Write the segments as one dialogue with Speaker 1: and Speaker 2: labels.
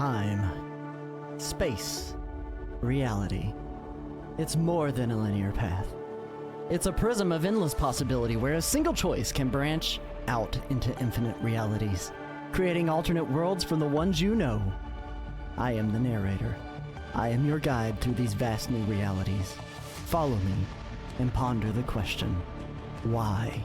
Speaker 1: time, space, reality. It's more than a linear path. It's a prism of endless possibility where a single choice can branch out into infinite realities, creating alternate worlds from the ones you know. I am the narrator. I am your guide through these vast new realities. Follow me and ponder the question, why?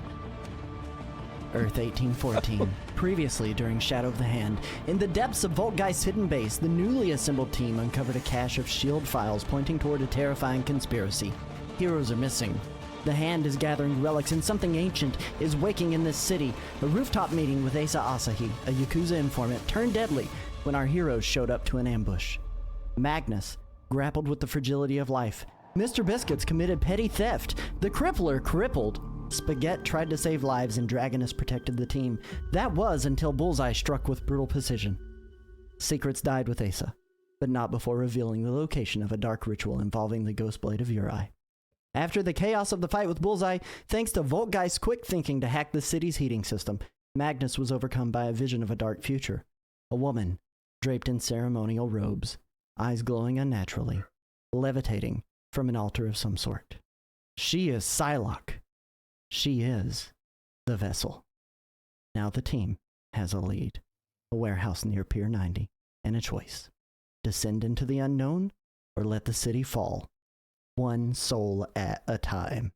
Speaker 1: Earth 1814. Previously, during Shadow of the Hand, in the depths of Voltgeist's hidden base, the newly assembled team uncovered a cache of S.H.I.E.L.D. files pointing toward a terrifying conspiracy. Heroes are missing. The Hand is gathering relics, and something ancient is waking in this city. A rooftop meeting with Asa Asahi, a Yakuza informant, turned deadly when our heroes showed up to an ambush. Magnus grappled with the fragility of life. Mr. Biscuits committed petty theft. The Crippler crippled. Spaghetti tried to save lives and Dragonus protected the team. That was until Bullseye struck with brutal precision. Secrets died with Asa, but not before revealing the location of a dark ritual involving the Ghost Blade of Uri. After the chaos of the fight with Bullseye, thanks to Voltgeist's quick thinking to hack the city's heating system, Magnus was overcome by a vision of a dark future. A woman, draped in ceremonial robes, eyes glowing unnaturally, levitating from an altar of some sort. She is Psylocke. She is the vessel. Now the team has a lead, a warehouse near Pier 90, and a choice. Descend into the unknown or let the city fall, one soul at a time.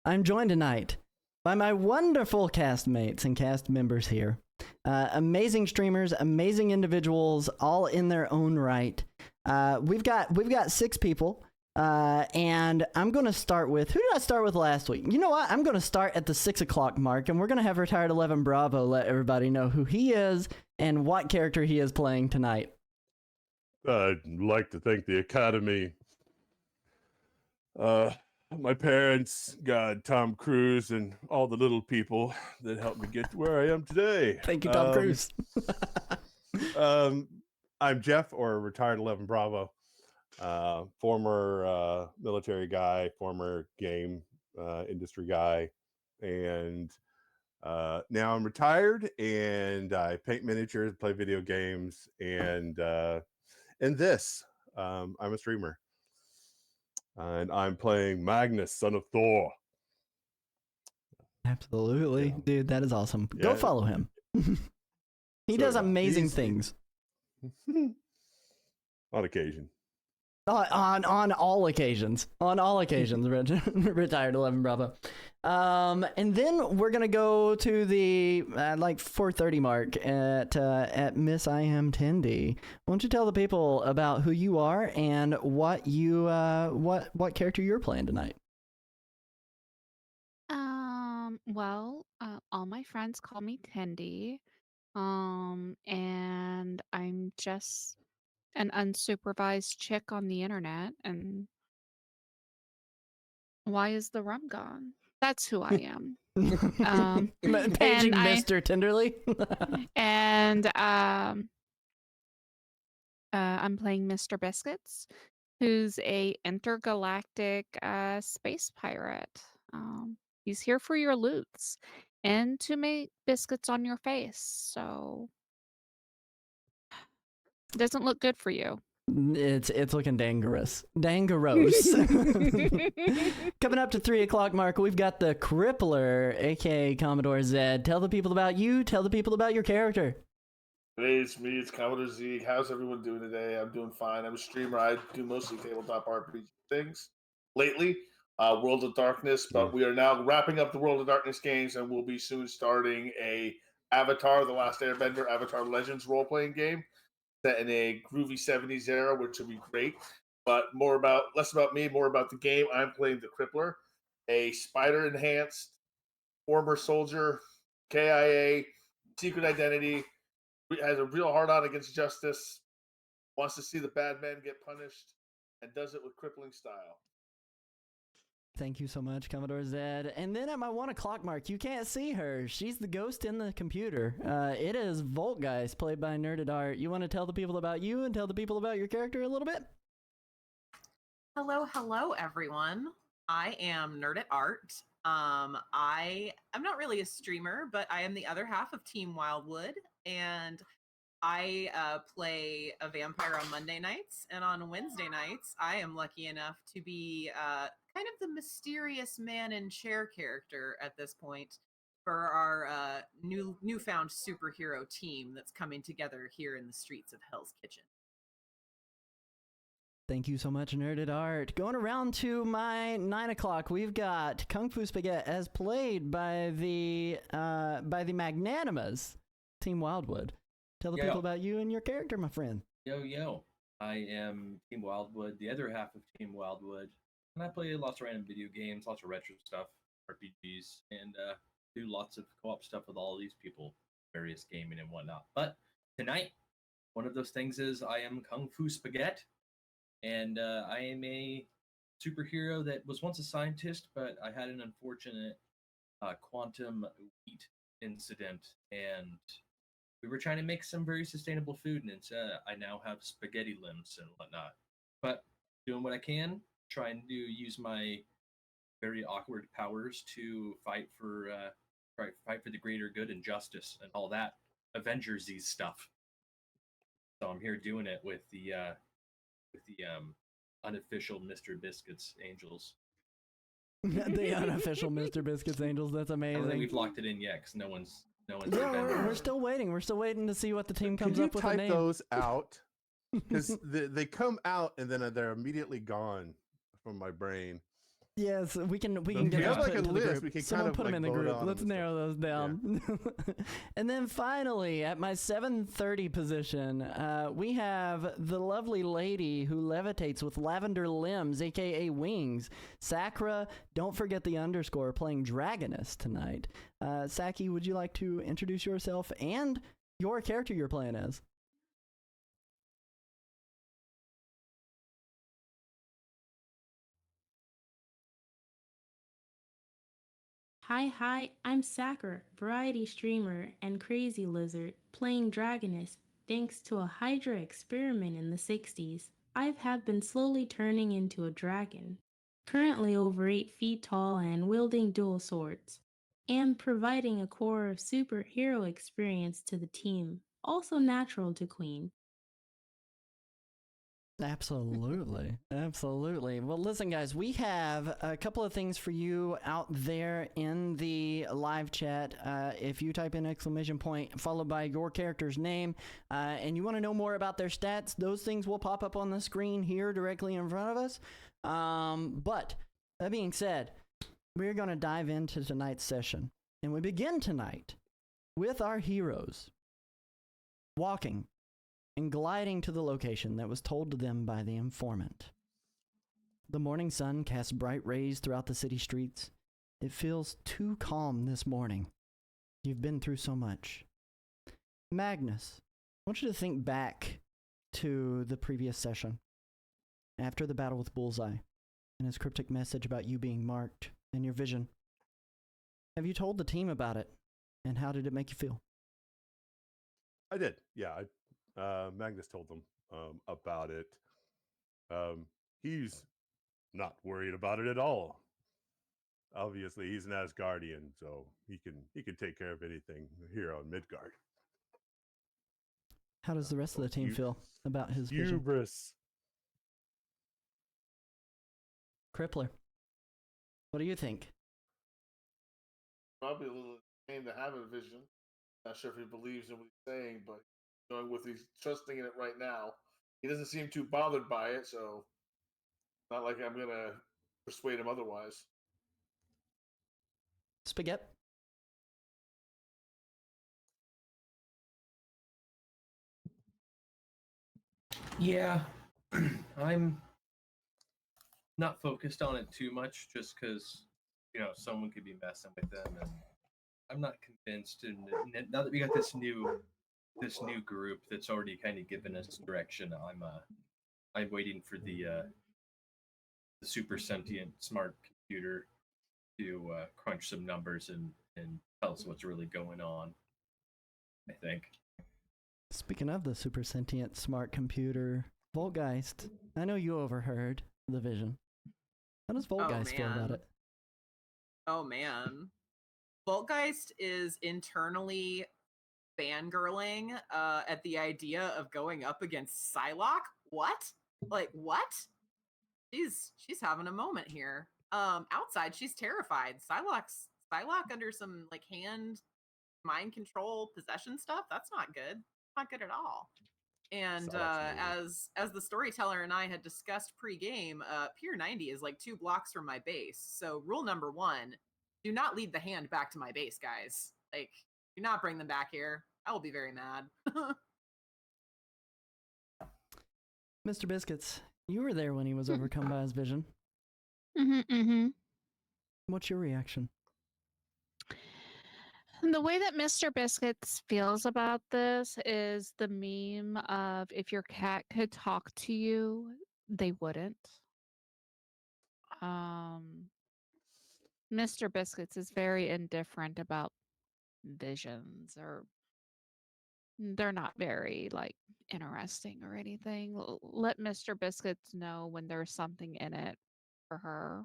Speaker 1: I'm joined tonight by my wonderful castmates and cast members here. Amazing streamers, amazing individuals, all in their own right. We've got 6 people. And I'm going to start with, who did I start with last week? You know what? I'm going to start at the 6 o'clock mark, and we're going to have Retired 11 Bravo let everybody know who he is and what character he is playing tonight.
Speaker 2: I'd like to thank the Academy, my parents, God, Tom Cruise, and all the little people that helped me get to where I am today.
Speaker 1: Thank you, Tom Cruise.
Speaker 2: I'm Jeff, or Retired 11 Bravo. Former military guy, former game industry guy, and now I'm retired and I paint miniatures, play video games, and this I'm a streamer, and I'm playing Magnus, son of Thor.
Speaker 1: Absolutely,
Speaker 2: Yeah.
Speaker 1: dude, that is awesome.
Speaker 2: Yeah.
Speaker 1: Go follow him. He does amazing things.
Speaker 2: On occasion.
Speaker 1: On all occasions. Retired 11 Bravo. And then we're gonna go to the like 4:30 mark at Miss I Am Tendy. Why don't you tell the people about who you are and what you what character you're playing tonight?
Speaker 3: Well, all my friends call me Tendy. And I'm just an unsupervised chick on the internet. And why is the rum gone? That's who I am.
Speaker 1: Paging Mr. Tenderly.
Speaker 3: And I'm playing Mr. Biscuits, who's a intergalactic space pirate. He's here for your loots and to make biscuits on your face. So it doesn't look good for you.
Speaker 1: It's looking dangerous. Coming up to 3 o'clock mark, we've got the Crippler, aka Commodore Zed. Tell the people about you. Tell the people about your character.
Speaker 4: Hey, it's me. It's Commodore Z. How's everyone doing today? I'm doing fine. I'm a streamer. I do mostly tabletop RPG things lately. World of Darkness, but we are now wrapping up the World of Darkness games, and we'll be soon starting a Avatar: The Last Airbender, Avatar Legends role-playing game set in a groovy 70s era, which will be great. But less about me, more about the game. I'm playing the Crippler, a spider-enhanced former soldier, KIA, secret identity, has a real hard-on against justice, wants to see the bad men get punished, and does it with crippling style.
Speaker 1: Thank you so much, Commodore Zed. And then at my 1 o'clock mark, you can't see her. She's the ghost in the computer. It is Voltgeist, played by Nerded Art. You want to tell the people about you and tell the people about your character a little bit?
Speaker 5: Hello, everyone. I am Nerded Art. I'm not really a streamer, but I am the other half of Team Wildwood, and I play a vampire on Monday nights, and on Wednesday nights, I am lucky enough to be kind of the mysterious man in chair character at this point for our newfound superhero team that's coming together here in the streets of Hell's Kitchen.
Speaker 1: Thank you so much, Nerded Art. Going around to my 9 o'clock, we've got Kung Fu Spaghetti as played by the magnanimous Team Wildwood. Tell the people about you and your character, my friend.
Speaker 6: Yo. I am Team Wildwood, the other half of Team Wildwood. And I play lots of random video games, lots of retro stuff, RPGs, and do lots of co-op stuff with all these people, various gaming and whatnot. But tonight, one of those things is I am Kung Fu Spaghetti, and I am a superhero that was once a scientist, but I had an unfortunate quantum wheat incident, and we were trying to make some very sustainable food, and I now have spaghetti limbs and whatnot. But doing what I can, trying to use my very awkward powers to fight for the greater good and justice and all that Avengers-y stuff. So I'm here doing it with the unofficial Mr. Biscuits Angels.
Speaker 1: The unofficial Mr. Biscuits Angels. That's
Speaker 6: I don't
Speaker 1: amazing.
Speaker 6: think we've locked it in yet, because no one's.
Speaker 1: Yeah, we're still waiting. We're still waiting to see what the team comes up with.
Speaker 2: Could
Speaker 1: a
Speaker 2: you
Speaker 1: name.
Speaker 2: type those out? Because they come out and then they're immediately gone from my brain.
Speaker 1: Yes, we can
Speaker 2: We
Speaker 1: get
Speaker 2: have
Speaker 1: those
Speaker 2: like
Speaker 1: put
Speaker 2: a
Speaker 1: into the
Speaker 2: list.
Speaker 1: group.
Speaker 2: We can
Speaker 1: Someone
Speaker 2: kind of
Speaker 1: put them in the
Speaker 2: vote
Speaker 1: group.
Speaker 2: on
Speaker 1: Let's
Speaker 2: them and
Speaker 1: narrow those down. And then finally, at my 7:30 position, we have the lovely lady who levitates with lavender limbs, aka wings. Sakura, don't forget the underscore, playing Dragoness tonight. Saki, would you like to introduce yourself and your character you're playing as?
Speaker 7: Hi, I'm Sakura, variety streamer and crazy lizard, playing Dragoness thanks to a Hydra experiment in the 60s. I have been slowly turning into a dragon, currently over 8 feet tall and wielding dual swords, and providing a core of superhero experience to the team, also natural to Queen.
Speaker 1: Absolutely. Absolutely. Well, listen, guys, we have a couple of things for you out there in the live chat. If you type in exclamation point followed by your character's name and you want to know more about their stats, those things will pop up on the screen here directly in front of us. But that being said, we're going to dive into tonight's session. And we begin tonight with our heroes walking and gliding to the location that was told to them by the informant. The morning sun casts bright rays throughout the city streets. It feels too calm this morning. You've been through so much. Magnus, I want you to think back to the previous session, after the battle with Bullseye, and his cryptic message about you being marked and your vision. Have you told the team about it, and how did it make you feel?
Speaker 2: I did. Yeah. Magnus told them about it. He's not worried about it at all. Obviously, he's an Asgardian, so he can take care of anything here on Midgard.
Speaker 1: How does the rest of the team feel about his vision?
Speaker 2: Hubris.
Speaker 1: Crippler, what do you think?
Speaker 4: Probably a little ashamed to have a vision. Not sure if he believes in what he's saying, but going with he's trusting in it right now. He doesn't seem too bothered by it, so not like I'm gonna persuade him otherwise.
Speaker 1: Spaghetti?
Speaker 6: Yeah, I'm not focused on it too much, just because someone could be messing with them, and I'm not convinced. And now that we got this new group that's already kind of given us direction, I'm waiting for the super sentient smart computer to crunch some numbers and tell us what's really going on. I think.
Speaker 1: Speaking of the super sentient smart computer, Voltgeist, I know you overheard the vision. How does Voltgeist feel about it?
Speaker 5: Oh man. Voltgeist is internally fangirling at the idea of going up against Psylocke. What? Like what? She's having a moment here. Outside, she's terrified. Psylocke under some like hand mind control possession stuff. That's not good. Not good at all. And as the storyteller and I had discussed pre-game, Pier 90 is like 2 blocks from my base. So rule number 1, do not lead the hand back to my base, guys. Like, do not bring them back here. I will be very mad.
Speaker 1: Mr. Biscuits, you were there when he was overcome by his vision. What's your reaction?
Speaker 3: The way that Mr. Biscuits feels about this is the meme of if your cat could talk to you, they wouldn't. Mr. Biscuits is very indifferent about visions, or they're not very like interesting or anything. Let Mr. Biscuits know when there's something in it for her.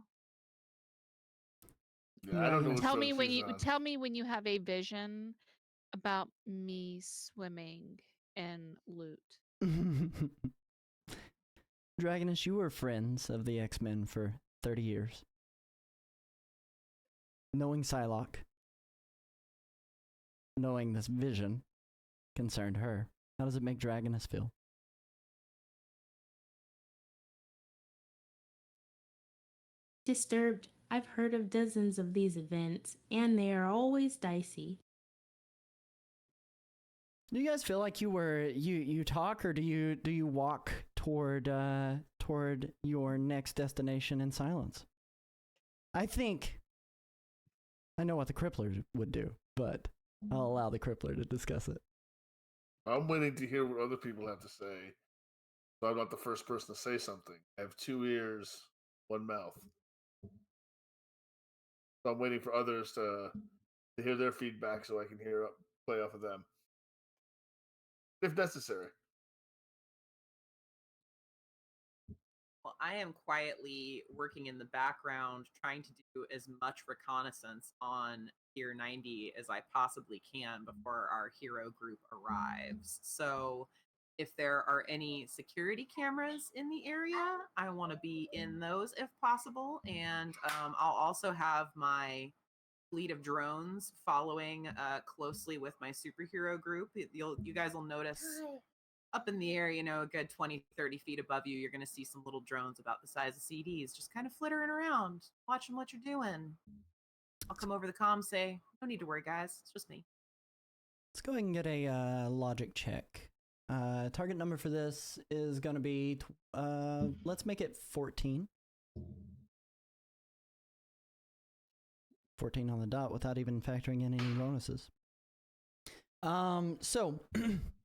Speaker 4: Yeah, I don't know.
Speaker 3: Tell me when you have a vision about me swimming in loot.
Speaker 1: Dragoness, you were friends of the X-Men for 30 years. Knowing Psylocke, knowing this vision concerned her, how does it make Dragoness feel?
Speaker 7: Disturbed. I've heard of dozens of these events, and they are always dicey.
Speaker 1: Do you guys feel like you talk, or do you walk toward your next destination in silence? I think I know what the Crippler would do, but I'll allow the Crippler to discuss it.
Speaker 4: I'm waiting to hear what other people have to say. So I'm not the first person to say something. I have 2 ears, 1 mouth. So I'm waiting for others to hear their feedback so I can play off of them. If necessary.
Speaker 5: Well, I am quietly working in the background, trying to do as much reconnaissance on Pier 90 as I possibly can before our hero group arrives. So if there are any security cameras in the area, I want to be in those if possible. And I'll also have my fleet of drones following closely with my superhero group. You guys will notice up in the air, a good 20, 30 feet above you, you're going to see some little drones about the size of CDs just kind of flittering around, watching what you're doing. I'll come over the comm, say, no need to worry, guys. It's just me.
Speaker 1: Let's go ahead and get a logic check. Target number for this is going to be, let's make it 14. 14 on the dot without even factoring in any bonuses. So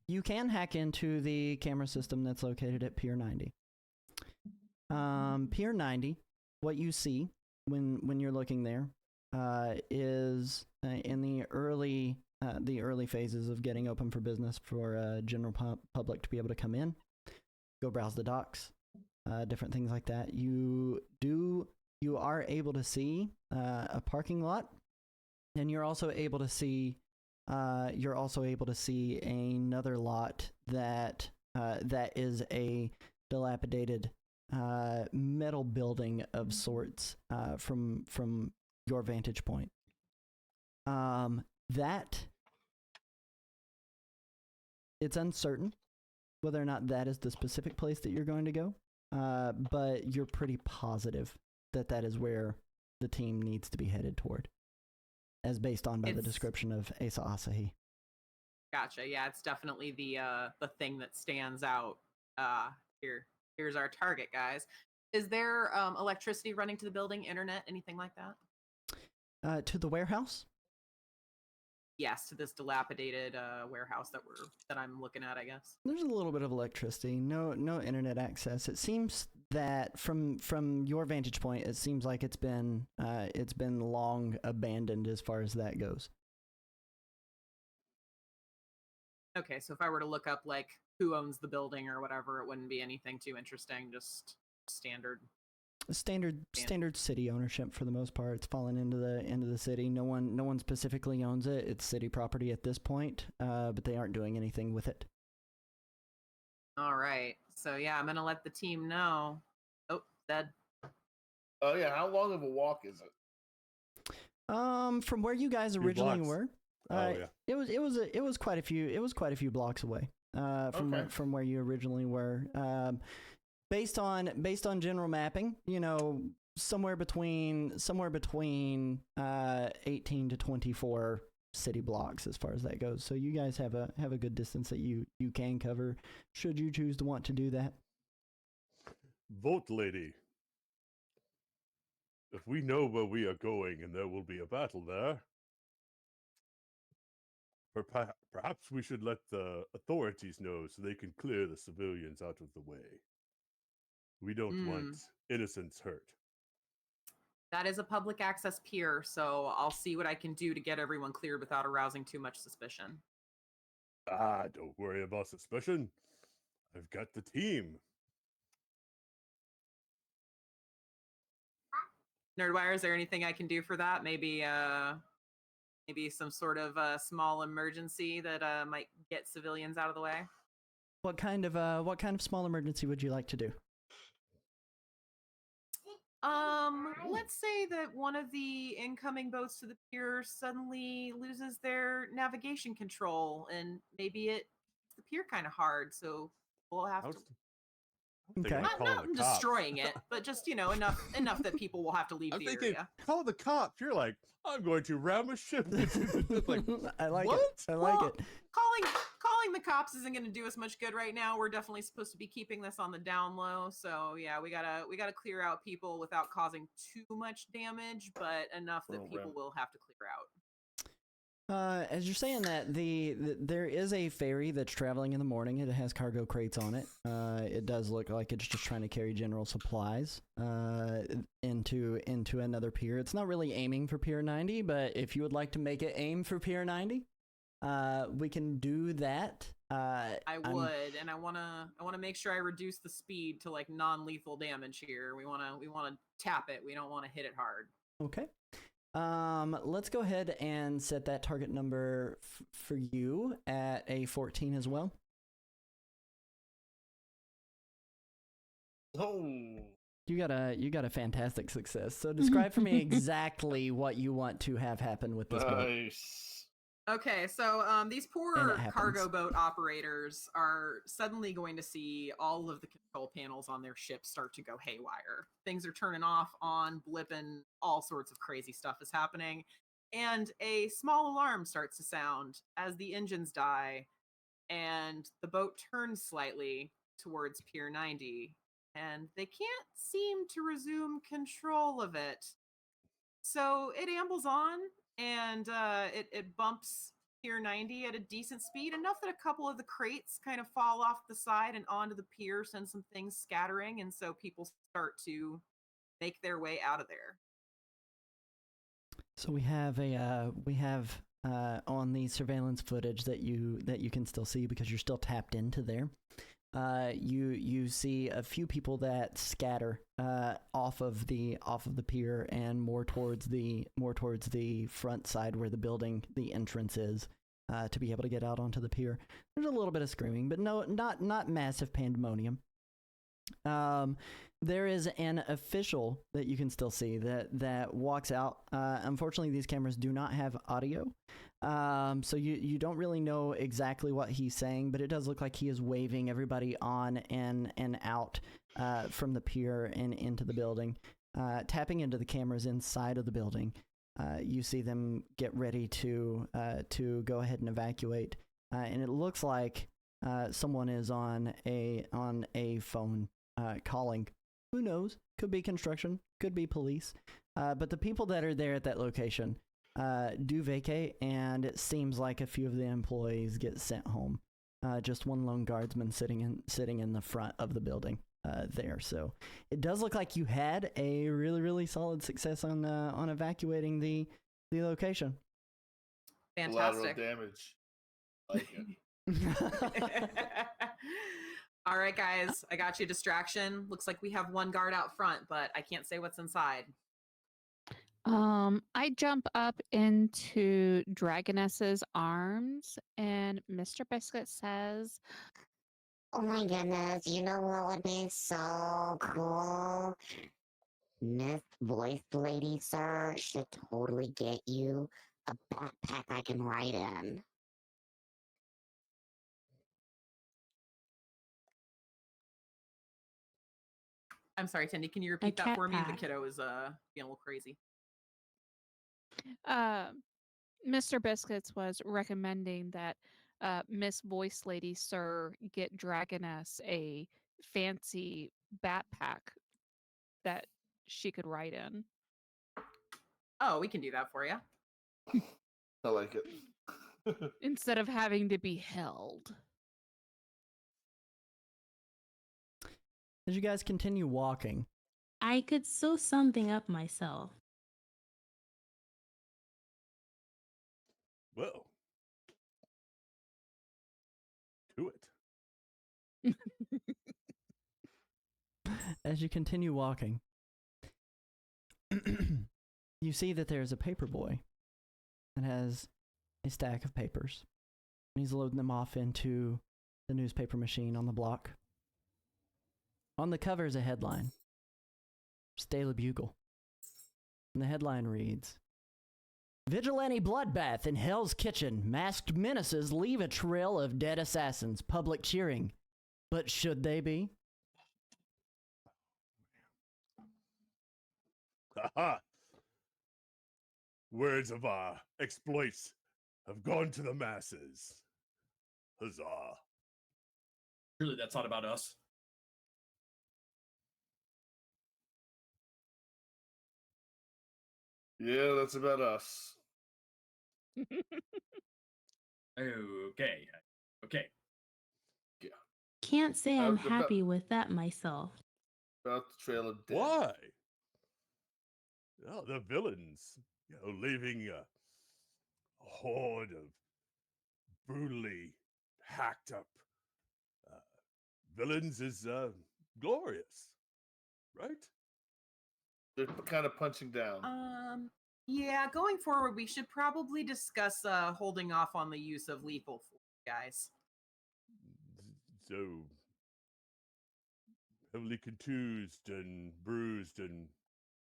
Speaker 1: you can hack into the camera system that's located at Pier 90. Pier 90, what you see when you're looking there is in the early phases of getting open for business for general public to be able to come in, go browse the docks, different things like that. You are able to see a parking lot, and you're also able to see another lot that is a dilapidated metal building of sorts from your vantage point. That it's uncertain whether or not that is the specific place that you're going to go, but you're pretty positive that is where the team needs to be headed toward, as based on by the description of Asa Asahi.
Speaker 5: Gotcha. Yeah, it's definitely the thing that stands out. Here's our target, guys. Is there electricity running to the building, internet, anything like that?
Speaker 1: To the warehouse?
Speaker 5: Yes, to this dilapidated warehouse that I'm looking at, I guess.
Speaker 1: There's a little bit of electricity, no internet access. It seems that from your vantage point, it seems like it's been long abandoned as far as that goes.
Speaker 5: Okay, so if I were to look up like who owns the building or whatever, it wouldn't be anything too interesting, just standard.
Speaker 1: Standard city ownership for the most part. It's fallen into the city. No one specifically owns it. It's city property at this point, but they aren't doing anything with it.
Speaker 5: All right. So yeah, I'm gonna let the team know. Oh, dead.
Speaker 4: Oh yeah, how long of a walk is it?
Speaker 1: From where you guys
Speaker 2: Few
Speaker 1: originally
Speaker 2: blocks.
Speaker 1: were,
Speaker 2: Yeah.
Speaker 1: it was quite a few blocks away.
Speaker 4: Okay.
Speaker 1: From where you originally were. Based on general mapping, somewhere between 18 to 24 city blocks as far as that goes. So you guys have a good distance that you can cover should you choose to want to do that.
Speaker 2: Vote lady. If we know where we are going and there will be a battle there, perhaps we should let the authorities know so they can clear the civilians out of the way. We don't want innocents hurt.
Speaker 5: That is a public access pier, so I'll see what I can do to get everyone cleared without arousing too much suspicion.
Speaker 2: Don't worry about suspicion. I've got the team.
Speaker 5: Nerdwire, is there anything I can do for that? Maybe some sort of small emergency that might get civilians out of the way.
Speaker 1: What kind of small emergency would you like to do?
Speaker 5: Let's say that one of the incoming boats to the pier suddenly loses their navigation control, and maybe it hits the pier kind of hard, so we'll have to.
Speaker 1: Okay.
Speaker 5: Not destroying it, but just enough that people will have to leave
Speaker 2: I'm
Speaker 5: the
Speaker 2: thinking,
Speaker 5: area.
Speaker 2: call the cops. You're like, I'm going to ram a ship. Like,
Speaker 1: I like
Speaker 2: what?
Speaker 1: it. I like
Speaker 5: Well,
Speaker 1: it.
Speaker 5: Calling the cops isn't going to do us much good right now. We're definitely supposed to be keeping this on the down low. So yeah, we gotta clear out people without causing too much damage, but enough that people will have to clear out.
Speaker 1: As you're saying that, there is a ferry that's traveling in the morning. It has cargo crates on it. It does look like it's just trying to carry general supplies into another pier. It's not really aiming for Pier 90, but if you would like to make it aim for Pier 90, we can do that.
Speaker 5: I would, and I wanna make sure I reduce the speed to like non-lethal damage here. We wanna tap it. We don't want to hit it hard.
Speaker 1: Okay. Let's go ahead and set that target number for you at a 14 as well.
Speaker 4: Oh,
Speaker 1: You got a fantastic success. So describe for me exactly what you want to have happen with this boat.
Speaker 4: nice.
Speaker 5: Okay, so these
Speaker 1: And
Speaker 5: poor
Speaker 1: it happens.
Speaker 5: cargo boat operators are suddenly going to see all of the control panels on their ship start to go haywire. Things are turning off, on, blipping, all sorts of crazy stuff is happening. And a small alarm starts to sound as the engines die, and the boat turns slightly towards Pier 90, and they can't seem to resume control of it. So it ambles on, and it bumps Pier 90 at a decent speed, enough that a couple of the crates kind of fall off the side and onto the pier, send some things scattering, and so people start to make their way out of there.
Speaker 1: So we have on the surveillance footage that you can still see because you're still tapped into there. You see a few people that scatter off of the pier and more towards the front side where the entrance is, to be able to get out onto the pier. There's a little bit of screaming, but no, not massive pandemonium. There is an official that you can still see that walks out. Unfortunately, these cameras do not have audio, so you don't really know exactly what he's saying, but it does look like he is waving everybody on and out from the pier and into the building, tapping into the cameras inside of the building. You see them get ready to go ahead and evacuate, and it looks like someone is on a phone calling. Who knows? Could be construction, could be police. But the people that are there at that location do vacate, and it seems like a few of the employees get sent home. Just one lone guardsman sitting in the front of the building there. So it does look like you had a really, really solid success on evacuating the location.
Speaker 5: Fantastic.
Speaker 4: Collateral damage. Like it.
Speaker 5: All right, guys, I got you a distraction. Looks like we have one guard out front, but I can't say what's inside.
Speaker 3: I jump up into Dragoness's arms, and Mr. Biscuit says,
Speaker 8: Oh my goodness, you know what would be so cool? Miss Voice Lady, sir, should totally get you a backpack I can ride in.
Speaker 5: I'm sorry, Tindy, can you repeat that
Speaker 7: cat
Speaker 5: for me? The
Speaker 7: pack.
Speaker 5: kiddo is being a little crazy.
Speaker 3: Mr. Biscuits was recommending that Miss Voice Lady Sir get Dragoness a fancy backpack that she could ride in.
Speaker 5: Oh, we can do that for you.
Speaker 4: I like it.
Speaker 3: Instead of having to be held.
Speaker 1: As you guys continue walking,
Speaker 7: I could sew something up myself.
Speaker 2: Well, do it.
Speaker 1: as you continue walking, you see that there's a paper boy that has a stack of papers. And he's loading them off into the newspaper machine on the block. On the cover is a headline. It's Daily Bugle. And the headline reads, Vigilante bloodbath in Hell's Kitchen. Masked menaces leave a trail of dead assassins. Public cheering. But should they be?
Speaker 2: Haha! Words of our exploits have gone to the masses. Huzzah!
Speaker 6: Surely that's not about us.
Speaker 4: Yeah, that's about us.
Speaker 6: Okay. Okay.
Speaker 7: Can't say I'm
Speaker 4: About-
Speaker 7: happy with that myself.
Speaker 4: About the trail of death.
Speaker 2: Why? Oh, the villains, leaving a horde of brutally hacked up villains is glorious, right?
Speaker 4: They're kind of punching down.
Speaker 5: Yeah, going forward, we should probably discuss holding off on the use of lethal force, guys.
Speaker 2: So heavily contused and bruised and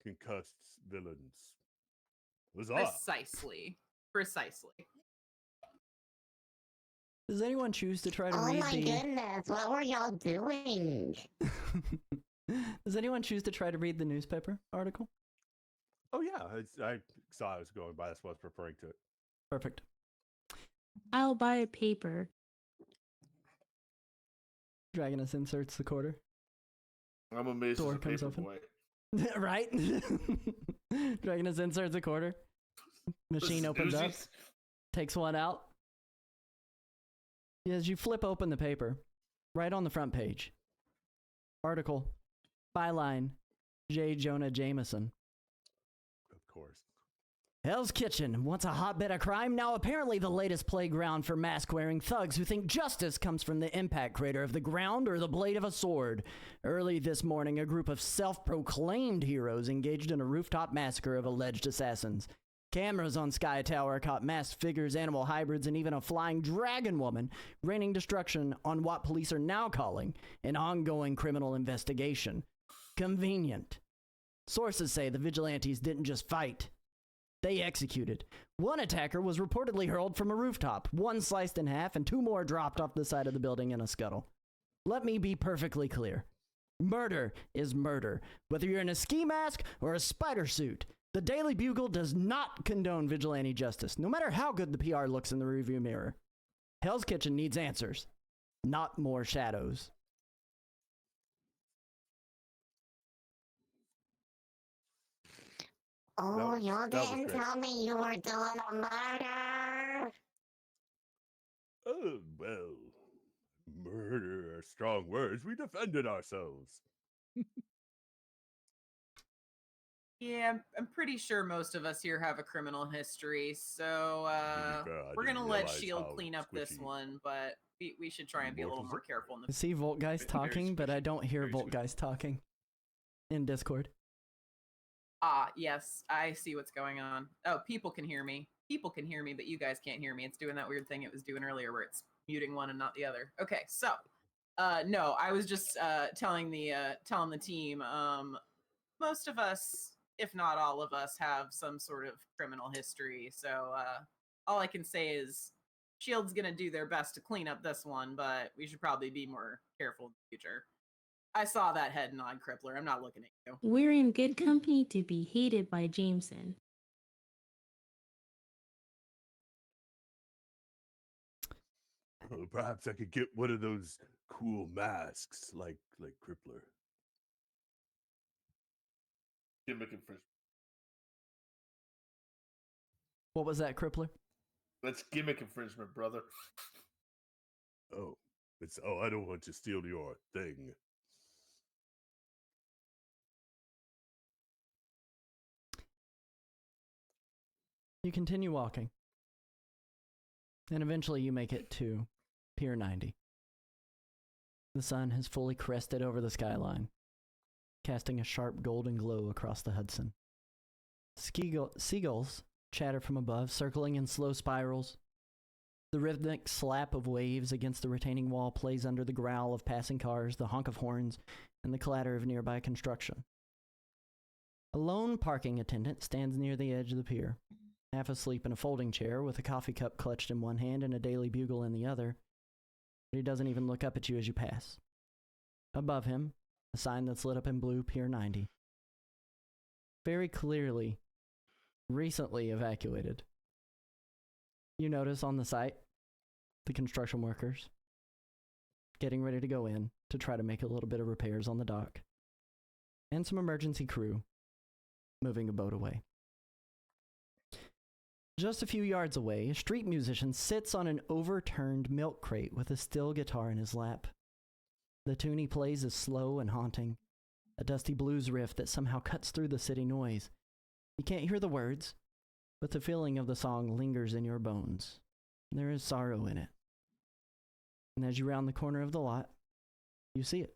Speaker 2: concussed villains. Huzzah!
Speaker 5: Precisely.
Speaker 1: Does anyone choose to try to
Speaker 8: Oh
Speaker 1: read
Speaker 8: my
Speaker 1: the...
Speaker 8: goodness, what were y'all doing?
Speaker 1: Does anyone choose to try to read the newspaper article?
Speaker 2: Oh yeah, I saw I was going by. That's why I was referring to it.
Speaker 1: Perfect.
Speaker 7: I'll buy a paper.
Speaker 1: Dragoness inserts the quarter.
Speaker 4: I'm amazed
Speaker 1: Door
Speaker 4: as a
Speaker 1: comes
Speaker 4: paper
Speaker 1: open.
Speaker 4: boy.
Speaker 1: Right? Dragoness inserts a quarter. Machine opens up,
Speaker 4: Uzis.
Speaker 1: takes one out. As you flip open the paper, right on the front page, article, byline, J. Jonah Jameson.
Speaker 2: Of course.
Speaker 1: Hell's Kitchen, once a hotbed of crime, now apparently the latest playground for mask-wearing thugs who think justice comes from the impact crater of the ground or the blade of a sword. Early this morning, a group of self-proclaimed heroes engaged in a rooftop massacre of alleged assassins. Cameras on Sky Tower caught masked figures, animal hybrids, and even a flying dragon woman raining destruction on what police are now calling an ongoing criminal investigation. Convenient. Sources say the vigilantes didn't just fight. They executed. One attacker was reportedly hurled from a rooftop, one sliced in half, and two more dropped off the side of the building in a scuttle. Let me be perfectly clear. Murder is murder, whether you're in a ski mask or a spider suit. The Daily Bugle does not condone vigilante justice, no matter how good the PR looks in the rearview mirror. Hell's Kitchen needs answers, not more shadows.
Speaker 8: Oh,
Speaker 2: was-
Speaker 8: y'all
Speaker 2: that was
Speaker 8: didn't
Speaker 2: great.
Speaker 8: tell me you were doing a murder.
Speaker 2: Oh, well, murder are strong words. We defended ourselves.
Speaker 5: Yeah, I'm pretty sure most of us here have a criminal history, so
Speaker 2: fair, I
Speaker 5: we're
Speaker 2: didn't
Speaker 5: gonna let
Speaker 2: realize
Speaker 5: Shield
Speaker 2: how
Speaker 5: clean up this
Speaker 2: squishy
Speaker 5: one, but we should try and be a little
Speaker 2: Mortals
Speaker 5: more
Speaker 2: are.
Speaker 5: careful in
Speaker 1: I
Speaker 5: the.
Speaker 1: see Voltgeist
Speaker 6: Very
Speaker 1: talking, but I
Speaker 6: squishy.
Speaker 1: don't hear
Speaker 6: Very squishy.
Speaker 1: Voltgeist talking in Discord.
Speaker 5: Yes, I see what's going on. Oh, people can hear me. People can hear me, but you guys can't hear me. It's doing that weird thing it was doing earlier where it's muting one and not the other. Okay, so no, I was just telling the team, most of us, if not all of us, have some sort of criminal history. So all I can say is Shield's gonna do their best to clean up this one, but we should probably be more careful in the future. I saw that head nod, Crippler. I'm not looking at you.
Speaker 7: We're in good company to be hated by Jameson.
Speaker 2: Perhaps I could get one of those cool masks, like Crippler.
Speaker 4: Gimmick infringement.
Speaker 1: What was that, Crippler?
Speaker 4: That's gimmick infringement, brother.
Speaker 2: Oh, I don't want to steal your thing.
Speaker 1: You continue walking, and eventually you make it to Pier 90. The sun has fully crested over the skyline, casting a sharp golden glow across the Hudson. Seagulls chatter from above, circling in slow spirals. The rhythmic slap of waves against the retaining wall plays under the growl of passing cars, the honk of horns, and the clatter of nearby construction. A lone parking attendant stands near the edge of the pier, half asleep in a folding chair with a coffee cup clutched in one hand and a Daily Bugle in the other, but he doesn't even look up at you as you pass. Above him, a sign that's lit up in blue, Pier 90. Very clearly, recently evacuated. You notice on the site, the construction workers getting ready to go in to try to make a little bit of repairs on the dock, and some emergency crew moving a boat away. Just a few yards away, a street musician sits on an overturned milk crate with a steel guitar in his lap. The tune he plays is slow and haunting, a dusty blues riff that somehow cuts through the city noise. You can't hear the words, but the feeling of the song lingers in your bones. There is sorrow in it. And as you round the corner of the lot, you see it.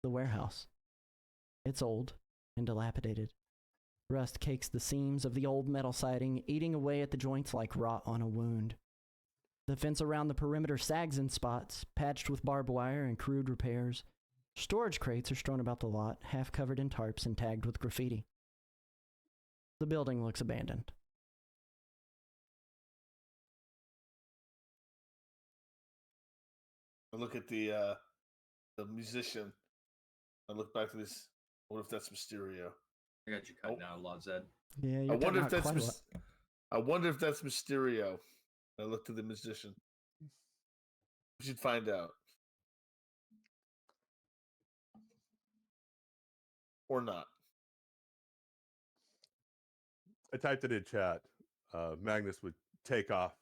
Speaker 1: The warehouse. It's old and dilapidated. Rust cakes the seams of the old metal siding, eating away at the joints like rot on a wound. The fence around the perimeter sags in spots, patched with barbed wire and crude repairs. Storage crates are strewn about the lot, half covered in tarps and tagged with graffiti. The building looks abandoned.
Speaker 4: I look at the musician. I look back to this. What if that's Mysterio?
Speaker 6: I got you cut down a lot, Zed.
Speaker 1: Yeah,
Speaker 4: I
Speaker 1: you're
Speaker 4: wonder if
Speaker 1: cutting out
Speaker 4: that's
Speaker 1: quite a lot.
Speaker 4: I wonder if that's Mysterio. I look to the musician. We should find out. Or not.
Speaker 2: I typed it in chat. Magnus would take off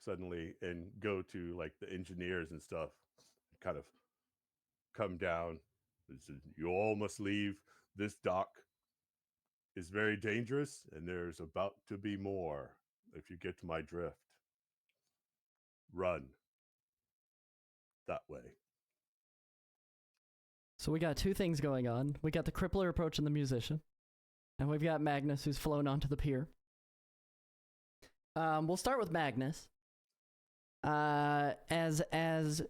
Speaker 2: suddenly and go to like the engineers and stuff, kind of come down. You all must leave. This dock is very dangerous, and there's about to be more. If you get to my drift, run that way.
Speaker 1: So we got two things going on. We got the crippler approaching the musician, and we've got Magnus who's flown onto the pier. We'll start with Magnus. As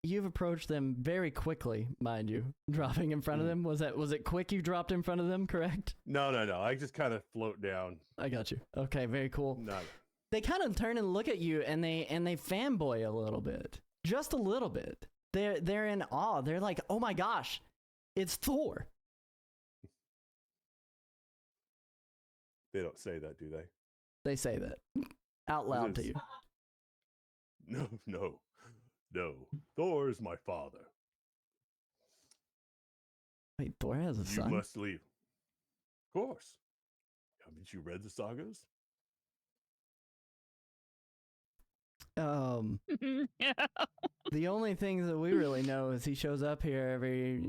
Speaker 1: you've approached them very quickly, mind you, dropping in front of them. Was it quick you dropped in front of them, correct?
Speaker 2: No. I just kind of float down.
Speaker 1: I got you. Okay, very cool.
Speaker 2: No.
Speaker 1: They kind of turn and look at you and they fanboy a little bit. Just a little bit. They're in awe. They're like, "Oh my gosh, it's Thor."
Speaker 2: They don't say that, do they?
Speaker 1: They say that out loud to
Speaker 2: is-
Speaker 1: you.
Speaker 2: No. Thor is my father.
Speaker 1: Wait, Thor has a
Speaker 2: You
Speaker 1: son?
Speaker 2: must leave. Of course. Haven't you read the sagas?
Speaker 3: Yeah.
Speaker 1: The only thing that we really know is he shows up here every,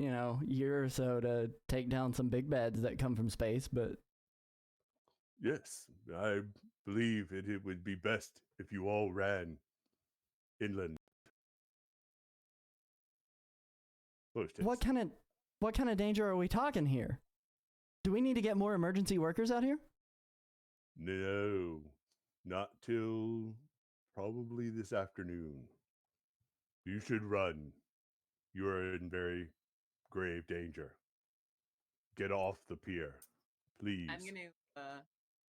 Speaker 1: year or so to take down some big bads that come from space, but
Speaker 2: Yes, I believe it would be best if you all ran inland. First,
Speaker 1: what kind of danger are we talking here? Do we need to get more emergency workers out here?
Speaker 2: No, not till probably this afternoon. You should run. You are in very grave danger. Get off the pier, please.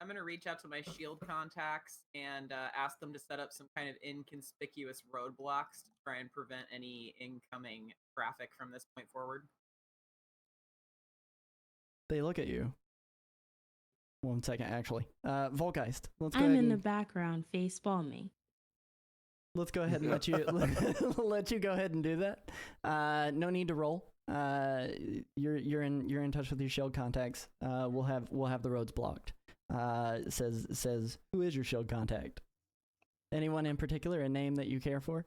Speaker 5: I'm gonna reach out to my shield contacts and ask them to set up some kind of inconspicuous roadblocks to try and prevent any incoming traffic from this point forward.
Speaker 1: They look at you. 1 second, actually. Volgeist, let's go
Speaker 7: I'm
Speaker 1: ahead
Speaker 7: in
Speaker 1: and,
Speaker 7: the background, face palming.
Speaker 1: let's go ahead and let you let you go ahead and do that. No need to roll. You're in touch with your shield contacts. We'll have the roads blocked. Says who is your shield contact? Anyone in particular? A name that you care for?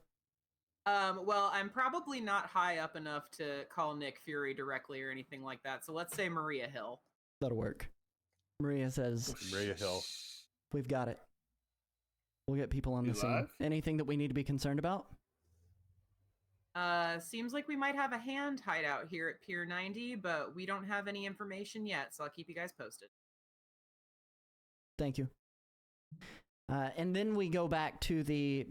Speaker 5: Well, I'm probably not high up enough to call Nick Fury directly or anything like that. So let's say Maria Hill.
Speaker 1: That'll work. Maria says,
Speaker 2: Maria Hill.
Speaker 1: "We've got it. We'll get people on the scene.
Speaker 4: Live?
Speaker 1: Anything that we need to be concerned about?"
Speaker 5: Seems like we might have a hand hideout here at Pier 90, but we don't have any information yet, so I'll keep you guys posted.
Speaker 1: Thank you. And then we go back to the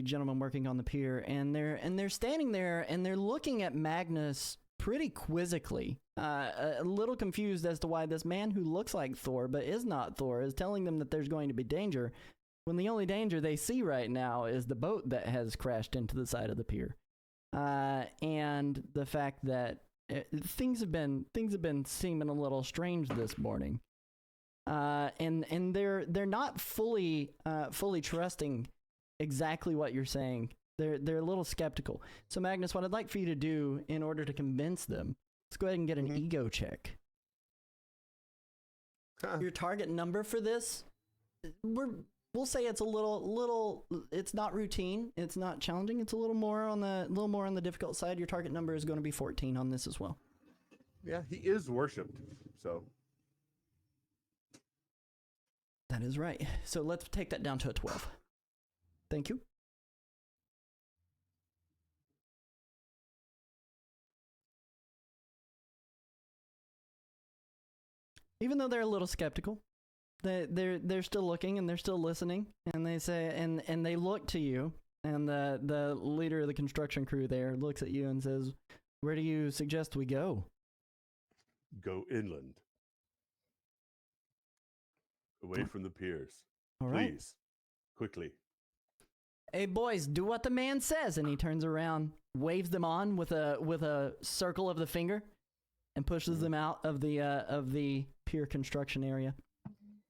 Speaker 1: gentleman working on the pier, and they're standing there and they're looking at Magnus pretty quizzically, a little confused as to why this man who looks like Thor but is not Thor is telling them that there's going to be danger, when the only danger they see right now is the boat that has crashed into the side of the pier, and the fact that things have been seeming a little strange this morning. And they're not fully trusting exactly what you're saying. They're a little skeptical. So Magnus, what I'd like for you to do in order to convince them, let's go ahead and get an ego check. Your target number for this, we'll say it's a little. It's not routine. It's not challenging. It's a little more on the difficult side. Your target number is going to be 14 on this as well.
Speaker 2: Yeah, he is worshipped. So
Speaker 1: That is right. So let's take that down to a 12. Thank you. Even though they're a little skeptical, they're still looking and they're still listening, and they say and they look to you, and the leader of the construction crew there looks at you and says, "Where do you suggest we go?"
Speaker 2: go inland. Away from the piers.
Speaker 1: All right.
Speaker 2: Please. Quickly.
Speaker 1: Hey boys, do what the man says. And he turns around, waves them on with a circle of the finger, and pushes them out of the pier construction area.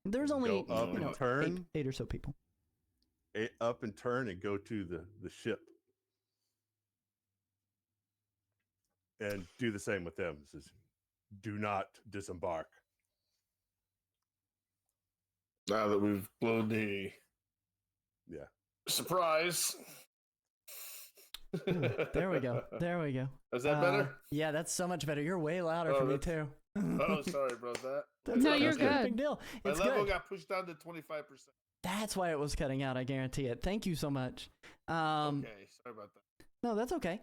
Speaker 1: There's only
Speaker 2: Go up and turn.
Speaker 1: eight or so people.
Speaker 2: Up and turn and go to the ship. And do the same with them. It says, do not disembark.
Speaker 4: Now that we've blown the surprise.
Speaker 1: Ooh, there we go. There we go.
Speaker 4: Is that better?
Speaker 1: Yeah, that's so much better. You're way louder for me too.
Speaker 4: Oh, sorry about that.
Speaker 3: No, you're
Speaker 1: That's not a
Speaker 3: good.
Speaker 1: big deal.
Speaker 4: My
Speaker 1: It's
Speaker 4: level
Speaker 1: good.
Speaker 4: got pushed down to 25%.
Speaker 1: That's why it was cutting out. I guarantee it. Thank you so much.
Speaker 4: Okay, sorry about that.
Speaker 1: No, that's okay.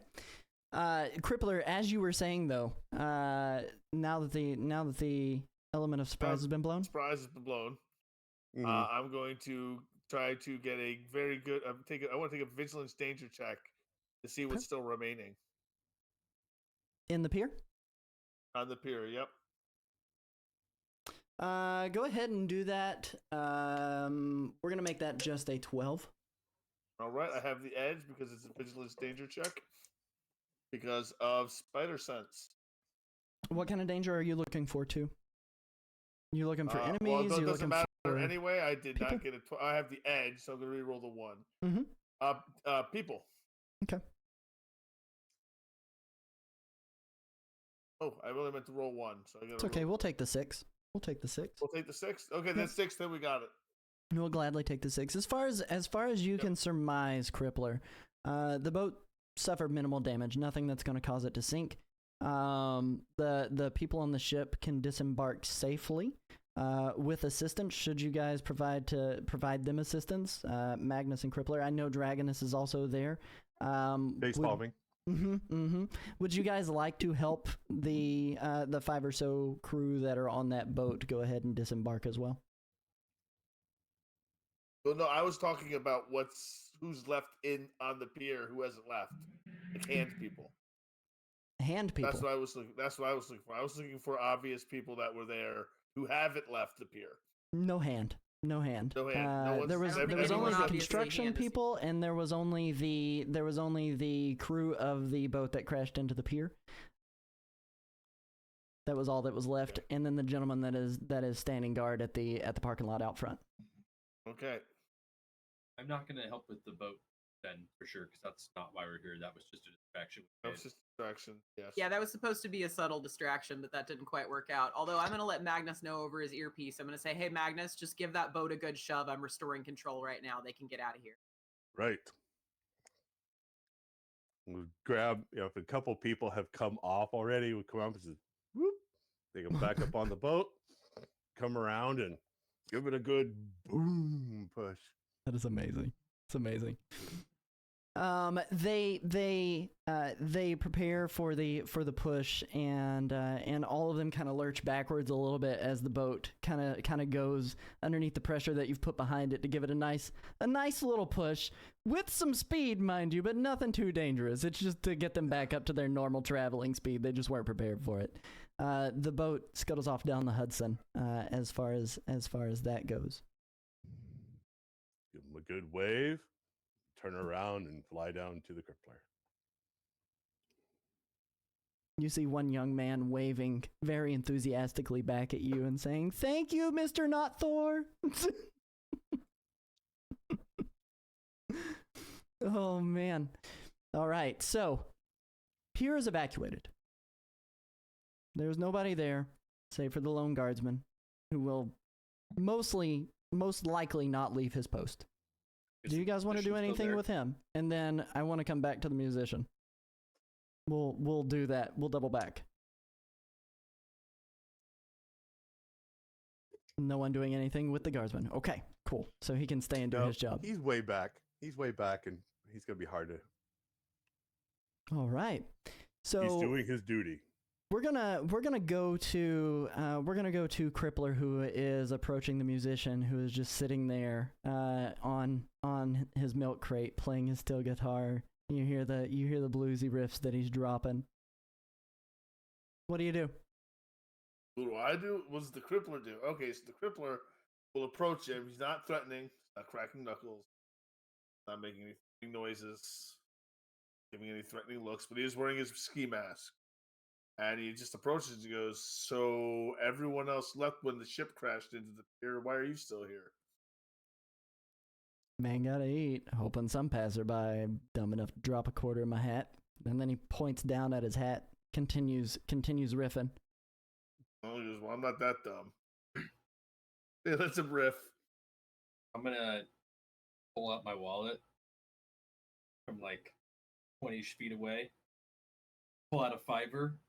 Speaker 1: Crippler, as you were saying though, now that the element of surprise has been blown.
Speaker 4: Surprise has been blown.
Speaker 2: Mhm.
Speaker 4: I'm going to try to get a very good. I want to take a vigilance danger check to see what's still remaining
Speaker 1: In the pier?
Speaker 4: on the pier. Yep.
Speaker 1: Go ahead and do that. We're gonna make that just a 12.
Speaker 4: All right. I have the edge because it's a vigilance danger check because of spider sense.
Speaker 1: What kind of danger are you looking for too? You looking for enemies?
Speaker 4: Well, it
Speaker 1: you
Speaker 4: doesn't
Speaker 1: looking
Speaker 4: matter
Speaker 1: for
Speaker 4: anyway. I did
Speaker 1: people?
Speaker 4: not get I have the edge, so I'm gonna reroll the one.
Speaker 1: Mhm.
Speaker 4: People.
Speaker 1: Okay.
Speaker 4: Oh, I really meant to roll one, so I got.
Speaker 1: It's okay. We'll take the 6. We'll take the 6.
Speaker 4: We'll take the 6. Okay, that's 6. Then we got it.
Speaker 1: We'll gladly take the 6. As far as you can surmise, Crippler, the boat suffered minimal damage. Nothing that's going to cause it to sink. The people on the ship can disembark safely with assistance. Should you guys provide them assistance, Magnus and Crippler? I know Dragonus is also there.
Speaker 2: Facepalming.
Speaker 1: Would you guys like to help the 5 or so crew that are on that boat go ahead and disembark as well?
Speaker 4: Well, no, I was talking about who's left on the pier, who hasn't left. Like hand people.
Speaker 1: Hand people.
Speaker 4: That's what I was looking for. I was looking for obvious people that were there who haven't left the pier.
Speaker 1: No hand. No hand.
Speaker 4: No hand.
Speaker 1: There was
Speaker 5: everyone
Speaker 1: only
Speaker 5: obviously
Speaker 1: construction
Speaker 5: hand is-
Speaker 1: people, and there was only the crew of the boat that crashed into the pier. That was all that was left, and then the gentleman that is standing guard at the parking lot out front.
Speaker 4: Okay.
Speaker 6: I'm not going to help with the boat then, for sure, because that's not why we're here. That was just a distraction.
Speaker 4: That was just a distraction. Yes.
Speaker 5: Yeah, that was supposed to be a subtle distraction, but that didn't quite work out. Although I'm going to let Magnus know over his earpiece. I'm going to say, hey, Magnus, just give that boat a good shove. I'm restoring control right now. They can get out of here.
Speaker 2: Right. We'll grab, if a couple people have come off already, we come up and just, whoop, they can back up on the boat, come around and give it a good boom push.
Speaker 1: That is amazing. It's amazing. They prepare for the push, and all of them kind of lurch backwards a little bit as the boat kind of goes underneath the pressure that you've put behind it to give it a nice little push with some speed, mind you, but nothing too dangerous. It's just to get them back up to their normal traveling speed. They just weren't prepared for it. The boat scuttles off down the Hudson as far as that goes.
Speaker 2: Give them a good wave, turn around and fly down to the crippler.
Speaker 1: You see one young man waving very enthusiastically back at you and saying, "Thank you, Mr. Not Thor." Oh, man. All right, so pier is evacuated. There's nobody there, save for the lone guardsman, who will most likely not leave his post. Do you guys want to do anything with him? And then I want to come back to the musician. We'll do that. We'll double back. No one doing anything with the guardsman. Okay, cool. So he can stay and do his job.
Speaker 2: He's way back, and he's gonna be hard to.
Speaker 1: All right. So
Speaker 2: He's doing his duty.
Speaker 1: We're gonna go to Crippler, who is approaching the musician, who is just sitting there on his milk crate playing his steel guitar. You hear the bluesy riffs that he's dropping. What do you do?
Speaker 4: What do I do? What does the crippler do? Okay, so the crippler will approach him. He's not threatening, not cracking knuckles, not making any threatening noises, giving any threatening looks, but he is wearing his ski mask. And he just approaches and goes, "So everyone else left when the ship crashed into the pier. Why are you still here?"
Speaker 1: Man gotta eat. Hoping some passerby dumb enough to drop a quarter in my hat. And then he points down at his hat, continues riffing.
Speaker 4: Oh, he goes, "Well, I'm not that dumb." Yeah, that's a riff.
Speaker 6: I'm gonna pull out my wallet from like 20 feet away, pull out a $5,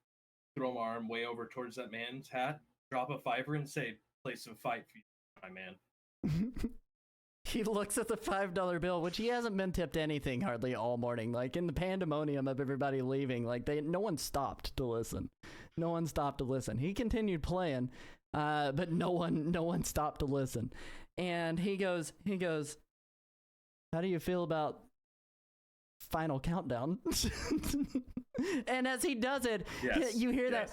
Speaker 6: throw my arm way over towards that man's hat, drop a $5 and say, "Play some fight for you, my man."
Speaker 1: He looks at the $5 bill, which he hasn't been tipped anything hardly all morning. Like in the pandemonium of everybody leaving, like no one stopped to listen. No one stopped to listen. He continued playing, but no one stopped to listen. And he goes, "How do you feel about Final Countdown?" And as he does it,
Speaker 6: Yes,
Speaker 1: you hear that.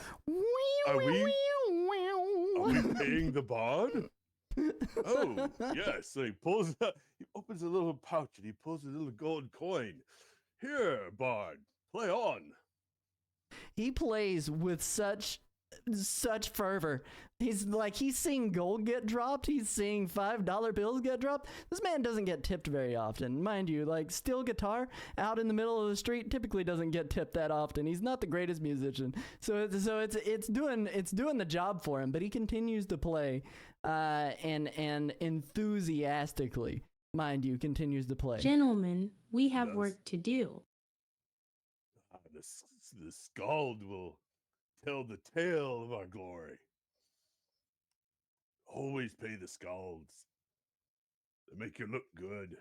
Speaker 2: Are we paying the bond? Oh, yes. So he opens a little pouch and he pulls a little gold coin. "Here, bard, play on."
Speaker 1: He plays with such fervor. He's seeing gold get dropped. He's seeing $5 bills get dropped. This man doesn't get tipped very often, mind you. Like steel guitar out in the middle of the street typically doesn't get tipped that often. He's not the greatest musician, so it's doing the job for him. But he continues to play and enthusiastically, mind you, continues to play.
Speaker 7: Gentlemen, we have
Speaker 2: Yes.
Speaker 7: work to do.
Speaker 2: The scald will tell the tale of our glory. Always pay the scalds. They make you look good.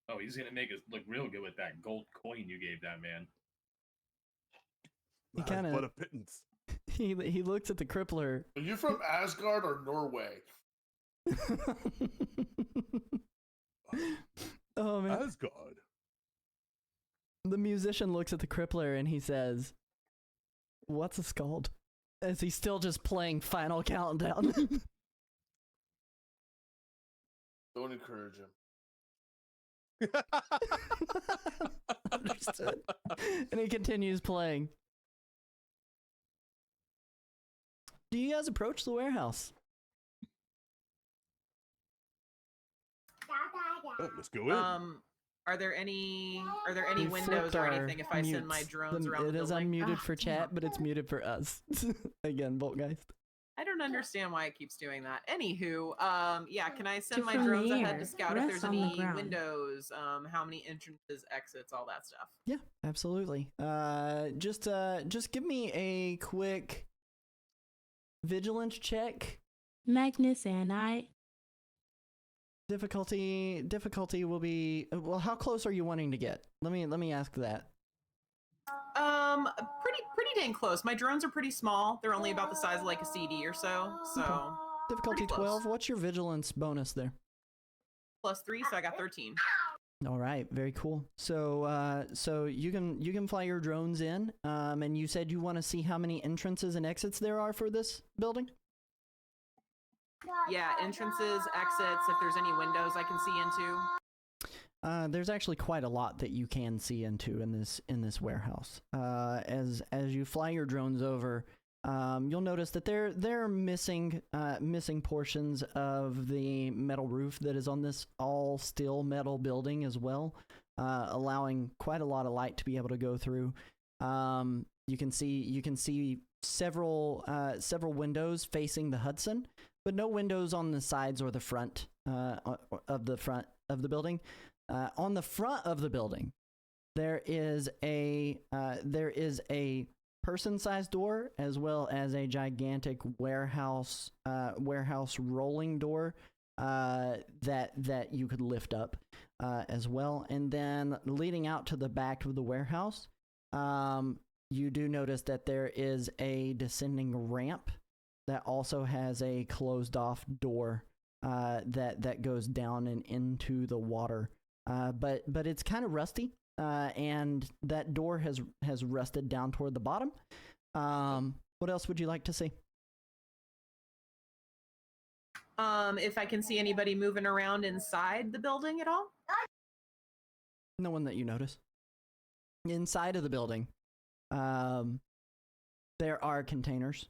Speaker 6: Oh, he's gonna make us look real good with that gold coin you gave that man.
Speaker 1: He
Speaker 2: That's
Speaker 1: kinda-
Speaker 2: but a pittance.
Speaker 1: He looks at the crippler.
Speaker 4: Are you from Asgard or Norway?
Speaker 1: Oh man.
Speaker 2: Asgard.
Speaker 1: The musician looks at the crippler and he says, "What's a scald?" As he's still just playing Final Countdown.
Speaker 4: Don't encourage him.
Speaker 1: Understood. And he continues playing. Do you guys approach the warehouse?
Speaker 2: Oh, let's go in.
Speaker 5: Are there any
Speaker 1: We
Speaker 5: windows
Speaker 1: flipped
Speaker 5: or
Speaker 1: our
Speaker 5: anything if I send my
Speaker 1: mutes.
Speaker 5: drones around the
Speaker 1: It is
Speaker 5: building?
Speaker 1: unmuted
Speaker 5: Ah,
Speaker 1: for
Speaker 5: damn.
Speaker 1: chat, but it's muted for us. Again, Voltgeist.
Speaker 5: I don't understand why it keeps doing that. Anywho, yeah, can I send my
Speaker 7: from the
Speaker 5: drones ahead
Speaker 7: air,
Speaker 5: to scout if
Speaker 7: rest
Speaker 5: there's
Speaker 7: on the
Speaker 5: any
Speaker 7: ground.
Speaker 5: windows, how many entrances, exits, all that stuff?
Speaker 1: Yeah, absolutely. Just give me a quick vigilance check.
Speaker 7: Magnus and I.
Speaker 1: Difficulty will be, well, how close are you wanting to get? Let me ask that.
Speaker 5: Pretty dang close. My drones are pretty small. They're only about the size of like a CD or so. So
Speaker 1: Difficulty
Speaker 5: pretty close.
Speaker 1: 12. What's your vigilance bonus there?
Speaker 5: +3, so I got 13.
Speaker 1: All right, very cool. So you can fly your drones in, and you said you want to see how many entrances and exits there are for this building.
Speaker 5: Yeah, entrances, exits, if there's any windows I can see into.
Speaker 1: There's actually quite a lot that you can see into in this warehouse. As you fly your drones over, you'll notice that they're missing portions of the metal roof that is on this all steel metal building as well, allowing quite a lot of light to be able to go through. You can see several windows facing the Hudson, but no windows on the sides or the front of the building. On the front of the building, there is a person-sized door as well as a gigantic warehouse rolling door that you could lift up as well. And then leading out to the back of the warehouse, you do notice that there is a descending ramp that also has a closed-off door that goes down and into the water. But it's kind of rusty, and that door has rusted down toward the bottom. What else would you like to see?
Speaker 5: If I can see anybody moving around inside the building at all?
Speaker 1: No one that you notice. Inside of the building, there are containers.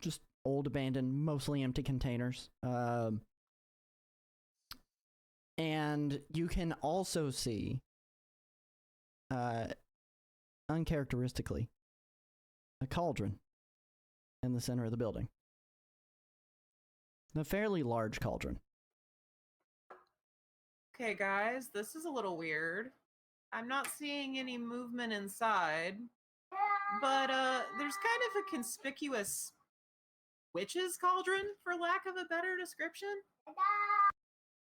Speaker 1: Just old, abandoned, mostly empty containers. And you can also see, uncharacteristically, a cauldron in the center of the building. A fairly large cauldron.
Speaker 5: Okay, guys, this is a little weird. I'm not seeing any movement inside, but there's kind of a conspicuous witch's cauldron, for lack of a better description.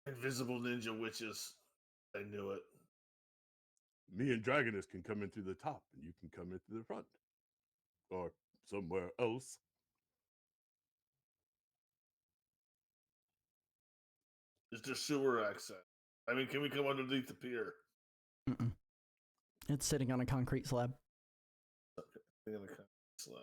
Speaker 4: Invisible ninja witches. I knew it.
Speaker 2: Me and Dragonus can come in through the top, and you can come in through the front, or somewhere else.
Speaker 4: Is there sewer access? I mean, can we come underneath the pier?
Speaker 1: Mm-mm. It's sitting on a concrete slab.
Speaker 4: Okay. I'm gonna come slow.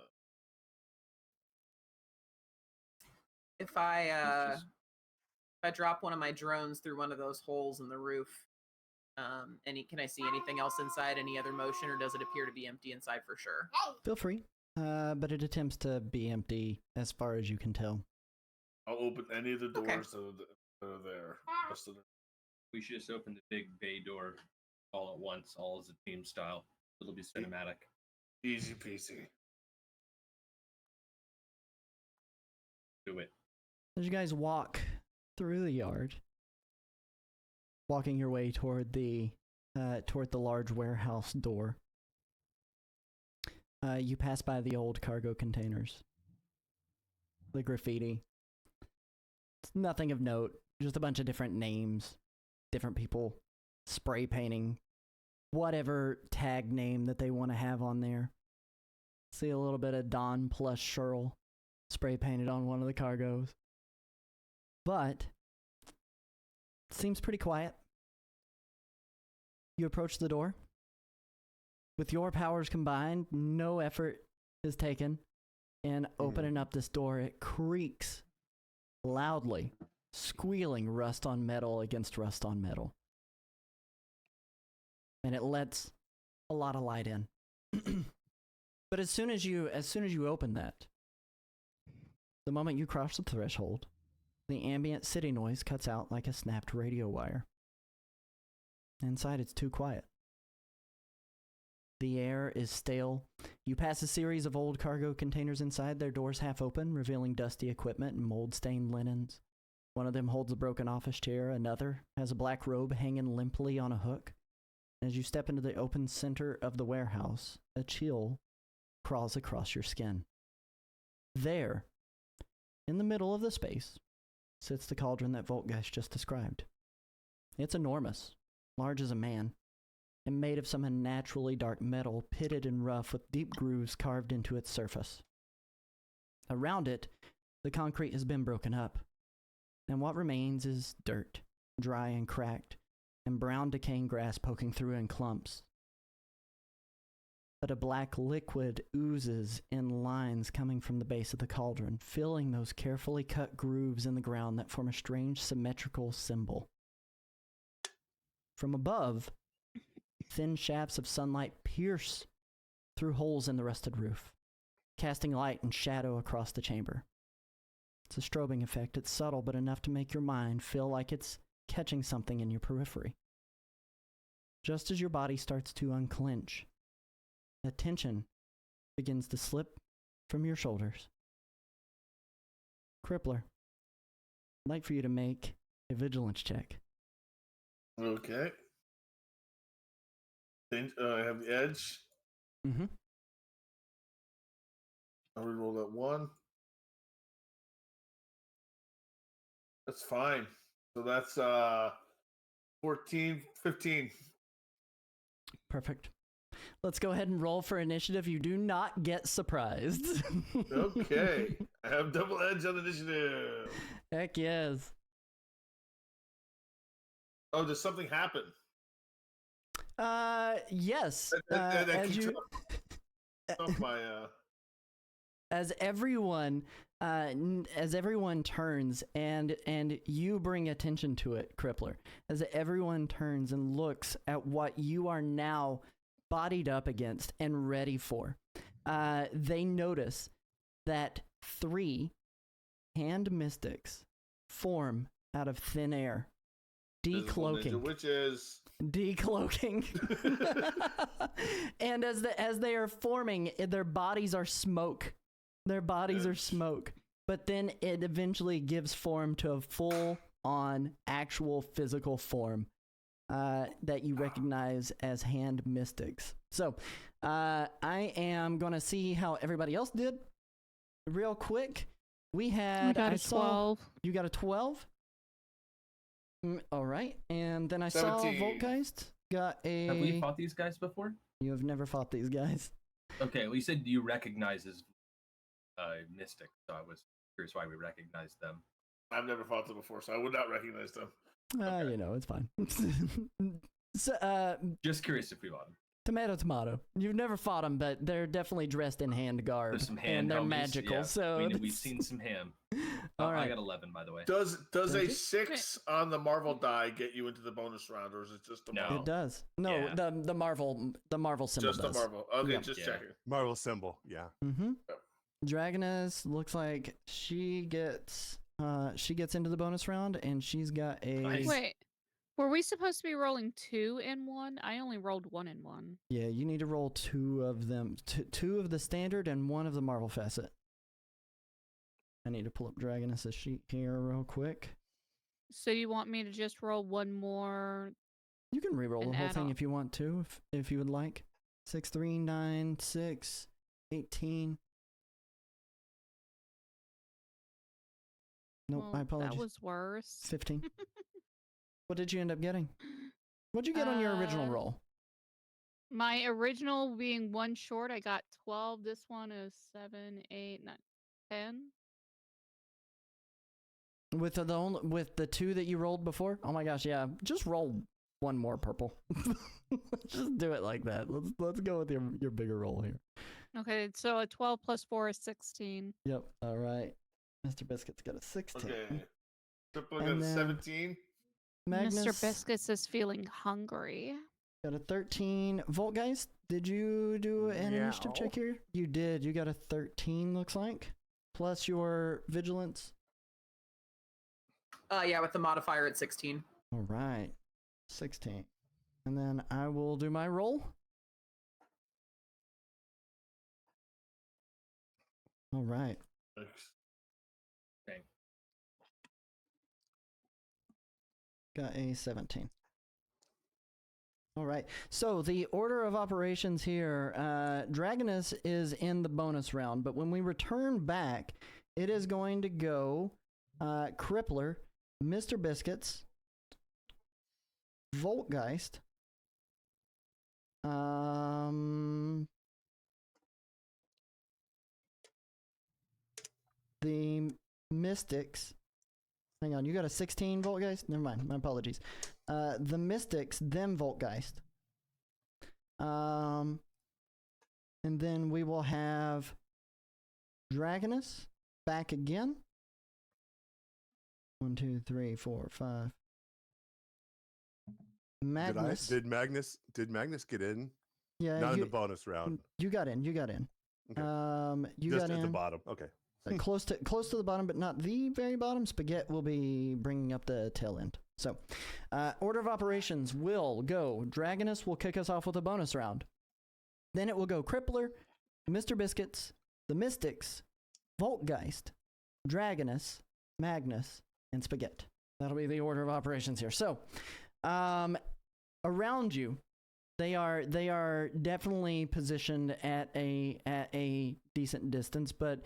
Speaker 5: If I drop one of my drones through one of those holes in the roof, can I see anything else inside? Any other motion, or does it appear to be empty inside for sure?
Speaker 1: Feel free, but it attempts to be empty as far as you can tell.
Speaker 4: I'll open any of the
Speaker 5: Okay.
Speaker 4: doors that are there. Rest of the-
Speaker 6: We should just open the big bay door all at once, all as a team style. It'll be cinematic.
Speaker 4: Easy peasy.
Speaker 6: Do it.
Speaker 1: As you guys walk through the yard, walking your way toward the large warehouse door, you pass by the old cargo containers. The graffiti. It's nothing of note, just a bunch of different names, different people spray painting whatever tag name that they want to have on there. See a little bit of Don plus Sherl spray painted on one of the cargos. But it seems pretty quiet. You approach the door. With your powers combined, no effort is taken in opening up this door. It creaks loudly, squealing rust on metal against rust on metal. And it lets a lot of light in. But as soon as you open that, the moment you cross the threshold, the ambient city noise cuts out like a snapped radio wire. Inside, it's too quiet. The air is stale. You pass a series of old cargo containers inside, their doors half open, revealing dusty equipment and mold-stained linens. One of them holds a broken office chair. Another has a black robe hanging limply on a hook. As you step into the open center of the warehouse, a chill crawls across your skin. There, in the middle of the space, sits the cauldron that Voltgeist just described. It's enormous, large as a man, and made of some unnaturally dark metal, pitted and rough with deep grooves carved into its surface. Around it, the concrete has been broken up, and what remains is dirt, dry and cracked, and brown decaying grass poking through in clumps. But a black liquid oozes in lines coming from the base of the cauldron, filling those carefully cut grooves in the ground that form a strange symmetrical symbol. From above, thin shafts of sunlight pierce through holes in the rusted roof, casting light and shadow across the chamber. It's a strobing effect. It's subtle, but enough to make your mind feel like it's catching something in your periphery. Just as your body starts to unclench, the tension begins to slip from your shoulders. Crippler, I'd like for you to make a vigilance check.
Speaker 4: Okay. I have the edge.
Speaker 1: Mm-hmm.
Speaker 4: I'll reroll that one. That's fine. So that's 14, 15.
Speaker 1: Perfect. Let's go ahead and roll for initiative. You do not get surprised.
Speaker 4: Okay. I have double edge on initiative.
Speaker 1: Heck yes.
Speaker 4: Oh, does something happen?
Speaker 1: Yes.
Speaker 4: That
Speaker 1: As
Speaker 4: kicks
Speaker 1: you,
Speaker 4: off my
Speaker 1: as everyone turns and you bring attention to it, Crippler, as everyone turns and looks at what you are now bodied up against and ready for, they notice that 3 hand mystics form out of thin air, decloaking. Decloaking. And as they are forming, their bodies are smoke. Their bodies are smoke. But then it eventually gives form to a full-on actual physical form that you recognize as hand mystics. So I am going to see how everybody else did real quick. We had...
Speaker 3: I got a 12.
Speaker 1: You got a 12? All right. And then I
Speaker 4: 17.
Speaker 1: saw Voltgeist got a...
Speaker 6: Have we fought these guys before?
Speaker 1: You have never fought these guys.
Speaker 6: Okay, well, you said you recognize as Mystic, so I was curious why we recognized them.
Speaker 4: I've never fought them before, so I would not recognize them.
Speaker 6: Okay.
Speaker 1: You know, it's fine. So,
Speaker 6: Just curious if we fought them.
Speaker 1: tomato, tomato. You've never fought them, but they're definitely dressed in hand garb.
Speaker 6: There's some hand
Speaker 1: and they're
Speaker 6: homies,
Speaker 1: magical,
Speaker 6: yeah.
Speaker 1: so...
Speaker 6: We've seen some ham.
Speaker 1: All right.
Speaker 6: I got 11, by the way.
Speaker 4: Does
Speaker 1: Does
Speaker 4: a
Speaker 1: it?
Speaker 4: 6 on the Marvel die get you into the bonus round, or is it just the
Speaker 6: No.
Speaker 4: Marvel?
Speaker 1: It does. No,
Speaker 6: Yeah.
Speaker 1: the Marvel symbol
Speaker 4: Just
Speaker 1: does.
Speaker 4: the Marvel. Okay,
Speaker 1: Yeah.
Speaker 4: just
Speaker 6: Yeah.
Speaker 4: checking.
Speaker 2: Marvel symbol, yeah.
Speaker 1: Mm-hmm.
Speaker 4: Yep.
Speaker 1: Dragoness looks like she gets into the bonus round, and she's got a...
Speaker 6: Nice.
Speaker 3: Wait, were we supposed to be rolling 2 in 1? I only rolled 1 in 1.
Speaker 1: Yeah, you need to roll 2 of them. Two of the standard and 1 of the Marvel facet. I need to pull up Dragonus' sheet here real quick.
Speaker 3: So you want me to just roll one more?
Speaker 1: You can re-roll
Speaker 3: An
Speaker 1: the whole thing
Speaker 3: add-on.
Speaker 1: if you want to, if you would like. 6, 3, 9, 6, 18. Nope,
Speaker 3: Well,
Speaker 1: my apologies.
Speaker 3: That was worse.
Speaker 1: 15. What did you end up getting? What'd you get on your original roll?
Speaker 3: My original being one short, I got 12. This one is 7, 8, 9, 10.
Speaker 1: With with the 2 that you rolled before? Oh my gosh, yeah. Just roll one more purple. Just do it like that. Let's go with your bigger roll here.
Speaker 3: Okay, so a 12 plus 4 is 16.
Speaker 1: Yep. All right. Mr. Biscuit's got a 16.
Speaker 4: Okay. Triple
Speaker 1: And
Speaker 4: got a
Speaker 1: then-
Speaker 4: 17.
Speaker 1: Magnus
Speaker 3: Mr. Biscuits is feeling hungry.
Speaker 1: got a 13. Voltgeist, did you do an initiative check here? You did. You got a 13, looks like. Plus your vigilance.
Speaker 5: Yeah, with the modifier at 16.
Speaker 1: All right. 16. And then I will do my roll. All right.
Speaker 6: Okay.
Speaker 1: Got a 17. All right. So the order of operations here, Dragonus is in the bonus round, but when we return back, it is going to go Crippler, Mr. Biscuits, Voltgeist, the Mystics. Hang on, you got a 16 Voltgeist? Never mind, my apologies. The Mystics, then Voltgeist. And then we will have Dragonus back again. 1, 2, 3, 4, 5. Magnus.
Speaker 2: Did Magnus get in?
Speaker 1: Yeah,
Speaker 2: Not in the bonus round.
Speaker 1: You got in. You got in.
Speaker 2: Okay.
Speaker 1: You
Speaker 2: Just
Speaker 1: got
Speaker 2: at
Speaker 1: in.
Speaker 2: the bottom. Okay.
Speaker 1: Close to the bottom, but not the very bottom. Spaghetti will be bringing up the tail end. So, order of operations will go. Dragonus will kick us off with a bonus round. Then it will go Crippler, Mr. Biscuits, the Mystics, Voltgeist, Dragonus, Magnus, and Spaghetti. That'll be the order of operations here. So, around you, they are definitely positioned at a decent distance, but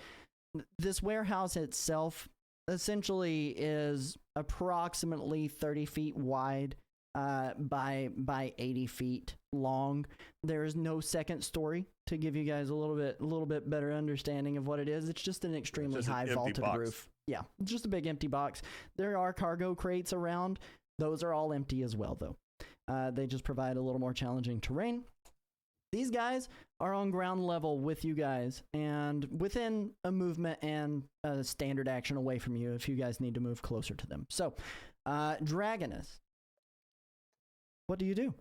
Speaker 1: this warehouse itself essentially is approximately 30 feet wide by 80 feet long. There is no second story to give you guys a little bit better understanding of what it is. It's just an extremely
Speaker 2: just an
Speaker 1: high
Speaker 2: empty
Speaker 1: vaulted
Speaker 2: box.
Speaker 1: roof. Yeah, just a big empty box. There are cargo crates around. Those are all empty as well, though. They just provide a little more challenging terrain. These guys are on ground level with you guys and within a movement and a standard action away from you if you guys need to move closer to them. So, Dragonus, what do you do?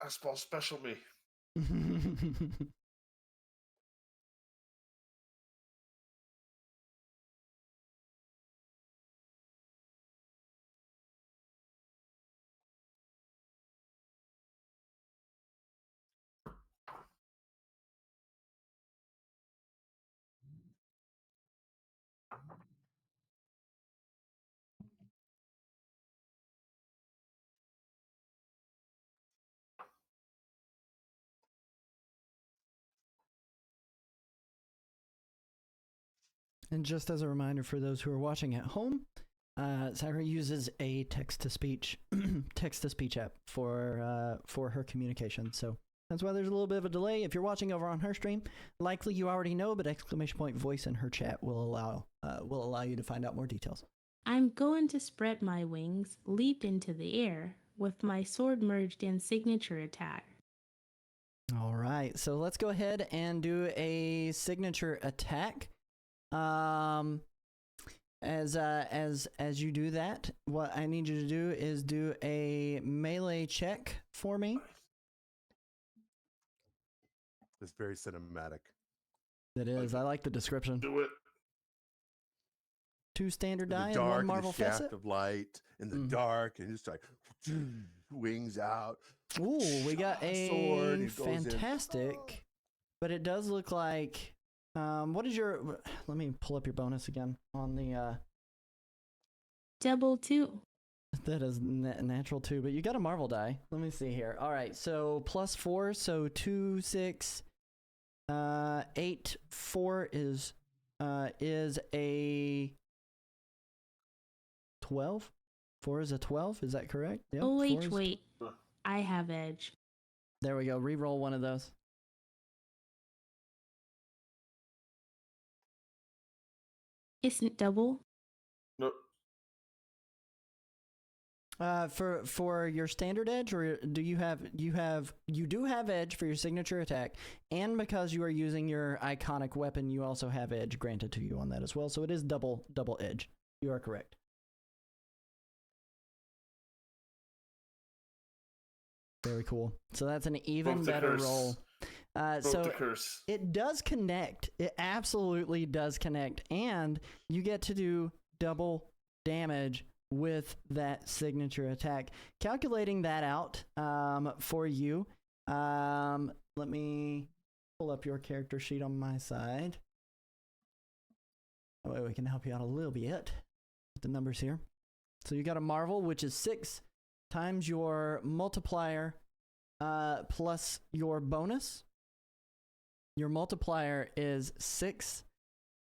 Speaker 4: I spell special me.
Speaker 1: And just as a reminder for those who are watching at home, Sarah uses a text-to-speech app for her communication. So that's why there's a little bit of a delay. If you're watching over on her stream, likely you already know, but exclamation point voice in her chat will allow you to find out more details.
Speaker 7: I'm going to spread my wings, leap into the air, with my sword merged in signature attack.
Speaker 1: All right, so let's go ahead and do a signature attack. As you do that, what I need you to do is do a melee check for me.
Speaker 2: It's very cinematic.
Speaker 1: It is. I like the description.
Speaker 4: Do it.
Speaker 1: 2 standard
Speaker 2: In
Speaker 1: die
Speaker 2: the
Speaker 1: and
Speaker 2: dark,
Speaker 1: 1 Marvel
Speaker 2: and the shaft
Speaker 1: facet.
Speaker 2: of light in the
Speaker 1: Mhm.
Speaker 2: dark, and just like wings out.
Speaker 1: Ooh, we got
Speaker 2: Sword,
Speaker 1: a
Speaker 2: he goes in.
Speaker 1: fantastic, but it does look like. What is your? Let me pull up your bonus again on the.
Speaker 7: Double 2.
Speaker 1: That is natural too, but you got a Marvel die. Let me see here. All right, so +4, so 2, 6, 8, 4 is a 12. 4 is a 12. Is that correct? Yep.
Speaker 7: Oh,
Speaker 1: 4
Speaker 7: wait,
Speaker 1: is-
Speaker 7: wait. I have edge.
Speaker 1: There we go. Reroll one of those.
Speaker 7: Isn't double?
Speaker 4: Nope.
Speaker 1: For your standard edge, or do you do have edge for your signature attack, and because you are using your iconic weapon, you also have edge granted to you on that as well. So it is double edge. You are correct. Very cool. So that's an even
Speaker 4: Broke the
Speaker 1: better
Speaker 4: curse.
Speaker 1: roll.
Speaker 4: Broke
Speaker 1: So
Speaker 4: the curse.
Speaker 1: it does connect. It absolutely does connect, and you get to do double damage with that signature attack. Calculating that out for you. Let me pull up your character sheet on my side. That way we can help you out a little bit with the numbers here. So you got a Marvel, which is 6 times your multiplier plus your bonus. Your multiplier is 6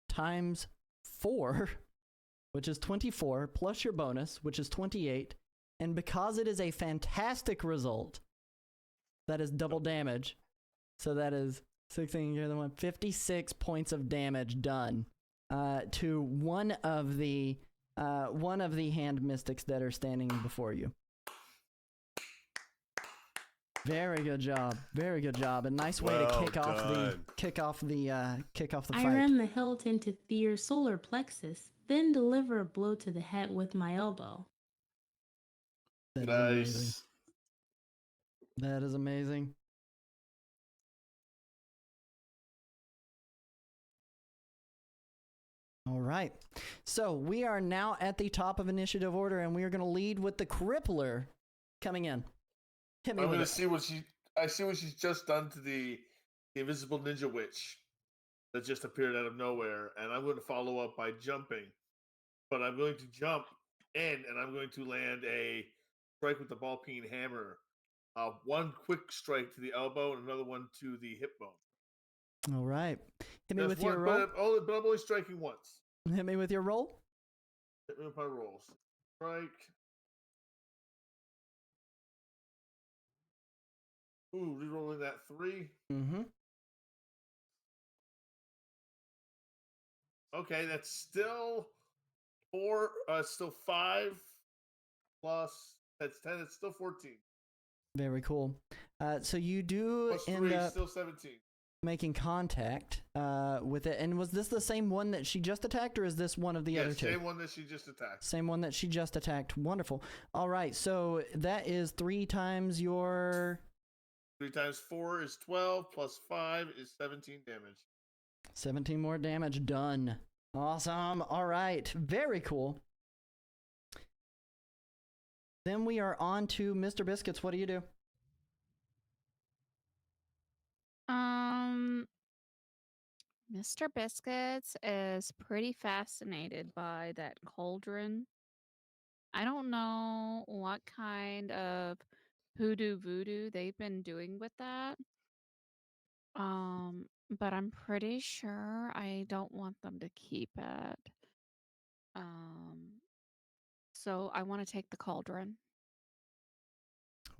Speaker 1: times 4, which is 24, plus your bonus, which is 28. And because it is a fantastic result, that is double damage. So that is 16, 56 points of damage done to one of the hand mystics that are standing before you. Very good job. Very good job. A nice way to
Speaker 2: Well
Speaker 1: kick off
Speaker 2: done.
Speaker 1: the
Speaker 7: I
Speaker 1: fight.
Speaker 7: ram the hilt into Thier's solar plexus, then deliver a blow to the head with my elbow.
Speaker 1: That is amazing.
Speaker 4: Nice.
Speaker 1: That is amazing. All right. So we are now at the top of initiative order, and we are going to lead with the Crippler coming in. Hit me
Speaker 4: I'm
Speaker 1: with
Speaker 4: gonna
Speaker 1: it.
Speaker 4: see what she's just done to the invisible ninja witch that just appeared out of nowhere, and I'm going to follow up by jumping. But I'm going to jump in, and I'm going to land a strike with the ball peen hammer. One quick strike to the elbow, and another one to the hip bone.
Speaker 1: All right. Hit me
Speaker 4: Just
Speaker 1: with your
Speaker 4: one,
Speaker 1: roll.
Speaker 4: but I'm only striking once.
Speaker 1: Hit me with your roll.
Speaker 4: Hit me with my rolls. Strike. Ooh, rerolling that 3.
Speaker 1: Mm-hmm.
Speaker 4: Okay, that's still 4. Still 5 plus. That's 10. It's still 14.
Speaker 1: Very cool. So you do
Speaker 4: Plus
Speaker 1: end
Speaker 4: 3,
Speaker 1: up
Speaker 4: still 17.
Speaker 1: making contact with it. And was this the same one that she just attacked, or is this one of the other two?
Speaker 4: Same one that she just attacked.
Speaker 1: Same one that she just attacked. Wonderful. All right, so that is 3 times your...
Speaker 4: 3 times 4 is 12, plus 5 is 17 damage.
Speaker 1: 17 more damage done. Awesome. All right, very cool. Then we are on to Mr. Biscuits. What do you do?
Speaker 3: Mr. Biscuits is pretty fascinated by that cauldron. I don't know what kind of hoodoo voodoo they've been doing with that. But I'm pretty sure I don't want them to keep it. So I want to take the cauldron.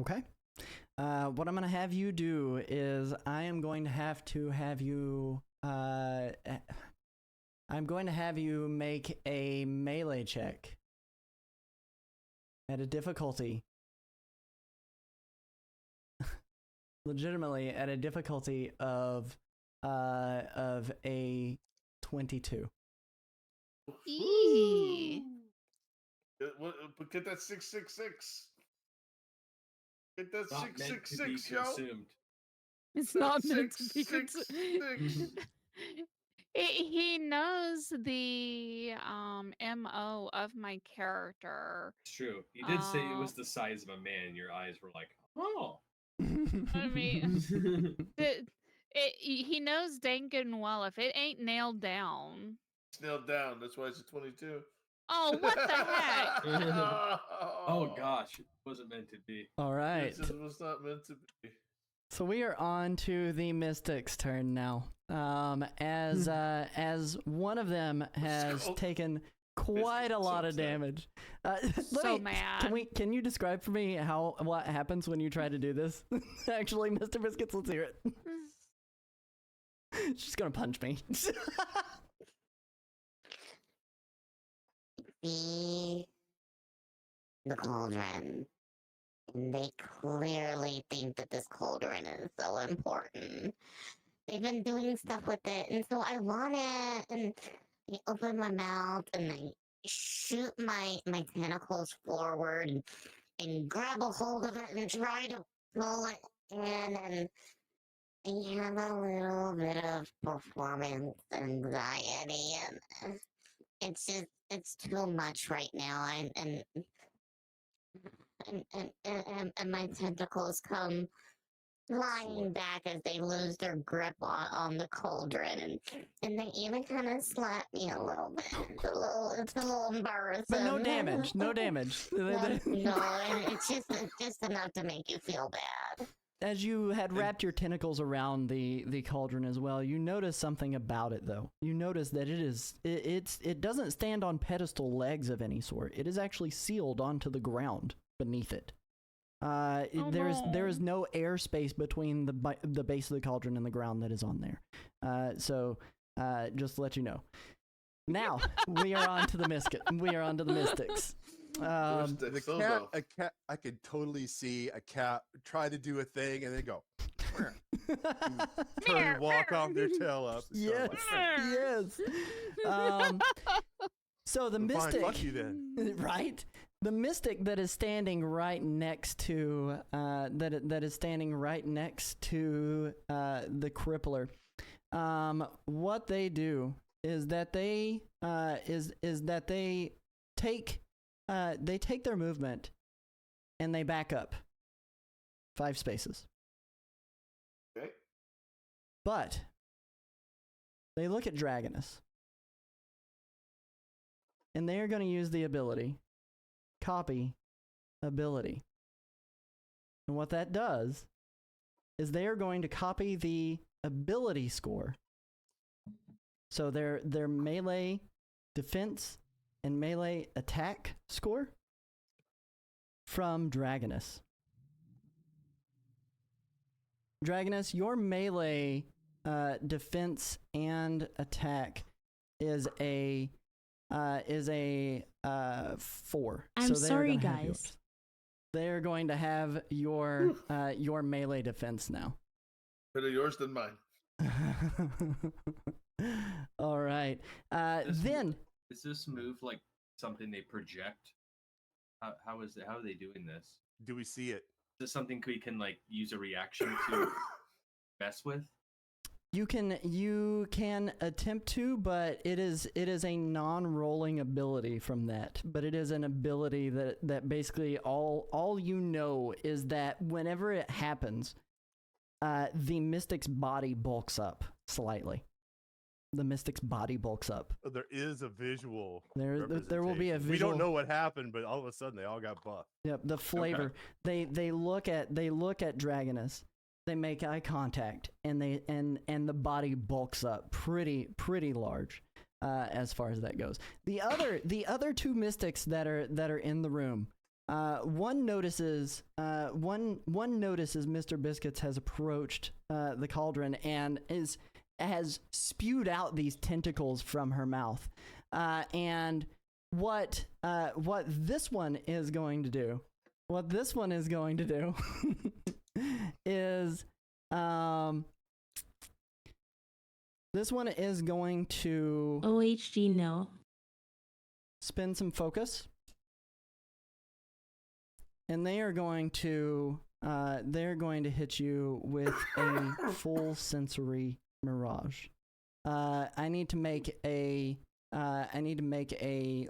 Speaker 1: Okay. What I'm going to have you do is I am going to have you... I'm going to have you make a melee check at a difficulty. Legitimately at a difficulty of a 22.
Speaker 3: Eee.
Speaker 4: Get that 666. Get that
Speaker 6: Not meant to be
Speaker 4: 666, yo.
Speaker 6: consumed.
Speaker 3: It's
Speaker 4: That's
Speaker 3: not meant to be
Speaker 4: 666.
Speaker 3: He knows the MO of my character.
Speaker 6: It's true. You did say it was the size of a man. Your eyes were like, oh.
Speaker 3: I mean, he knows dang good and well if it ain't nailed down.
Speaker 4: It's nailed down. That's why it's a 22.
Speaker 3: Oh, what the heck?
Speaker 6: Oh gosh, it wasn't meant to be.
Speaker 1: All right.
Speaker 4: It just was not meant to be.
Speaker 1: So we are on to the Mystic's turn now. As one of them has taken quite a lot of damage.
Speaker 3: Mad.
Speaker 1: Can you describe for me what happens when you try to do this? Actually, Mr. Biscuits, let's hear it. She's gonna punch me.
Speaker 8: The cauldron. And they clearly think that this cauldron is so important. They've been doing stuff with it, and so I want it. And I open my mouth and I shoot my tentacles forward and grab a hold of it and try to pull it in. And I have a little bit of performance anxiety, and it's too much right now. And my tentacles come flying back as they lose their grip on the cauldron, and they even kind of slap me a little bit. It's a little embarrassing.
Speaker 1: But no damage. No damage.
Speaker 8: No, it's just enough to make you feel bad.
Speaker 1: As you had wrapped your tentacles around the cauldron as well, you notice something about it though. You notice that it doesn't stand on pedestal legs of any sort. It is actually sealed onto the ground beneath it. There is no airspace between the base of the cauldron and the ground that is on there. So just to let you know. Now we are on to the Mystics.
Speaker 2: A cat. I could totally see a cat try to do a thing and then go. Turn and walk off their tail up.
Speaker 1: Yes, yes. So the Mystic,
Speaker 2: fuck you then.
Speaker 1: Right? The Mystic that is standing right next to that is standing right next to the Crippler. What they do is that they take their movement and they back up 5 spaces.
Speaker 4: Okay.
Speaker 1: But they look at Dragonus and they are going to use the ability copy ability. And what that does is they are going to copy the ability score. So their melee defense and melee attack score from Dragonus. Dragonus, your melee defense and attack is a 4.
Speaker 7: I'm
Speaker 1: So
Speaker 7: sorry, guys.
Speaker 1: They're going to have your melee defense now.
Speaker 4: Better yours than mine.
Speaker 1: All right. Then
Speaker 6: Is this move like something they project? How are they doing this?
Speaker 2: Do we see it?
Speaker 6: Is this something we can like use a reaction to mess with?
Speaker 1: you can attempt to, but it is a non-rolling ability from that. But it is an ability that basically all you know is that whenever it happens, the Mystic's body bulks up slightly. The Mystic's body bulks up.
Speaker 2: There is a visual.
Speaker 1: There will be a visual.
Speaker 2: We don't know what happened, but all of a sudden they all got buffed.
Speaker 1: Yep, the flavor. Okay. They look at Dragonus. They make eye contact, and the body bulks up pretty large, as far as that goes. The other two Mystics that are in the room. One notices Mr. Biscuits has approached the cauldron and has spewed out these tentacles from her mouth. And what this one is going to do is this one is going to
Speaker 7: OHG no.
Speaker 1: spend some focus. And they are going to hit you with a full sensory mirage. I need to make a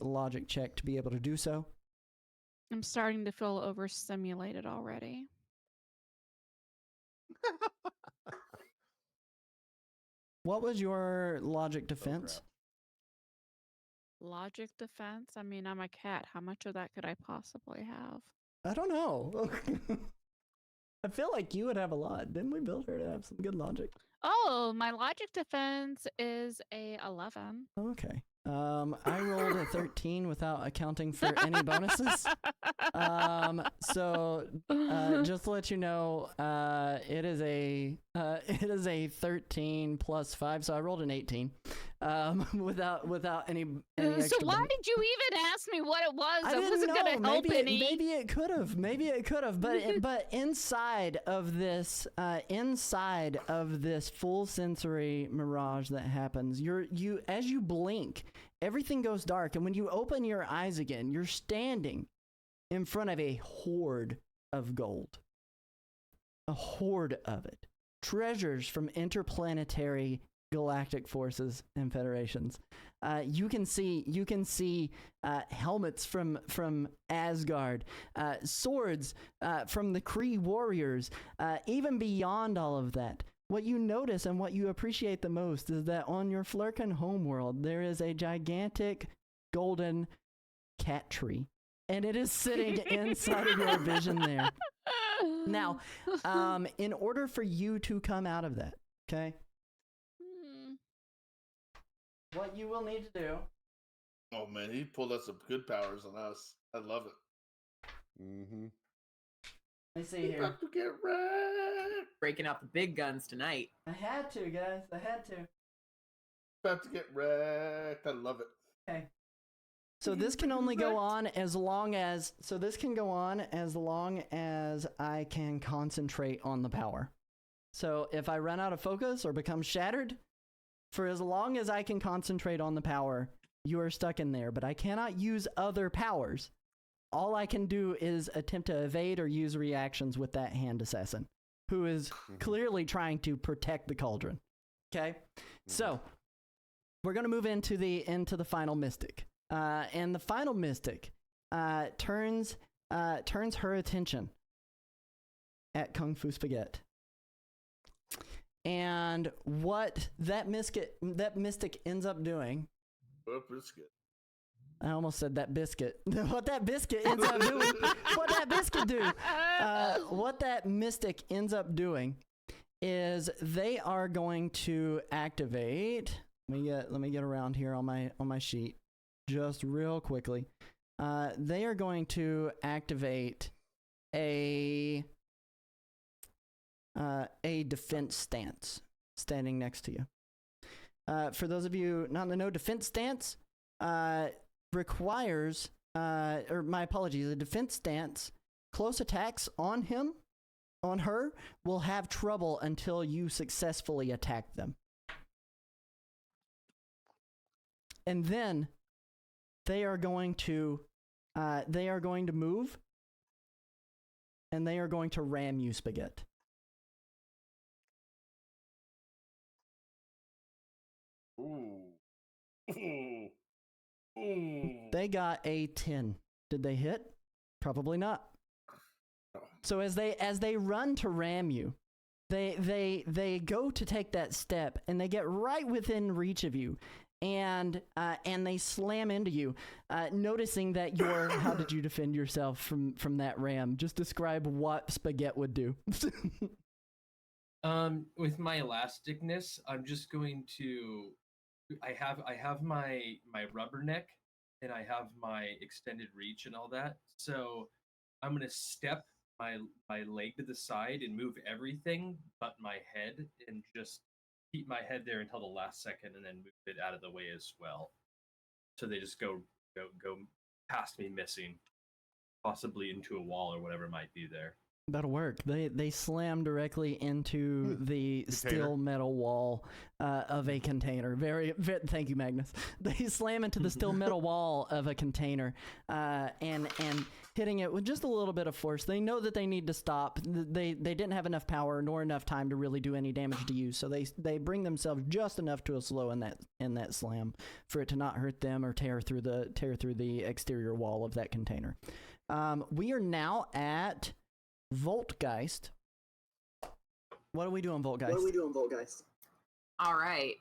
Speaker 1: logic check to be able to do so.
Speaker 3: I'm starting to feel overstimulated already.
Speaker 1: What was your logic defense?
Speaker 3: Logic defense? I mean, I'm a cat. How much of that could I possibly have?
Speaker 1: I don't know. I feel like you would have a lot. Didn't we build her to have some good logic?
Speaker 3: Oh, my logic defense is a 11.
Speaker 1: Okay. I rolled a 13 without accounting for any bonuses. So just to let you know, it is a 13 plus 5, so I rolled an 18. Without any
Speaker 3: So
Speaker 1: extra
Speaker 3: why
Speaker 1: bonus.
Speaker 3: did you even ask me what it was?
Speaker 1: I
Speaker 3: I
Speaker 1: didn't
Speaker 3: wasn't
Speaker 1: know.
Speaker 3: gonna help any.
Speaker 1: Maybe it could have. Maybe it could have. But inside of this full sensory mirage that happens, you as you blink, everything goes dark, and when you open your eyes again, you're standing in front of a hoard of gold. A hoard of it. Treasures from interplanetary galactic forces and federations. You can see helmets from Asgard, swords from the Kree warriors. Even beyond all of that, what you notice and what you appreciate the most is that on your Flurkin homeworld there is a gigantic golden cat tree, and it is sitting inside of your vision there. Now, in order for you to come out of that, okay? What you will need to do.
Speaker 4: Oh man, he pulled out some good powers on us. I love it.
Speaker 2: Mm-hmm.
Speaker 1: Let me see here.
Speaker 4: About to get wrecked.
Speaker 5: Breaking out the big guns tonight.
Speaker 1: I had to, guys. I had to.
Speaker 4: About to get wrecked. I love it.
Speaker 1: Okay. So this can only go on as long as. So this can go on as long as I can concentrate on the power. So if I run out of focus or become shattered, for as long as I can concentrate on the power, you are stuck in there. But I cannot use other powers. All I can do is attempt to evade or use reactions with that hand assassin, who is clearly trying to protect the cauldron. Okay? So we're going to move into the final mystic. And the final mystic turns her attention at Kung Fu Spaghetti. And what that mystic ends up doing.
Speaker 4: Oh, biscuit.
Speaker 1: I almost said that biscuit. What that biscuit ends up doing. What that biscuit do? What that mystic ends up doing is they are going to activate. Let me get around here on my sheet, just real quickly. They are going to activate a defense stance standing next to you. For those of you not in the know, defense stance requires, or my apologies, a defense stance, close attacks on her will have trouble until you successfully attack them. And then they are going to move, and they are going to ram you, Spaghetti.
Speaker 4: Ooh. Ooh. Ooh.
Speaker 1: They got a 10. Did they hit? Probably not. So as they run to ram you, they go to take that step, and they get right within reach of you, and they slam into you, noticing that you're. How did you defend yourself from that ram? Just describe what Spaghetti would do.
Speaker 6: With my elasticness, I'm just going to. I have my rubber neck, and I have my extended reach and all that. So I'm gonna step my leg to the side and move everything but my head, and just keep my head there until the last second, and then move it out of the way as well. So they just go past me, missing, possibly into a wall or whatever might be there.
Speaker 1: That'll work. They slam directly into the steel metal wall of a container. Very, thank you, Magnus. They slam into the steel metal wall of a container, and hitting it with just a little bit of force. They know that they need to stop. They didn't have enough power nor enough time to really do any damage to you. So they bring themselves just enough to a slow in that slam for it to not hurt them or tear through the exterior wall of that container. We are now at Voltgeist. What are we doing, Voltgeist?
Speaker 9: What are we doing, Voltgeist?
Speaker 5: All right.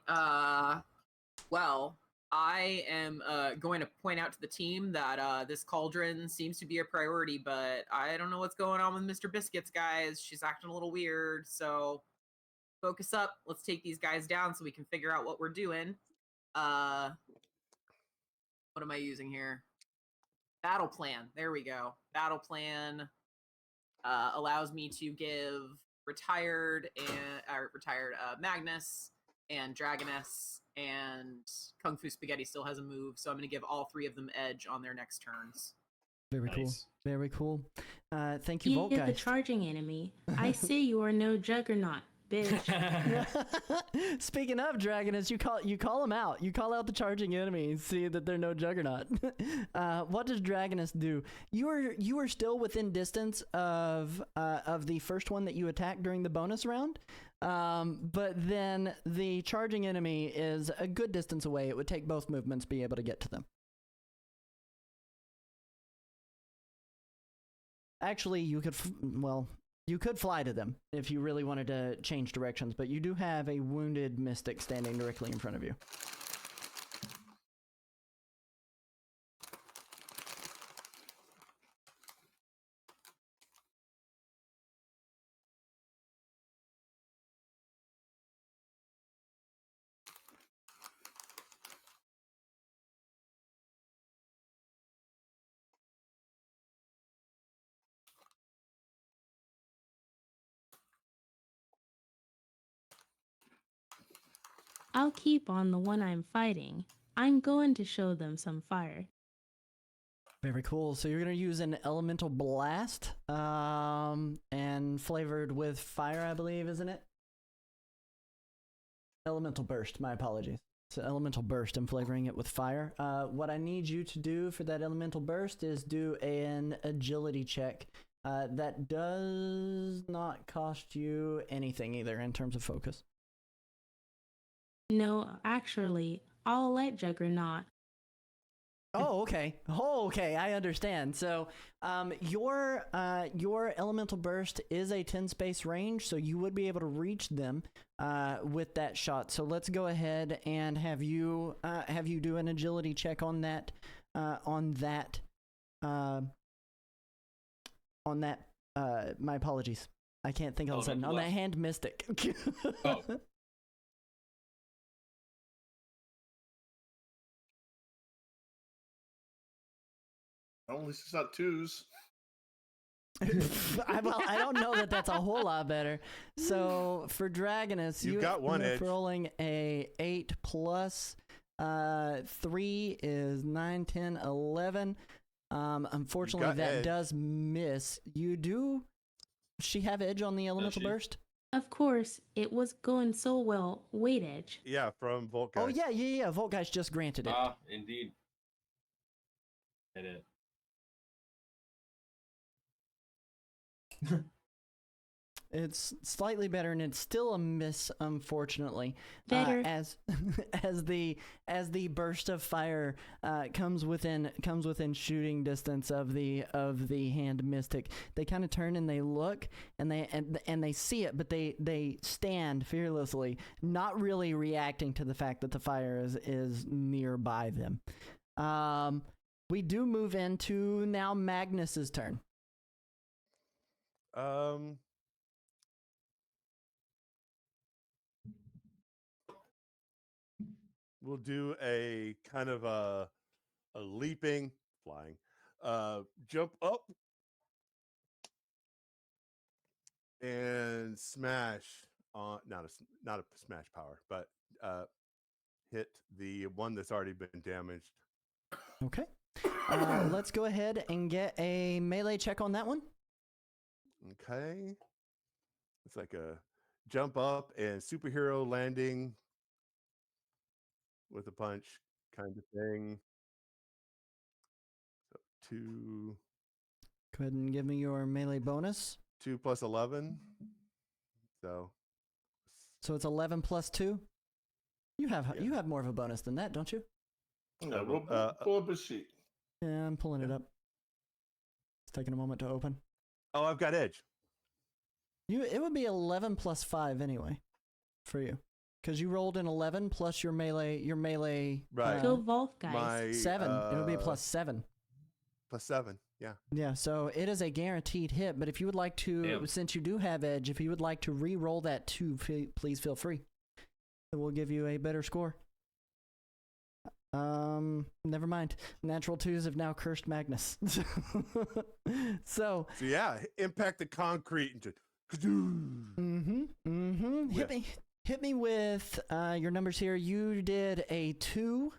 Speaker 5: Well, I am going to point out to the team that this cauldron seems to be a priority, but I don't know what's going on with Mr. Biscuits, guys. She's acting a little weird, so focus up. Let's take these guys down so we can figure out what we're doing. What am I using here? Battle plan. There we go. Battle plan allows me to give retired Magnus and Dragoness and Kung Fu Spaghetti still has a move, so I'm going to give all 3 of them edge on their next turns.
Speaker 1: Very cool.
Speaker 6: Nice.
Speaker 1: Very cool. Thank you,
Speaker 7: He is the
Speaker 1: Voltgeist.
Speaker 7: charging enemy. I say you are no juggernaut, bitch.
Speaker 1: Speaking of Dragoness, you call him out. You call out the charging enemy. See that they're no juggernaut. What does Dragoness do? You are still within distance of the first one that you attacked during the bonus round. But then the charging enemy is a good distance away. It would take both movements to be able to get to them. Actually, you could fly to them if you really wanted to change directions, but you do have a wounded mystic standing directly in front of you.
Speaker 7: I'll keep on the one I'm fighting. I'm going to show them some fire.
Speaker 1: Very cool. So you're going to use an elemental blast, and flavored with fire, I believe, isn't it? Elemental burst, my apologies. So elemental burst, I'm flavoring it with fire. What I need you to do for that elemental burst is do an agility check. That does not cost you anything either in terms of focus.
Speaker 7: No, actually, I'll let Juggernaut.
Speaker 1: Oh, okay. Oh, okay. I understand. So, your elemental burst is a 10 space range, so you would be able to reach them with that shot. So let's go ahead and have you do an agility check on that my apologies. I can't think all of a sudden. On that hand mystic.
Speaker 6: Oh.
Speaker 4: At least it's not 2s.
Speaker 1: I don't know that that's a whole lot better. So for Dragoness,
Speaker 2: You got one edge.
Speaker 1: rolling a 8 plus 3 is 9, 10, 11. Unfortunately,
Speaker 2: got
Speaker 1: that
Speaker 2: edge.
Speaker 1: does miss. She have edge on the elemental
Speaker 6: she?
Speaker 1: burst?
Speaker 7: Of course, it was going so well. Wait, Edge.
Speaker 2: Yeah, from Voltgeist.
Speaker 1: Oh, yeah. Voltgeist just granted it.
Speaker 6: Ah, indeed. Hit it.
Speaker 1: It's slightly better, and it's still a miss, unfortunately.
Speaker 7: Better.
Speaker 1: As the burst of fire comes within shooting distance of the hand mystic. They kind of turn and they look, and they see it, but they stand fearlessly, not really reacting to the fact that the fire is nearby them. We do move into now Magnus's turn.
Speaker 2: We'll do a kind of a leaping, flying, jump up and smash on not a smash power, but hit the one that's already been damaged.
Speaker 1: Okay. Let's go ahead and get a melee check on that one.
Speaker 2: Okay. It's like a jump up and superhero landing with a punch kind of thing. So 2.
Speaker 1: Go ahead and give me your melee bonus.
Speaker 2: 2 plus 11. So
Speaker 1: it's 11 plus 2. You have more of a bonus than that, don't you?
Speaker 4: Yeah, we'll pull up a sheet.
Speaker 1: Yeah, I'm pulling it up. It's taking a moment to open.
Speaker 2: Oh, I've got edge.
Speaker 1: It would be 11 plus 5 anyway for you. Because you rolled an 11 plus your melee.
Speaker 2: Right.
Speaker 7: Go Volk, guys.
Speaker 2: My
Speaker 1: 7. It would be a plus 7.
Speaker 2: plus 7. Yeah.
Speaker 1: Yeah, so it is a guaranteed hit. But if you would like to,
Speaker 6: Damn.
Speaker 1: since you do have edge, if you would like to re-roll that 2, please feel free. It will give you a better score. Never mind. Natural 2s have now cursed Magnus. So
Speaker 2: yeah, impact the concrete into.
Speaker 1: Hit me with your numbers here. You did a 2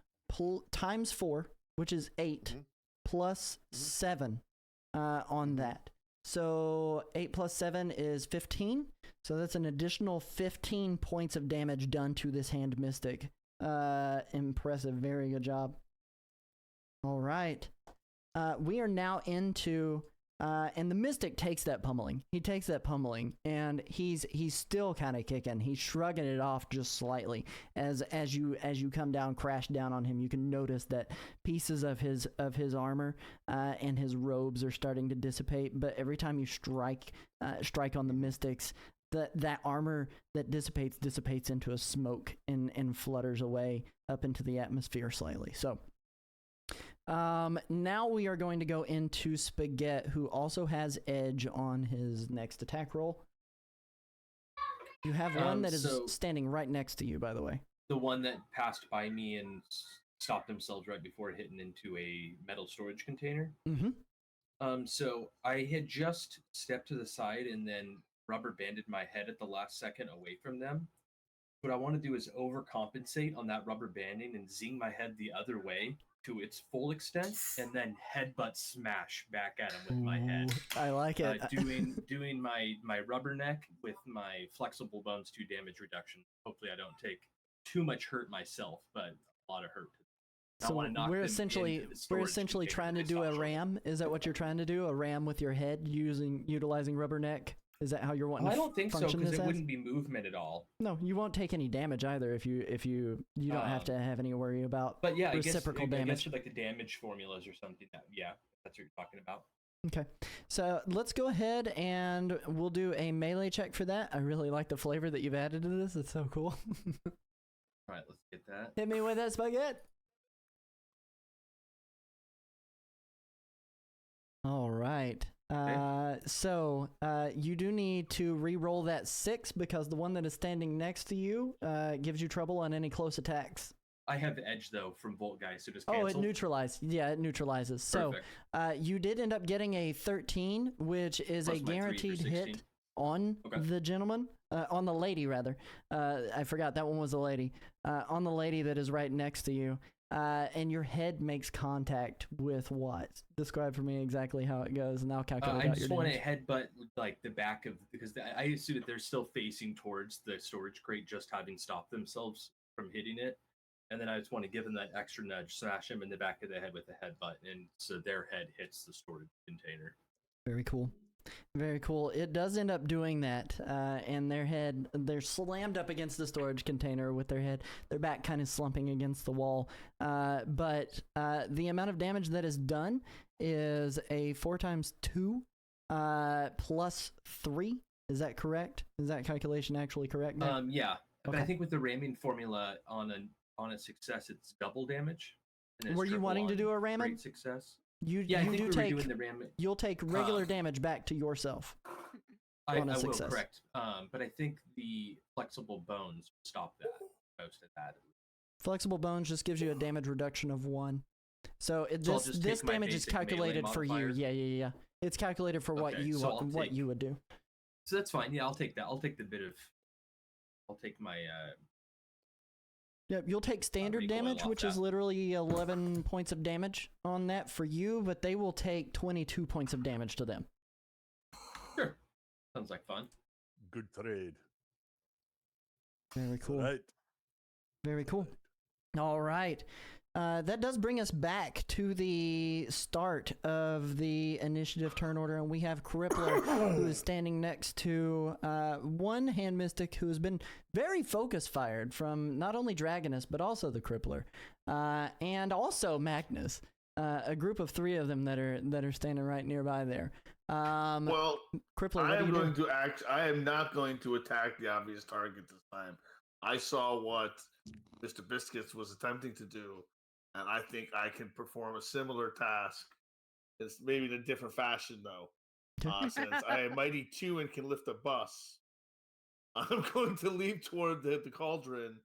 Speaker 1: times 4, which is 8, plus 7 on that. So 8 plus 7 is 15. So that's an additional 15 points of damage done to this hand mystic. Impressive. Very good job. All right. We are now into... and the mystic takes that pummeling. He takes that pummeling, and he's still kind of kicking. He's shrugging it off just slightly. As you come down, crash down on him, you can notice that pieces of his armor and his robes are starting to dissipate. But every time you strike on the mystics, that armor that dissipates into a smoke and flutters away up into the atmosphere slightly. So. Now we are going to go into Spaghetti, who also has edge on his next attack roll. You have one that is standing right next to you, by the way.
Speaker 6: The one that passed by me and stopped themselves right before hitting into a metal storage container.
Speaker 1: Mm-hmm.
Speaker 6: So I had just stepped to the side and then rubber banded my head at the last second away from them. What I want to do is overcompensate on that rubber banding and zing my head the other way to its full extent, and then headbutt smash back at him with my head.
Speaker 1: I like it.
Speaker 6: Doing my rubber neck with my flexible bones 2 damage reduction. Hopefully I don't take too much hurt myself, but a lot of hurt.
Speaker 1: So we're essentially trying to do a ram. Is that what you're trying to do? A ram with your head utilizing rubber neck? Is that how you're wanting to function?
Speaker 6: I don't think so, because it wouldn't be movement at all.
Speaker 1: No, you won't take any damage either if you don't have to have any worry about
Speaker 6: but yeah,
Speaker 1: reciprocal damage.
Speaker 6: I guess like the damage formulas or something. That's what you're talking about.
Speaker 1: Okay, so let's go ahead and we'll do a melee check for that. I really like the flavor that you've added to this. It's so cool.
Speaker 6: All right, let's get that.
Speaker 1: Hit me with that spaghetti. All right. So you do need to re-roll that 6 because the one that is standing next to you gives you trouble on any close attacks.
Speaker 6: I have edge though from Volt Guy, so just cancel.
Speaker 1: Oh, it neutralizes. Yeah, it neutralizes.
Speaker 6: Perfect.
Speaker 1: So you did end up getting a 13, which is
Speaker 6: Plus
Speaker 1: a
Speaker 6: my 3 for
Speaker 1: guaranteed
Speaker 6: 16.
Speaker 1: hit on the gentleman, on the lady rather. I forgot that one was a lady. On the lady that is right next to you. And your head makes contact with what? Describe for me exactly how it goes, and I'll calculate out your damage.
Speaker 6: I just want to headbutt like the back of, because I assume that they're still facing towards the storage crate, just having stopped themselves from hitting it. And then I just want to give them that extra nudge, smash them in the back of the head with a headbutt, and so their head hits the storage container.
Speaker 1: Very cool. Very cool. It does end up doing that, and they're slammed up against the storage container with their back kind of slumping against the wall. But the amount of damage that is done is a 4 times 2 plus 3. Is that correct? Is that calculation actually correct?
Speaker 6: Yeah.
Speaker 1: Okay.
Speaker 6: But I think with the ramming formula on a success, it's double damage.
Speaker 1: Were you wanting to do a ramming?
Speaker 6: Great success.
Speaker 1: I think we were doing the ramming. You'll take regular damage back to yourself.
Speaker 6: I will, correct. But I think the flexible bones stop that. Most of that.
Speaker 1: Flexible bones just gives you a damage reduction of 1. So this damage is calculated for you. Yeah. It's calculated for what you would do.
Speaker 6: So that's fine. Yeah, I'll take that. I'll take my.
Speaker 1: Yep, you'll take standard damage, which is literally 11 points of damage on that for you, but they will take 22 points of damage to them.
Speaker 6: Sure. Sounds like fun.
Speaker 2: Good trade.
Speaker 1: Very cool.
Speaker 2: Right.
Speaker 1: Very cool. All right. That does bring us back to the start of the initiative turn order, and we have Crippler, who is standing next to one hand mystic who has been very focus fired from not only Dragonus, but also the Crippler, and also Magnus. A group of 3 of them that are standing right nearby there.
Speaker 4: Well,
Speaker 1: Crippler,
Speaker 4: I
Speaker 1: what do
Speaker 4: am
Speaker 1: you
Speaker 4: going
Speaker 1: do?
Speaker 4: to act. I am not going to attack the obvious target this time. I saw what Mr. Biscuits was attempting to do, and I think I can perform a similar task. It's maybe in a different fashion, though. Since I am mighty too and can lift a bus, I'm going to leap toward the cauldron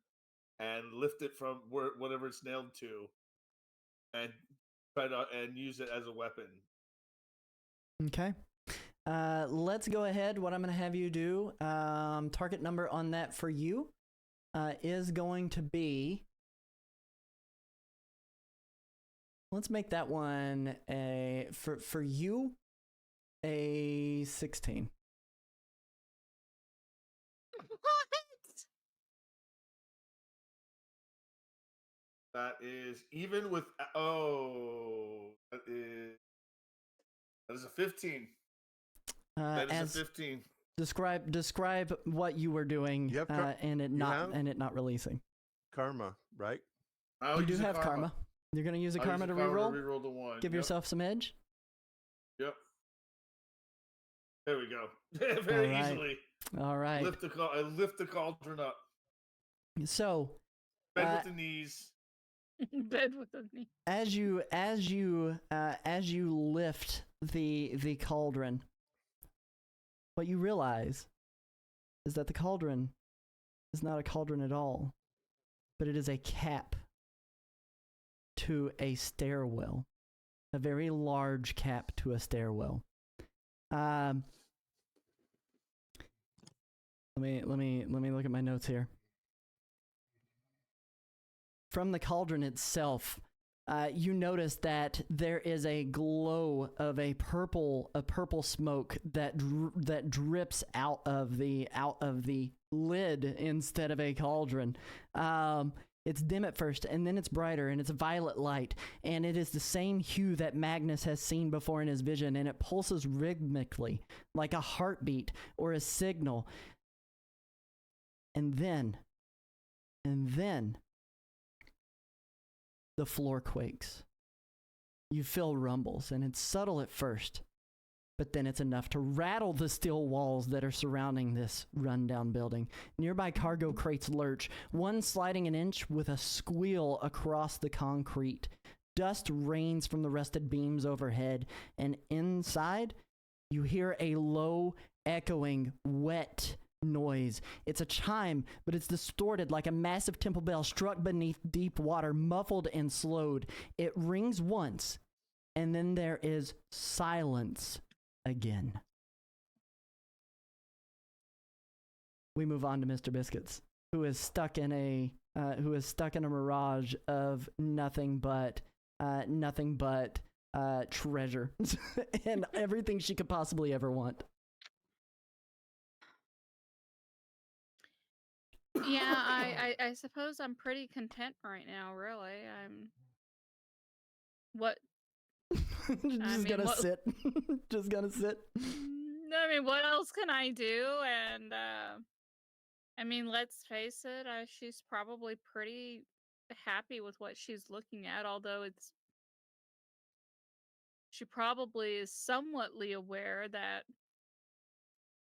Speaker 4: and lift it from whatever it's nailed to, and try to and use it as a weapon.
Speaker 1: Okay. Let's go ahead. What I'm going to have you do, target number on that for you is going to be. Let's make that one for you a 16.
Speaker 3: What?
Speaker 4: That is even with that is a 15. That is
Speaker 1: As
Speaker 4: a 15.
Speaker 1: describe what you were doing
Speaker 2: You have
Speaker 1: and it not releasing.
Speaker 2: Karma, right?
Speaker 4: I'll
Speaker 1: You do
Speaker 4: use a
Speaker 1: have karma. You're going to use a
Speaker 4: I'll
Speaker 1: karma
Speaker 4: use
Speaker 1: to reroll.
Speaker 4: reroll the one.
Speaker 1: Give
Speaker 4: Yep.
Speaker 1: yourself some edge.
Speaker 4: Yep. There we go. Very
Speaker 1: All right.
Speaker 4: easily.
Speaker 1: All right.
Speaker 4: I lift the cauldron up.
Speaker 1: So
Speaker 4: Bend with the knees.
Speaker 3: Bed with the knee.
Speaker 1: as you lift the cauldron, what you realize is that the cauldron is not a cauldron at all, but it is a cap to a stairwell, a very large cap to a stairwell. Let me look at my notes here. From the cauldron itself, you notice that there is a glow of a purple smoke that drips out of the lid instead of a cauldron. It's dim at first, and then it's brighter, and it's violet light, and it is the same hue that Magnus has seen before in his vision, and it pulses rhythmically, like a heartbeat or a signal. And then, the floor quakes. You feel rumbles, and it's subtle at first, but then it's enough to rattle the steel walls that are surrounding this rundown building. Nearby cargo crates lurch, one sliding an inch with a squeal across the concrete. Dust rains from the rusted beams overhead, and inside, you hear a low, echoing, wet noise. It's a chime, but it's distorted like a massive temple bell struck beneath deep water, muffled and slowed. It rings once, and then there is silence again. We move on to Mr. Biscuits, who is stuck in a mirage of nothing but treasure and everything she could possibly ever want.
Speaker 3: Yeah, I suppose I'm pretty content right now, really. What?
Speaker 1: Just gonna sit. Just gonna sit.
Speaker 3: I mean, what else can I do? And, I mean, let's face it, she's probably pretty happy with what she's looking at, although she probably is somewhatly aware that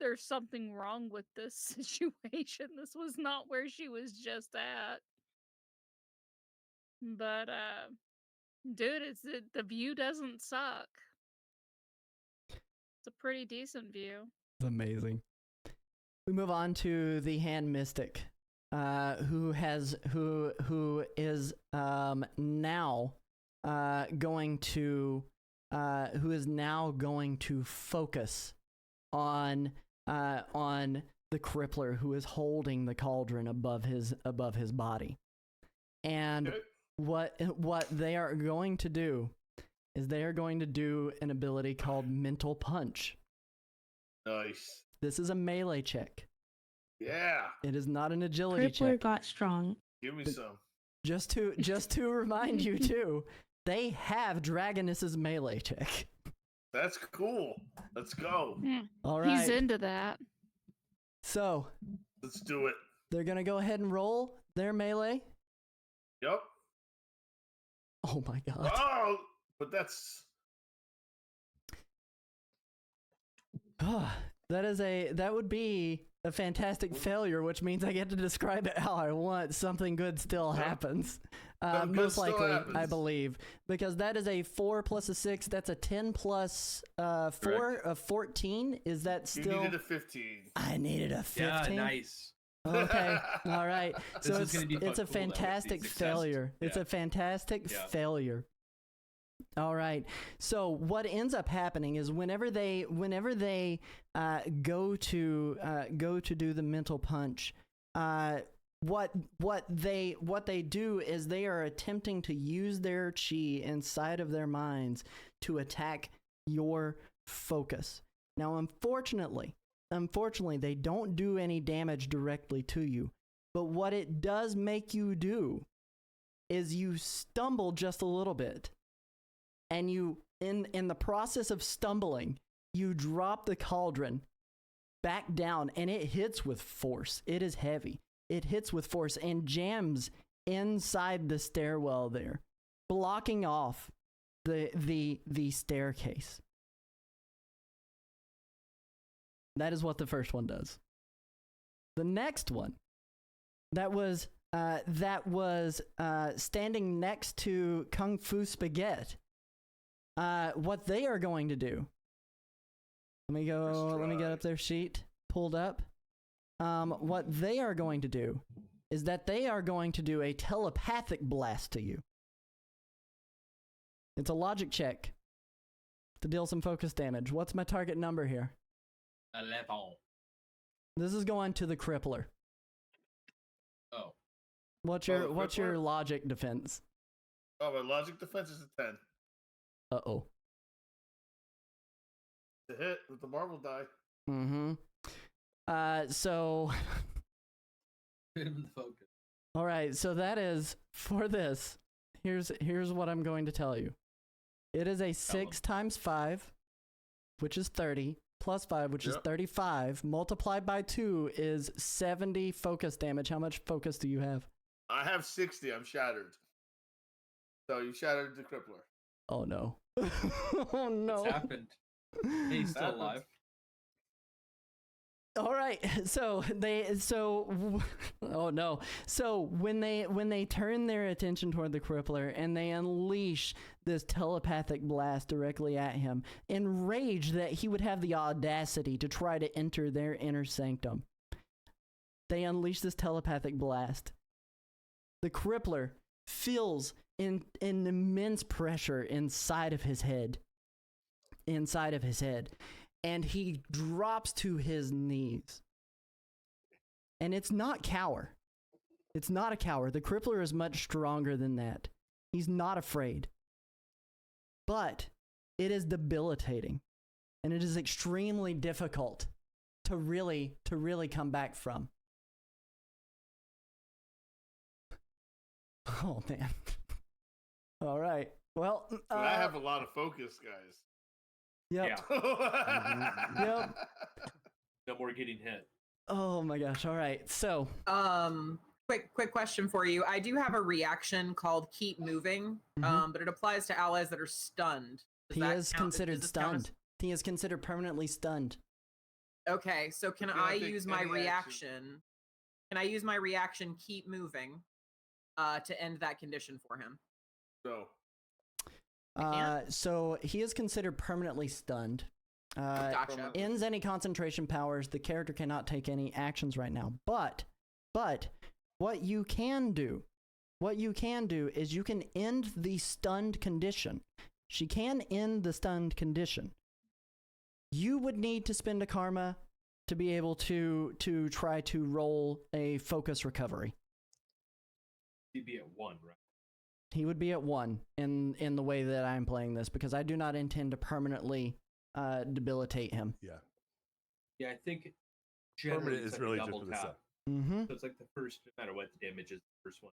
Speaker 3: there's something wrong with this situation. This was not where she was just at. But, dude, the view doesn't suck. It's a pretty decent view.
Speaker 1: It's amazing. We move on to the hand mystic, who is now going to focus on the crippler who is holding the cauldron above his body. And what they are going to do is they are going to do an ability called Mental Punch.
Speaker 4: Nice.
Speaker 1: This is a melee check.
Speaker 4: Yeah.
Speaker 1: It is not an agility
Speaker 7: Crippler
Speaker 1: check.
Speaker 7: got strong.
Speaker 4: Give me some.
Speaker 1: Just to remind you too, they have Dragoness's melee check.
Speaker 4: That's cool. Let's go.
Speaker 1: All right.
Speaker 3: He's into that.
Speaker 1: So
Speaker 4: Let's do it.
Speaker 1: they're gonna go ahead and roll their melee.
Speaker 4: Yep.
Speaker 1: Oh my god.
Speaker 4: Oh, but that's
Speaker 1: That would be a fantastic failure, which means I get to describe it how I want. Something good still happens.
Speaker 4: Something good
Speaker 1: Most
Speaker 4: still
Speaker 1: likely, I
Speaker 4: happens.
Speaker 1: believe, because that is a 4 plus a 6. That's a 10 plus 4 of 14. Is that
Speaker 4: You
Speaker 1: still?
Speaker 4: needed a 15.
Speaker 1: I needed a 15.
Speaker 6: Yeah, nice.
Speaker 1: Okay, all right.
Speaker 6: This
Speaker 1: So
Speaker 6: is gonna be
Speaker 1: it's a
Speaker 6: fun, cool, though, with the
Speaker 1: fantastic
Speaker 6: success.
Speaker 1: failure. It's
Speaker 6: Yeah.
Speaker 1: a fantastic
Speaker 6: Yeah.
Speaker 1: failure. All right. So what ends up happening is whenever they go to do the mental punch, what they do is they are attempting to use their chi inside of their minds to attack your focus. Now, unfortunately, they don't do any damage directly to you, but what it does make you do is you stumble just a little bit. And you, in the process of stumbling, you drop the cauldron back down, and it hits with force. It is heavy. It hits with force and jams inside the stairwell there, blocking off the staircase. That is what the first one does. The next one, that was standing next to Kung Fu Spaghetti. What they are going to do. Let me get up their sheet pulled up. What they are going to do is that they are going to do a telepathic blast to you. It's a logic check to deal some focus damage. What's my target number here?
Speaker 6: 11.
Speaker 1: This is going to the crippler.
Speaker 6: Oh.
Speaker 1: What's
Speaker 4: Oh,
Speaker 1: your
Speaker 4: the
Speaker 1: what's your
Speaker 4: crippler?
Speaker 1: logic defense?
Speaker 4: Oh, my logic defense is a 10.
Speaker 1: Uh-oh.
Speaker 4: To hit with the marble die.
Speaker 1: Mm-hmm. So
Speaker 6: Hit him in the focus.
Speaker 1: all right, so that is for this. Here's what I'm going to tell you. It is a 6 times 5, which is 30, plus 5, which is
Speaker 4: Yep.
Speaker 1: 35, multiplied by 2 is 70 focus damage. How much focus do you have?
Speaker 4: I have 60. I'm shattered. So you shattered the crippler.
Speaker 1: Oh no. Oh no.
Speaker 6: It's happened. Hey, he's still
Speaker 4: Happened.
Speaker 6: alive.
Speaker 1: All right, oh no. So when they turn their attention toward the crippler and they unleash this telepathic blast directly at him, enraged that he would have the audacity to try to enter their inner sanctum, they unleash this telepathic blast. The crippler feels an immense pressure inside of his head. And he drops to his knees. And it's not cower. It's not a cower. The crippler is much stronger than that. He's not afraid. But it is debilitating. And it is extremely difficult to really come back from. Oh, man. All right. Well,
Speaker 4: But I have a lot of focus, guys.
Speaker 1: Yep.
Speaker 6: Yeah.
Speaker 1: Yep.
Speaker 6: No more getting hit.
Speaker 1: Oh my gosh. All right. So,
Speaker 5: Quick question for you. I do have a reaction called keep moving,
Speaker 1: Mhm.
Speaker 5: but it applies to allies that are stunned. Does
Speaker 1: he
Speaker 5: that
Speaker 1: is
Speaker 5: count?
Speaker 1: considered
Speaker 5: Does this count as-
Speaker 1: stunned. He is considered permanently stunned.
Speaker 5: Okay, so can
Speaker 4: You don't
Speaker 5: I
Speaker 4: take
Speaker 5: use my
Speaker 4: any action.
Speaker 5: reaction? Can I use my reaction keep moving to end that condition for him?
Speaker 4: No.
Speaker 1: So he is considered permanently stunned.
Speaker 5: Gotcha.
Speaker 1: Ends any concentration powers. The character cannot take any actions right now. But what you can do is you can end the stunned condition. She can end the stunned condition. You would need to spend a karma to be able to try to roll a focus recovery.
Speaker 6: He'd be at 1, right?
Speaker 1: He would be at 1 in the way that I'm playing this, because I do not intend to permanently debilitate him.
Speaker 2: Yeah.
Speaker 6: Yeah, I think
Speaker 2: Permanent
Speaker 6: generally
Speaker 2: is
Speaker 6: it's like
Speaker 2: really
Speaker 6: a
Speaker 2: just
Speaker 6: double
Speaker 2: for the
Speaker 6: tap.
Speaker 2: set.
Speaker 1: Mm-hmm.
Speaker 6: So it's like the first, no matter what the damage is, the first one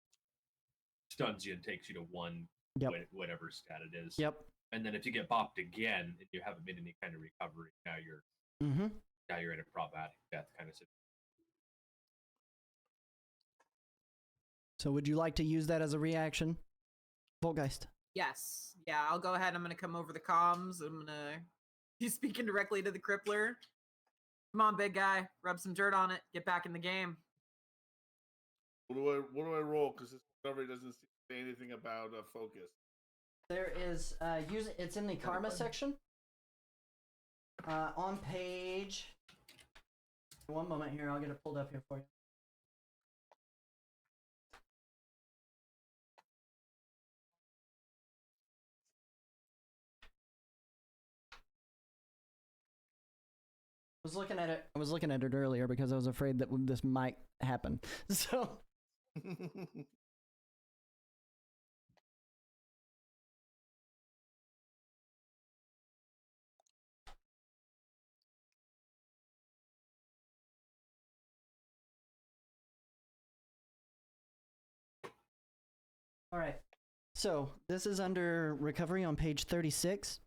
Speaker 6: stuns you and takes you to 1,
Speaker 1: Yep.
Speaker 6: whatever stat it is.
Speaker 1: Yep.
Speaker 6: And then if you get bopped again and you haven't made any kind of recovery, now you're
Speaker 1: Mm-hmm.
Speaker 6: in a problematic death kind of situation.
Speaker 1: So would you like to use that as a reaction, Volgeist?
Speaker 5: Yes. Yeah, I'll go ahead. I'm gonna come over the comms. I'm gonna He's speaking directly to the crippler. Come on, big guy. Rub some dirt on it. Get back in the game.
Speaker 4: What do I roll? Because this discovery doesn't say anything about focus.
Speaker 1: There is it's in the karma section. On page. One moment here, I'll get it pulled up here for you. I was looking at it earlier because I was afraid that this might happen. So all right. So this is under recovery on page 36.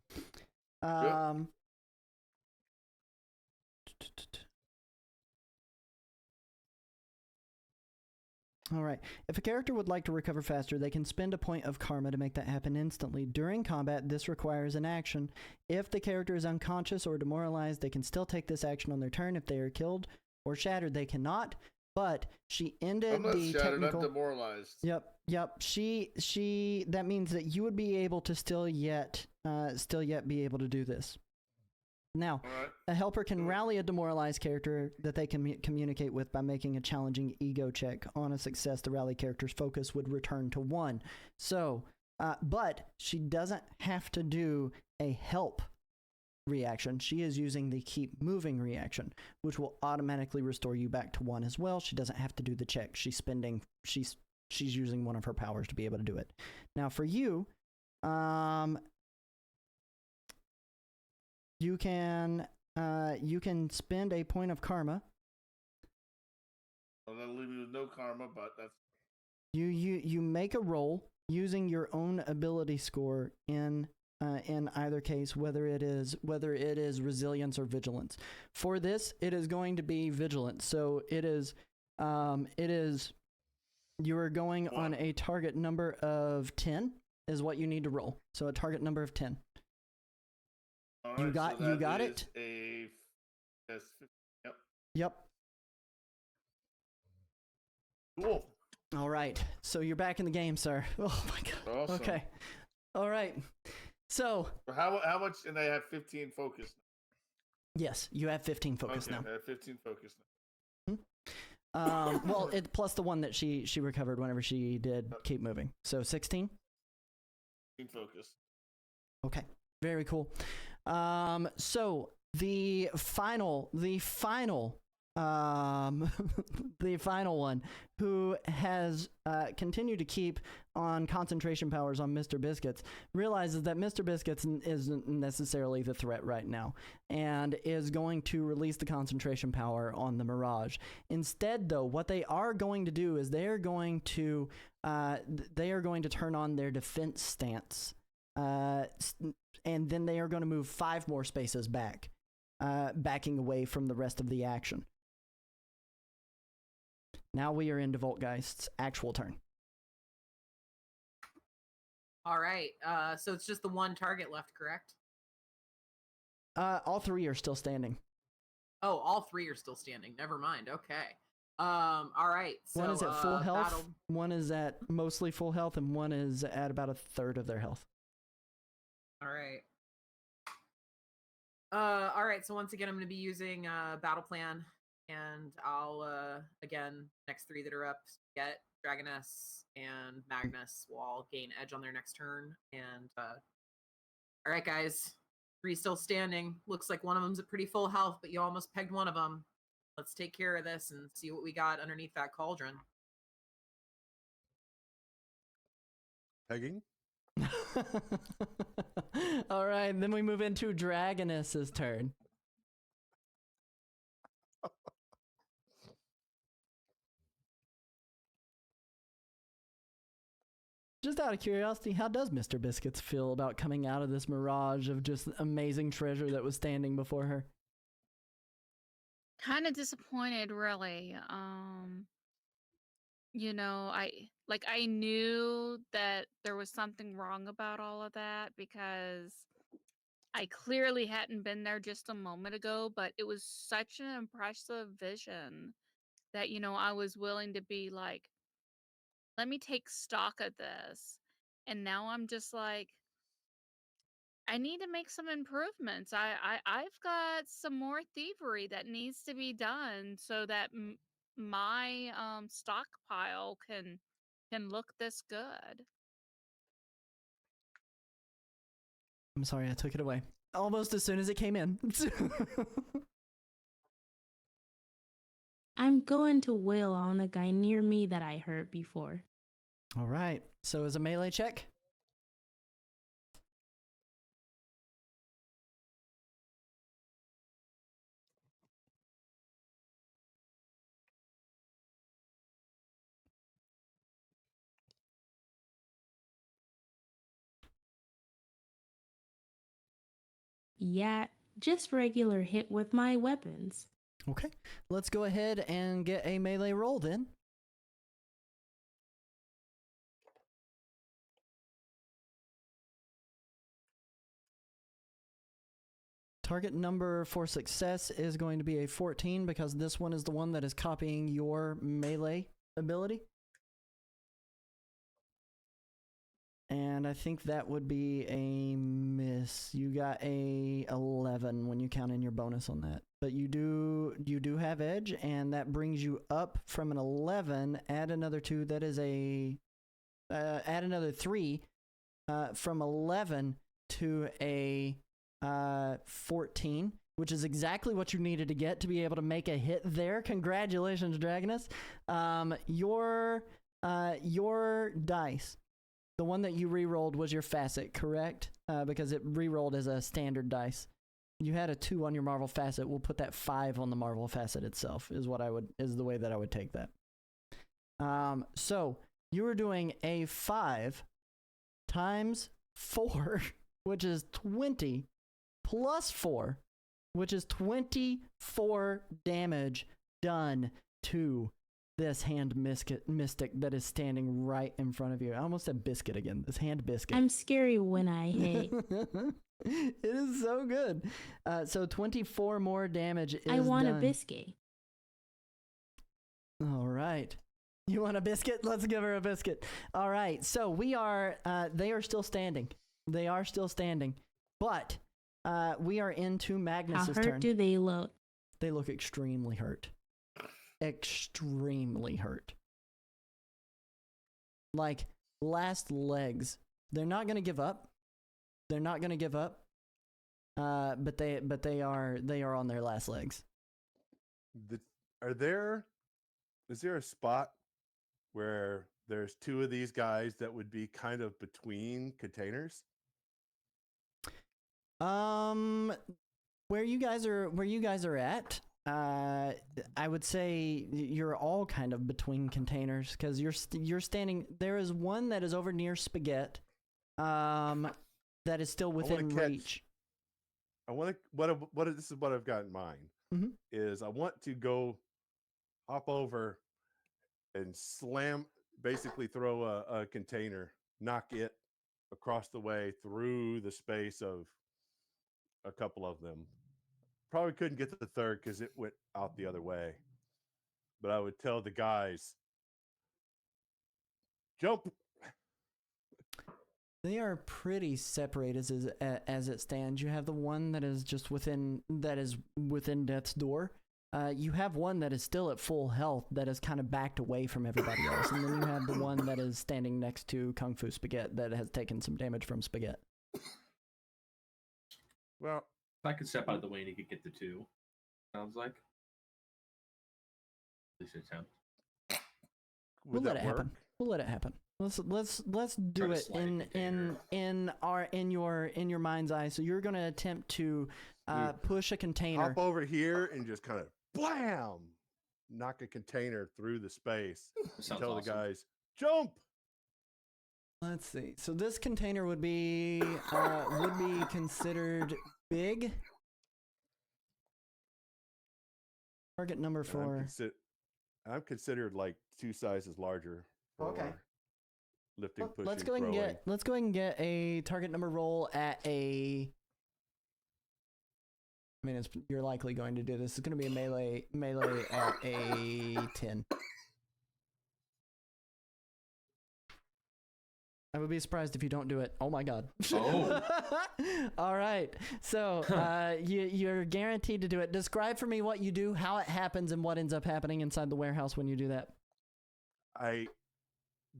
Speaker 1: All right. If a character would like to recover faster, they can spend a point of karma to make that happen instantly. During combat, this requires an action. If the character is unconscious or demoralized, they can still take this action on their turn. If they are killed or shattered, they cannot. But she ended
Speaker 4: I'm not
Speaker 1: the
Speaker 4: shattered,
Speaker 1: technical.
Speaker 4: I'm demoralized.
Speaker 1: Yep. She. That means that you would be able to still yet be able to do this. Now, a helper can rally a demoralized character that they can communicate with by making a challenging ego check. On a success, the rally character's focus would return to 1. So, but she doesn't have to do a help reaction. She is using the keep moving reaction, which will automatically restore you back to 1 as well. She doesn't have to do the check. She's using one of her powers to be able to do it. Now, for you, you can spend a point of karma.
Speaker 4: Well, that'll leave me with no karma, but that's
Speaker 1: You make a roll using your own ability score in either case, whether it is resilience or vigilance. For this, it is going to be vigilance. So it is you are going on a target number of 10 is what you need to roll. So a target number of 10.
Speaker 4: all
Speaker 1: You
Speaker 4: right,
Speaker 1: got
Speaker 4: so
Speaker 1: you
Speaker 4: that
Speaker 1: got
Speaker 4: is
Speaker 1: it?
Speaker 4: Yes. Yep.
Speaker 1: Yep.
Speaker 4: Cool.
Speaker 1: All right. So you're back in the game, sir. Oh my god.
Speaker 4: Awesome.
Speaker 1: Okay. All right. So
Speaker 4: How much? And I have 15 focus.
Speaker 1: yes, you have 15 focus
Speaker 4: Okay,
Speaker 1: now.
Speaker 4: I have 15 focus now.
Speaker 1: Well, it plus the one that she recovered whenever she did keep moving. So 16.
Speaker 4: 15 focus.
Speaker 1: Okay. Very cool. So the final the final one who has continued to keep on concentration powers on Mr. Biscuits realizes that Mr. Biscuits isn't necessarily the threat right now and is going to release the concentration power on the Mirage. Instead, though, what they are going to do is they are going to turn on their defense stance, and then they are going to move 5 more spaces back, backing away from the rest of the action. Now we are into Voltgeist's actual turn.
Speaker 5: All right. So it's just the one target left, correct?
Speaker 1: All 3 are still standing.
Speaker 5: Oh, all 3 are still standing. Never mind. Okay. All right. So,
Speaker 1: One is at full health,
Speaker 5: battle...
Speaker 1: one is at mostly full health, and one is at about 1/3 of their health.
Speaker 5: All right. All right. So once again, I'm going to be using battle plan, and I'll again next 3 that are up get Dragoness and Magnus will all gain edge on their next turn. And all right, guys, 3 still standing. Looks like one of them's at pretty full health, but you almost pegged one of them. Let's take care of this and see what we got underneath that cauldron.
Speaker 2: Pegging?
Speaker 1: All right, then we move into Dragoness's turn. Just out of curiosity, how does Mr. Biscuits feel about coming out of this mirage of just amazing treasure that was standing before her?
Speaker 3: Kind of disappointed, really. You know, I knew that there was something wrong about all of that because I clearly hadn't been there just a moment ago, but it was such an impressive vision that, I was willing to be like, let me take stock of this. And now I'm just like, I need to make some improvements. I've got some more thievery that needs to be done so that my stockpile can look this good.
Speaker 1: I'm sorry, I took it away almost as soon as it came in.
Speaker 7: I'm going to wail on the guy near me that I hurt before.
Speaker 1: All right. So is a melee check?
Speaker 7: Yeah, just regular hit with my weapons.
Speaker 1: Okay. Let's go ahead and get a melee roll then. Target number for success is going to be a 14 because this one is the one that is copying your melee ability. And I think that would be a miss. You got a 11 when you count in your bonus on that. But you do have edge, and that brings you up from an 11. Add another 2. That is add another 3 from 11 to a 14, which is exactly what you needed to get to be able to make a hit there. Congratulations, Dragonus. Your dice. The one that you re-rolled was your facet, correct? Because it re-rolled as a standard dice. You had a 2 on your Marvel facet. We'll put that 5 on the Marvel facet itself. Is the way that I would take that. So you were doing a 5 times 4, which is 20, plus 4, which is 24 damage done to this hand mystic that is standing right in front of you. I almost said biscuit again. This hand biscuit.
Speaker 7: I'm scary when I hit.
Speaker 1: It is so good. So 24 more damage is
Speaker 7: I want
Speaker 1: done.
Speaker 7: a biscuit.
Speaker 1: All right. You want a biscuit? Let's give her a biscuit. All right. So they are still standing. They are still standing. But we are into Magnus's
Speaker 7: How hurt
Speaker 1: turn.
Speaker 7: do they look?
Speaker 1: They look extremely hurt. Extremely hurt. Like last legs. They're not going to give up. They're not going to give up. But they are on their last legs.
Speaker 2: Is there a spot where there's 2 of these guys that would be kind of between containers?
Speaker 1: Where you guys are at, I would say you're all kind of between containers because you're standing. There is one that is over near Spaghetti, that is still within reach.
Speaker 2: I want to. This is what I've got in mind.
Speaker 1: Mm-hmm.
Speaker 2: Is I want to go hop over and slam, basically throw a container, knock it across the way through the space of a couple of them. Probably couldn't get to the third because it went out the other way. But I would tell the guys, jump.
Speaker 1: They are pretty separated as it stands. You have the one that is just within death's door. You have one that is still at full health that is kind of backed away from everybody else, and then you have the one that is standing next to Kung Fu Spaghetti that has taken some damage from Spaghetti.
Speaker 2: Well,
Speaker 6: if I could step out of the way and he could get the 2, sounds like. At least attempt.
Speaker 1: We'll let it happen. We'll let it happen. Let's do it in your mind's eye. So you're gonna attempt to push a container.
Speaker 2: Hop over here and just kind of blam, knock a container through the space. Tell the guys, jump.
Speaker 1: Let's see. So this container would be considered big. Target number 4.
Speaker 2: I'm considered like 2 sizes larger.
Speaker 1: Okay.
Speaker 2: Lifting, pushing,
Speaker 1: let's go ahead and get a target number roll at a mean, you're likely going to do this. It's going to be a melee at a 10. I would be surprised if you don't do it. Oh my god.
Speaker 6: Oh.
Speaker 1: All right. So you're guaranteed to do it. Describe for me what you do, how it happens, and what ends up happening inside the warehouse when you do that.
Speaker 2: I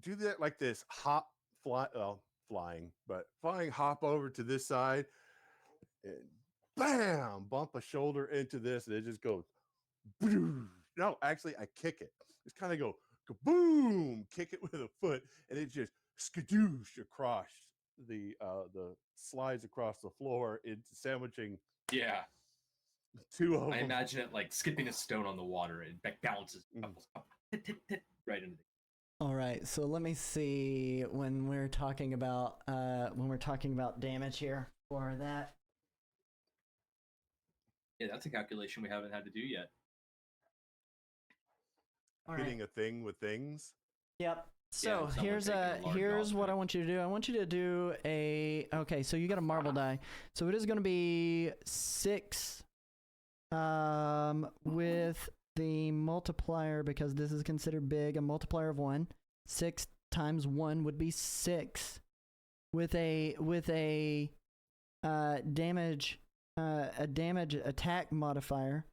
Speaker 2: do that like this: flying, hop over to this side, and bam, bump a shoulder into this, and it just goes. No, actually, I kick it. Just kind of go boom, kick it with a foot, and it just skadoosh across the slides across the floor, into sandwiching.
Speaker 6: Yeah.
Speaker 2: Two of them.
Speaker 6: I imagine it like skipping a stone on the water and balances right into the.
Speaker 1: All right, so let me see when we're talking about damage here for that.
Speaker 6: Yeah, that's a calculation we haven't had to do yet.
Speaker 1: All
Speaker 2: Hitting a thing with things.
Speaker 1: Yep. So
Speaker 6: someone
Speaker 1: here's
Speaker 6: taking a large
Speaker 1: what I
Speaker 6: object.
Speaker 1: want you to do. I want you to do okay, so you got a marble die. So it is going to be 6 with the multiplier, because this is considered big, a multiplier of 1. 6 times 1 would be 6 with a damage attack modifier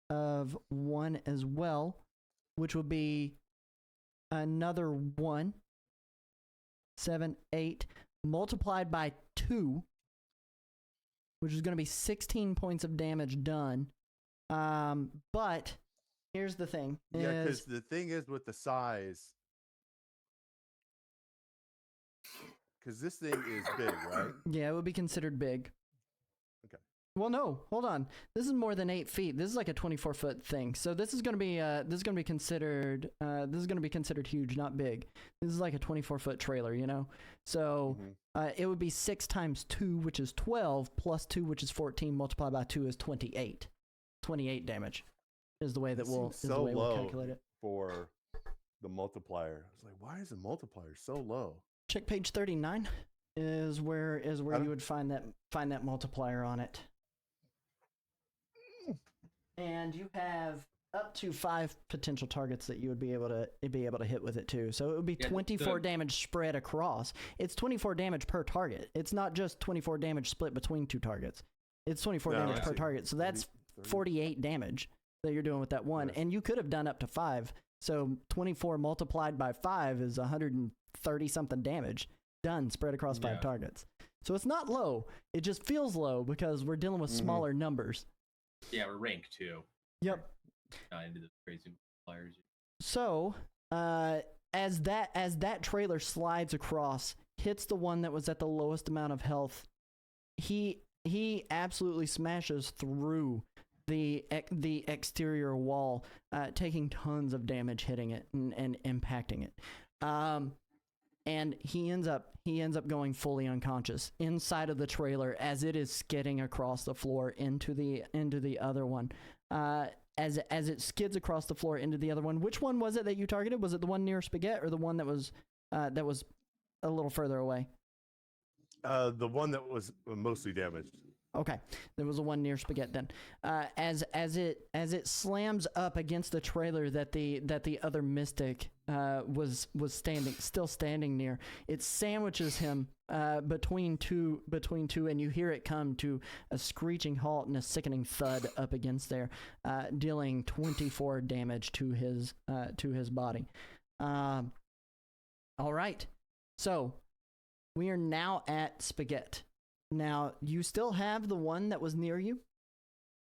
Speaker 1: of 1 as well, which would be another 1. 7, 8 multiplied by 2, which is going to be 16 points of damage done. But here's the thing.
Speaker 2: Yeah, because the thing is with the size, because this thing is big, right?
Speaker 1: Yeah, it would be considered big.
Speaker 2: Okay.
Speaker 1: Well, no, hold on. This is more than 8 feet. This is like a 24-foot thing. So this is going to be considered huge, not big. This is like a 24-foot trailer, you know. So it would be 6 times 2, which is 12, plus 2, which is 14, multiplied by 2 is 28. 28 damage is the way that we'll calculate it.
Speaker 2: For the multiplier. I was like, why is the multiplier so low?
Speaker 1: Check page 39 is where you would find that multiplier on it. And you have up to 5 potential targets that you would be able to hit with it too. So it would be 24 damage spread across. It's 24 damage per target. It's not just 24 damage split between 2 targets. It's 24 damage per target. So that's 48 damage that you're doing with that one. Yes. And you could have done up to 5. So 24 multiplied by 5 is 130 something damage done spread across 5 targets. So it's not low. It just feels low because we're dealing with smaller numbers.
Speaker 6: Yeah, we're rank 2.
Speaker 1: Yep.
Speaker 6: Into the crazy multipliers.
Speaker 1: So, as that trailer slides across, hits the one that was at the lowest amount of health, he absolutely smashes through the exterior wall, taking tons of damage, hitting it and impacting it. And he ends up going fully unconscious inside of the trailer as it is skidding across the floor into the other one. As it skids across the floor into the other one, which one was it that you targeted? Was it the one near Spaghetti or the one that was a little further away?
Speaker 2: The one that was mostly damaged.
Speaker 1: Okay, there was a one near Spaghetti then. As it slams up against the trailer that the other mystic was still standing near, it sandwiches him between two, and you hear it come to a screeching halt and a sickening thud up against there, dealing 24 damage to his body. All right, so we are now at Spaghetti. Now, you still have the one that was near you.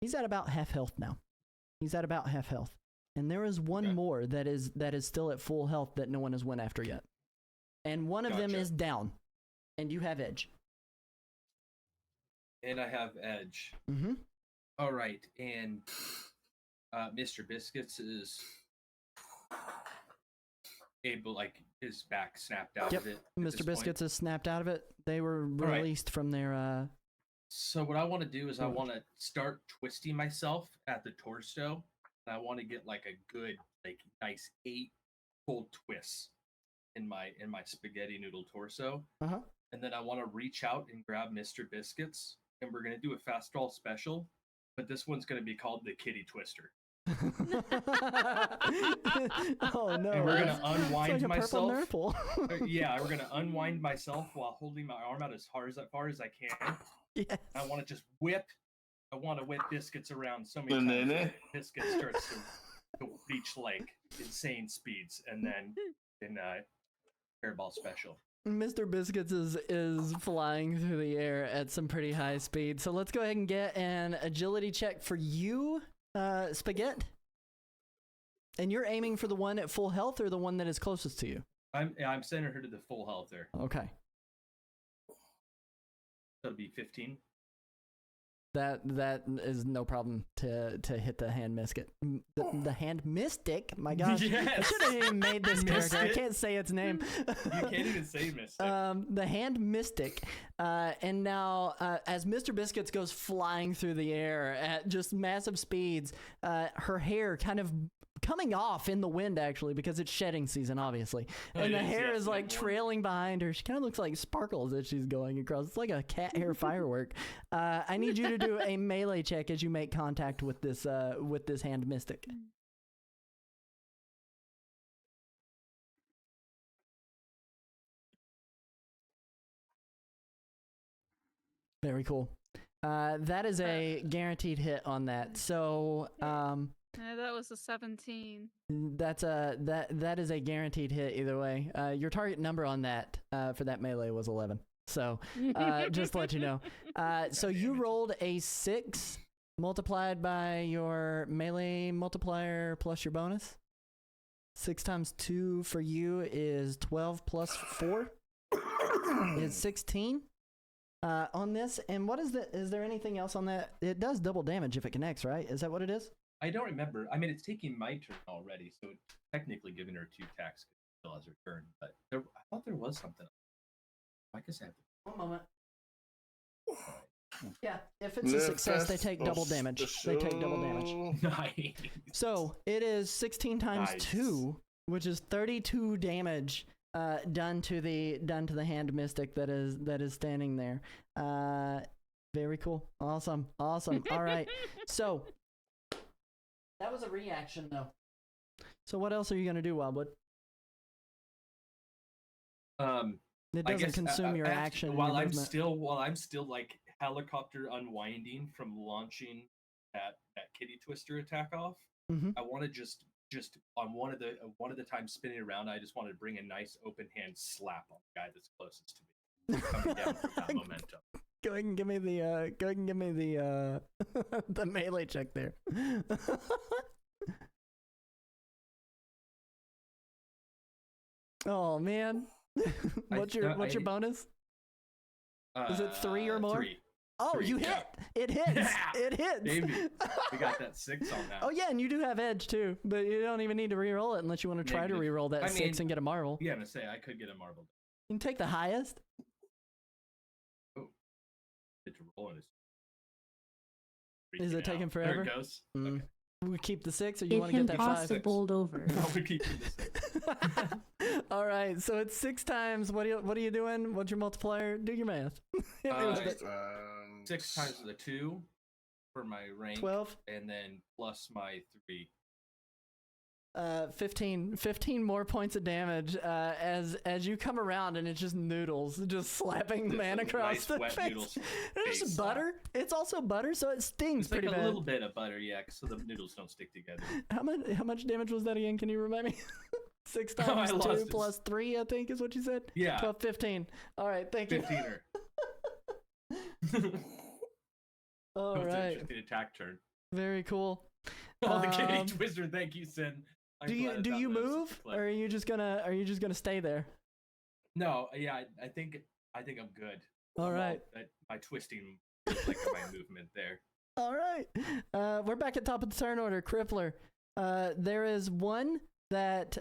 Speaker 1: He's at about half health now. And there is one more that is still at full health that no one has went after yet. And one of them is down. And you have edge.
Speaker 6: And I have edge.
Speaker 1: Mm-hmm.
Speaker 6: All right. And Mr. Biscuits is able, like, his back snapped out of it.
Speaker 1: Mr. Biscuits is snapped out of it. They were released from their...
Speaker 6: So what I want to do is I want to start twisting myself at the torso. And I want to get like a good, like, nice 8 full twists in my spaghetti noodle torso.
Speaker 1: Uh-huh.
Speaker 6: And then I want to reach out and grab Mr. Biscuits. And we're going to do a fast draw special. but this one's going to be called the Kitty Twister.
Speaker 1: Oh no!
Speaker 6: And we're gonna
Speaker 1: It's
Speaker 6: unwind
Speaker 1: like a
Speaker 6: myself.
Speaker 1: purple nurple.
Speaker 6: Yeah, we're gonna unwind myself while holding my arm out as far as I can.
Speaker 1: Yes.
Speaker 6: I want to just whip. I want to whip Biscuits around so many times that Biscuit starts to reach like insane speeds, and then in Hairball special.
Speaker 1: Mr. Biscuits is flying through the air at some pretty high speed. So let's go ahead and get an agility check for you, Spaghetti. And you're aiming for the one at full health or the one that is closest to you?
Speaker 6: I'm sending her to the full health there.
Speaker 1: Okay.
Speaker 6: That'll be 15.
Speaker 1: That is no problem to hit the hand mystic. The hand mystic. My gosh,
Speaker 6: Yes!
Speaker 1: I should have even made this character. I can't say its name.
Speaker 6: You can't even say mystic.
Speaker 1: The hand mystic, and now as Mr. Biscuits goes flying through the air at just massive speeds, her hair kind of coming off in the wind actually because it's shedding season obviously, and the hair is like trailing behind her. She kind of looks like sparkles as she's going across. It's like a cat hair firework. I need you to do a melee check as you make contact with this hand mystic. Very cool. That is a guaranteed hit on that. So
Speaker 3: that was a 17.
Speaker 1: that is a guaranteed hit either way. Your target number on that for that melee was 11. So just to let you know. So you rolled a 6 multiplied by your melee multiplier plus your bonus. 6 times 2 for you is 12 plus 4 is 16 on this. And what is is there anything else on that? It does double damage if it connects, right? Is that what it is?
Speaker 6: I don't remember. I mean, it's taking my turn already, so it's technically giving her 2 attacks still as her turn. But I thought there was something. I guess I have to.
Speaker 1: One moment. Yeah, if it's a success, they take double damage. They take double damage.
Speaker 6: Nice.
Speaker 1: So it is 16 times 2, which is 32 damage done to the hand mystic that is standing there. Very cool. Awesome. All right. So that was a reaction, though. So what else are you gonna do, Wildwood? It doesn't consume your action.
Speaker 6: While I'm still like helicopter unwinding from launching that Kitty Twister attack off, I want to just on one of the times spinning around, I just want to bring a nice open hand slap on the guy that's closest to me, coming down from that momentum.
Speaker 1: Go ahead and give me the the melee check there. Oh man. What's your bonus? Is it 3 or more?
Speaker 6: 3.
Speaker 1: Oh,
Speaker 6: 3,
Speaker 1: you hit!
Speaker 6: Yeah.
Speaker 1: It hits!
Speaker 6: Yeah.
Speaker 1: It hits!
Speaker 6: Baby. We got that 6 on that.
Speaker 1: Oh yeah, and you do have edge too, but you don't even need to re-roll it unless you want to try to re-roll that 6 and get a marble.
Speaker 6: Yeah, I'm gonna say I could get a marble.
Speaker 1: You can take the highest.
Speaker 6: Oh, get to roll it.
Speaker 1: Is it taking forever?
Speaker 6: There it goes.
Speaker 1: Okay. We keep the 6, or you
Speaker 7: Get
Speaker 1: want to
Speaker 7: him
Speaker 1: get that 5?
Speaker 7: toss the bowled over.
Speaker 6: No, we keep the 6.
Speaker 1: All right, so it's 6 times. What are you doing? What's your multiplier? Do your math. Hit me with it.
Speaker 6: 6 times the 2 for my rank.
Speaker 1: 12.
Speaker 6: And then plus my 3.
Speaker 1: 15 more points of damage as you come around and it's just noodles just slapping the man across the face. There's butter. It's also butter, so it stings pretty bad.
Speaker 6: A little bit of butter, yeah, so the noodles don't stick together.
Speaker 1: How much damage was that again? Can you remind me? 6 times 2 plus 3, I think is what you said.
Speaker 6: Yeah.
Speaker 1: 12, 15. All right, thank you.
Speaker 6: 15er.
Speaker 1: All right.
Speaker 6: The attack turn.
Speaker 1: Very cool.
Speaker 6: Oh, the Kitty Twister. Thank you, Sin.
Speaker 1: Do you move, or are you just gonna stay there?
Speaker 6: No, yeah, I think I'm good.
Speaker 1: All right.
Speaker 6: My twisting is like my movement there.
Speaker 1: All right. We're back at top of the turn order. Crippler. There is one that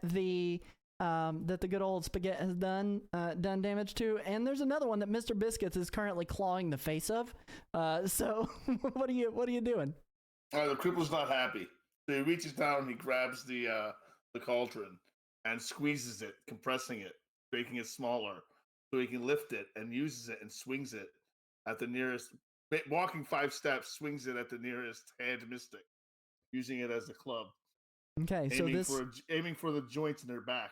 Speaker 1: the good old Spaghetti has done damage to, and there's another one that Mr. Biscuits is currently clawing the face of. So what are you doing?
Speaker 4: The crippler's not happy. So he reaches down and he grabs the cauldron and squeezes it, compressing it, making it smaller, so he can lift it and uses it and swings it at the nearest walking 5 steps, swings it at the nearest hand mystic, using it as a club,
Speaker 1: Okay, so this
Speaker 4: aiming for the joints in their back.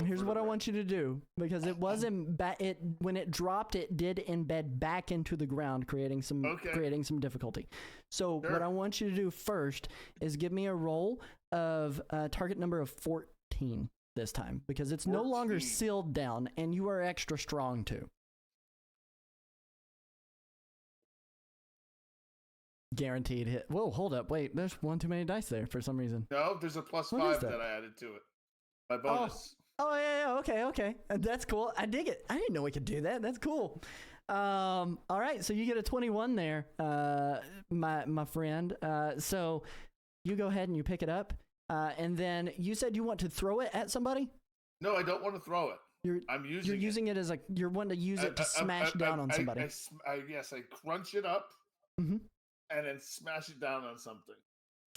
Speaker 1: here's what I want you to do, because it wasn't it when it dropped, it did embed back into the ground, creating some difficulty. So what I want you to do first is give me a roll of target number of 14 this time, because it's no longer sealed down, and you are extra strong too. Guaranteed hit. Whoa, hold up, wait. There's one too many dice there for some reason.
Speaker 4: No, there's a plus
Speaker 1: What
Speaker 4: 5
Speaker 1: is that?
Speaker 4: that I added to it. My bonus.
Speaker 1: Oh yeah, okay. That's cool. I dig it. I didn't know we could do that. That's cool. All right, so you get a 21 there, my friend. So you go ahead and you pick it up, and then you said you want to throw it at somebody.
Speaker 4: No, I don't want to throw it. You're
Speaker 1: using it as you're wanting to use it to smash down on somebody.
Speaker 4: Yes, I crunch it up,
Speaker 1: mm-hmm.
Speaker 4: and then smash it down on something.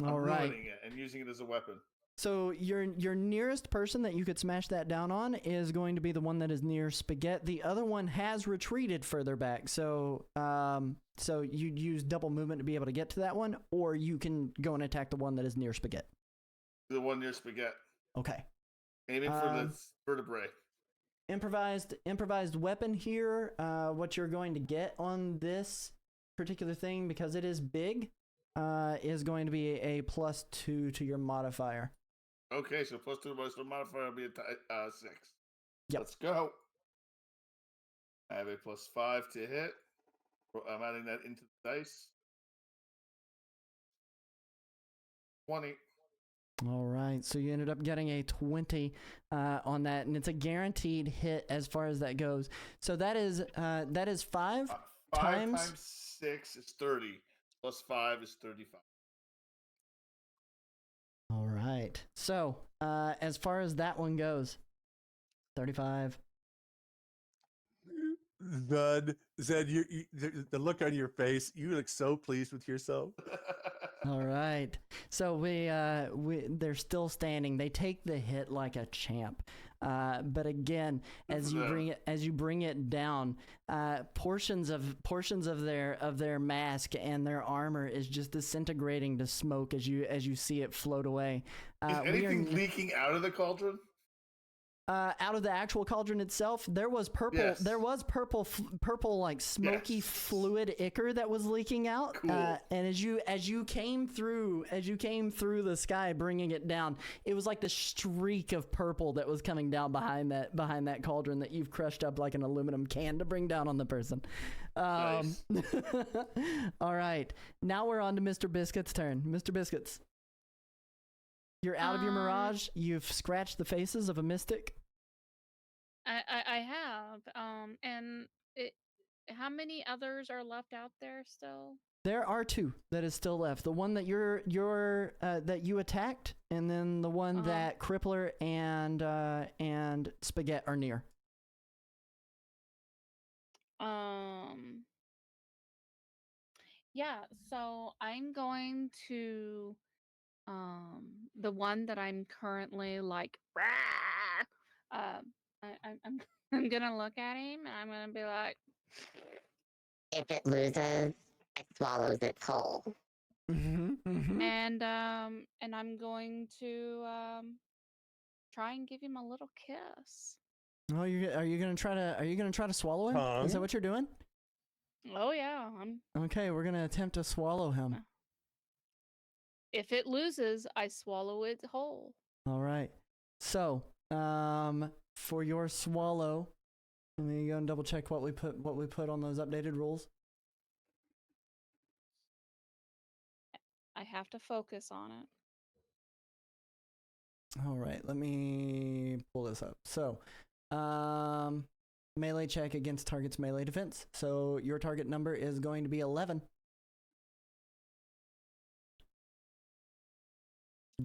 Speaker 1: All right.
Speaker 4: Ruining it and using it as a weapon.
Speaker 1: So your nearest person that you could smash that down on is going to be the one that is near Spaghetti. The other one has retreated further back, so you'd use double movement to be able to get to that one, or you can go and attack the one that is near Spaghetti.
Speaker 4: The one near Spaghetti.
Speaker 1: Okay.
Speaker 4: Aiming for the vertebrae.
Speaker 1: Improvised weapon here. What you're going to get on this particular thing, because it is big, is going to be a +2 to your modifier.
Speaker 4: Okay, so +2 to my modifier will be a 6.
Speaker 1: Yep.
Speaker 4: Let's go. I have a +5 to hit. I'm adding that into the dice. 20.
Speaker 1: All right, so you ended up getting a 20 on that, and it's a guaranteed hit as far as that goes. So that is 5
Speaker 4: 5 times 6 is 30. +5 is 35.
Speaker 1: All right. So, as far as that one goes, 35.
Speaker 2: Zed, the look on your face, you look so pleased with yourself.
Speaker 1: All right. So they're still standing. They take the hit like a champ. But again, as you bring it down, portions of their mask and their armor is just disintegrating to smoke as you see it float away.
Speaker 4: Is anything leaking out of the cauldron?
Speaker 1: Out of the actual cauldron itself, there was purple.
Speaker 4: Yes.
Speaker 1: There was purple like smoky fluid ichor that was leaking out.
Speaker 4: Cool.
Speaker 1: And as you came through the sky, bringing it down, it was like the streak of purple that was coming down behind that cauldron that you've crushed up like an aluminum can to bring down on the person.
Speaker 4: Nice.
Speaker 1: All right, now we're on to Mr. Biscuit's turn. Mr. Biscuits, you're out of your mirage. You've scratched the faces of a mystic.
Speaker 3: I have. How many others are left out there still?
Speaker 1: There are 2 that is still left. The one that that you attacked, and then the one that Crippler and Spaghetti are near.
Speaker 3: Yeah. So I'm going to the one that I'm currently like. I'm gonna look at him and I'm gonna be like,
Speaker 8: If it loses, it swallows its whole.
Speaker 3: and I'm going to try and give him a little kiss.
Speaker 1: Oh, are you gonna try to swallow him? Is that what you're doing?
Speaker 3: Oh yeah,
Speaker 1: Okay, we're gonna attempt to swallow him.
Speaker 3: If it loses, I swallow it whole.
Speaker 1: All right. So, for your swallow, let me go and double check what we put on those updated rules.
Speaker 3: I have to focus on it.
Speaker 1: All right, let me pull this up. So, melee check against target's melee defense. So your target number is going to be 11.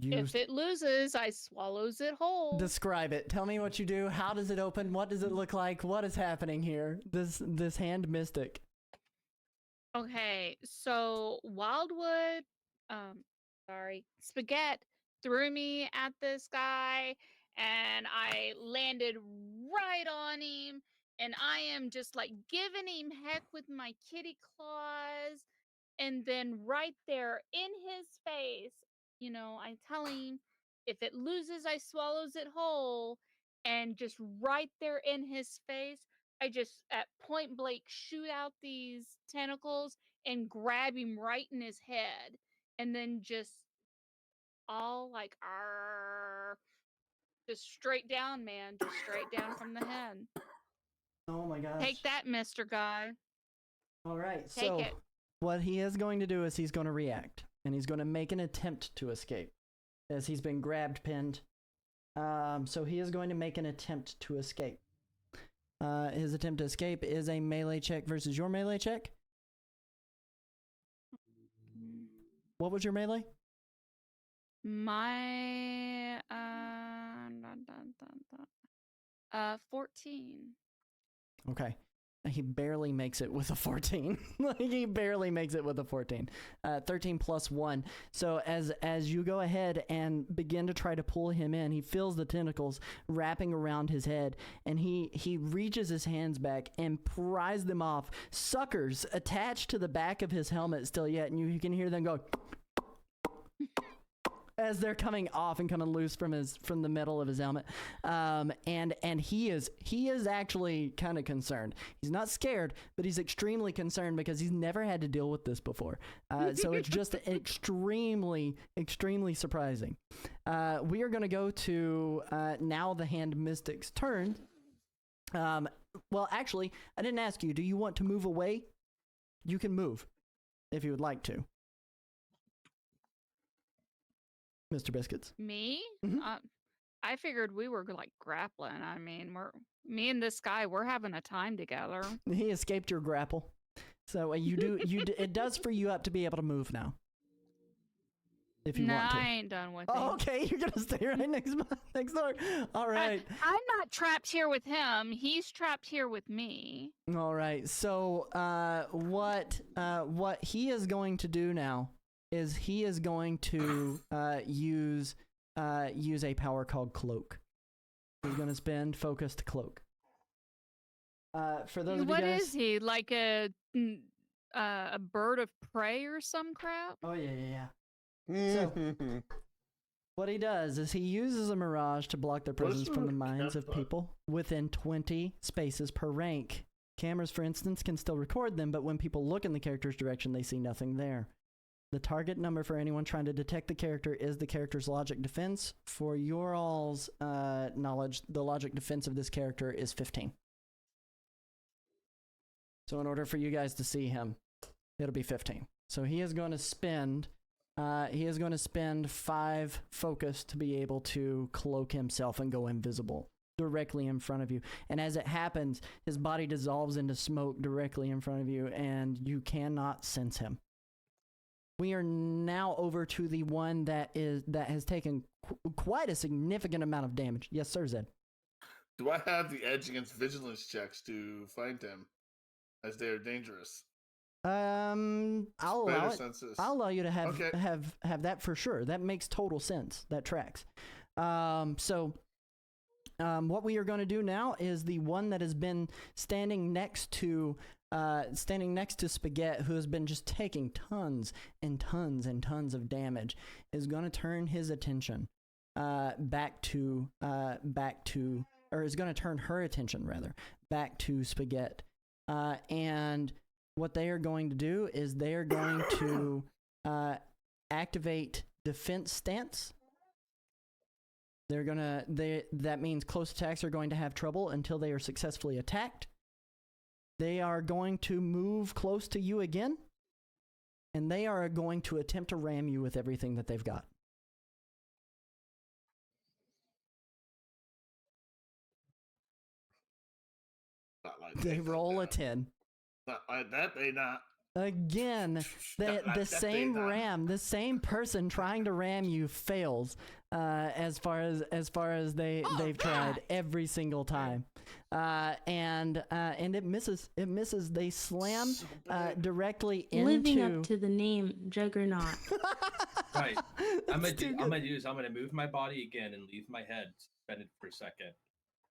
Speaker 3: If it loses, I swallows it whole.
Speaker 1: Describe it. Tell me what you do. How does it open? What does it look like? What is happening here? This hand mystic.
Speaker 3: Okay, so Wildwood, Spaghetti threw me at this guy, and I landed right on him, and I am just like giving him heck with my kitty claws. And then right there in his face, I tell him if it loses, I swallows it whole. And just right there in his face, I just at point blank shoot out these tentacles and grab him right in his head. And then just all like, "Arr," just straight down, man, just straight down from the head.
Speaker 1: Oh my gosh.
Speaker 3: Take that, Mr. Guy.
Speaker 1: All right,
Speaker 3: Take
Speaker 1: so
Speaker 3: it.
Speaker 1: what he is going to do is he's going to react, and he's going to make an attempt to escape, as he's been grabbed, pinned. So he is going to make an attempt to escape. His attempt to escape is a melee check versus your melee check. What was your melee?
Speaker 3: My 14.
Speaker 1: Okay. He barely makes it with a 14. Like, he barely makes it with a 14. 13 plus 1. So as you go ahead and begin to try to pull him in, he feels the tentacles wrapping around his head, and he reaches his hands back and pries them off. Suckers attached to the back of his helmet still yet, and you can hear them go as they're coming off and coming loose from the metal of his helmet. And he is actually kind of concerned. He's not scared, but he's extremely concerned because he's never had to deal with this before. So it's just extremely surprising. We are going to go to now the Hand Mystic's turn. Well, actually, I didn't ask you. Do you want to move away? You can move if you would like to. Mr. Biscuits.
Speaker 3: Me?
Speaker 1: Mhm.
Speaker 3: I figured we were like grappling. I mean, me and this guy, we're having a time together.
Speaker 1: He escaped your grapple. So it does free you up to be able to move now. If you want to.
Speaker 3: I ain't done with
Speaker 1: Oh,
Speaker 3: him.
Speaker 1: okay, you're gonna stay right next door. All right.
Speaker 3: I'm not trapped here with him. He's trapped here with me.
Speaker 1: All right. So what he is going to do now is he is going to use a power called Cloak. He's going to spend focused Cloak. For those of you
Speaker 3: What
Speaker 1: guys,
Speaker 3: is he? Like a bird of prey or some crap?
Speaker 1: Oh yeah. So what he does is he uses a mirage to block their presence from the minds of people within 20 spaces per rank. Cameras, for instance, can still record them, but when people look in the character's direction, they see nothing there. The target number for anyone trying to detect the character is the character's logic defense. For your all's knowledge, the logic defense of this character is 15. So in order for you guys to see him, it'll be 15. So he is going to spend 5 focus to be able to cloak himself and go invisible directly in front of you. And as it happens, his body dissolves into smoke directly in front of you, and you cannot sense him. We are now over to the one that has taken quite a significant amount of damage. Yes, sir, Zed.
Speaker 4: Do I have the edge against vigilance checks to find him, as they are dangerous?
Speaker 1: I'll allow it.
Speaker 4: Senses.
Speaker 1: I'll allow you to have
Speaker 4: Okay.
Speaker 1: have that for sure. That makes total sense. That tracks. What we are going to do now is the one that has been standing next to Spaghetti, who has been just taking tons and tons and tons of damage, is going to turn his attention back to, or is going to turn her attention rather back to Spaghetti. And what they are going to do is they are going to activate defense stance. That means close attacks are going to have trouble until they are successfully attacked. They are going to move close to you again, and they are going to attempt to ram you with everything that they've got.
Speaker 4: Not like
Speaker 1: They
Speaker 4: that,
Speaker 1: roll a
Speaker 4: not
Speaker 1: 10.
Speaker 4: like that, they not.
Speaker 1: Again, the same ram, the same person trying to ram you fails. As far as they've tried every single time, and it misses. It misses. They slam directly into.
Speaker 7: Living up to the name Juggernaut.
Speaker 6: Right. I'm
Speaker 1: That's too good.
Speaker 6: gonna move my body again and leave my head suspended for a second,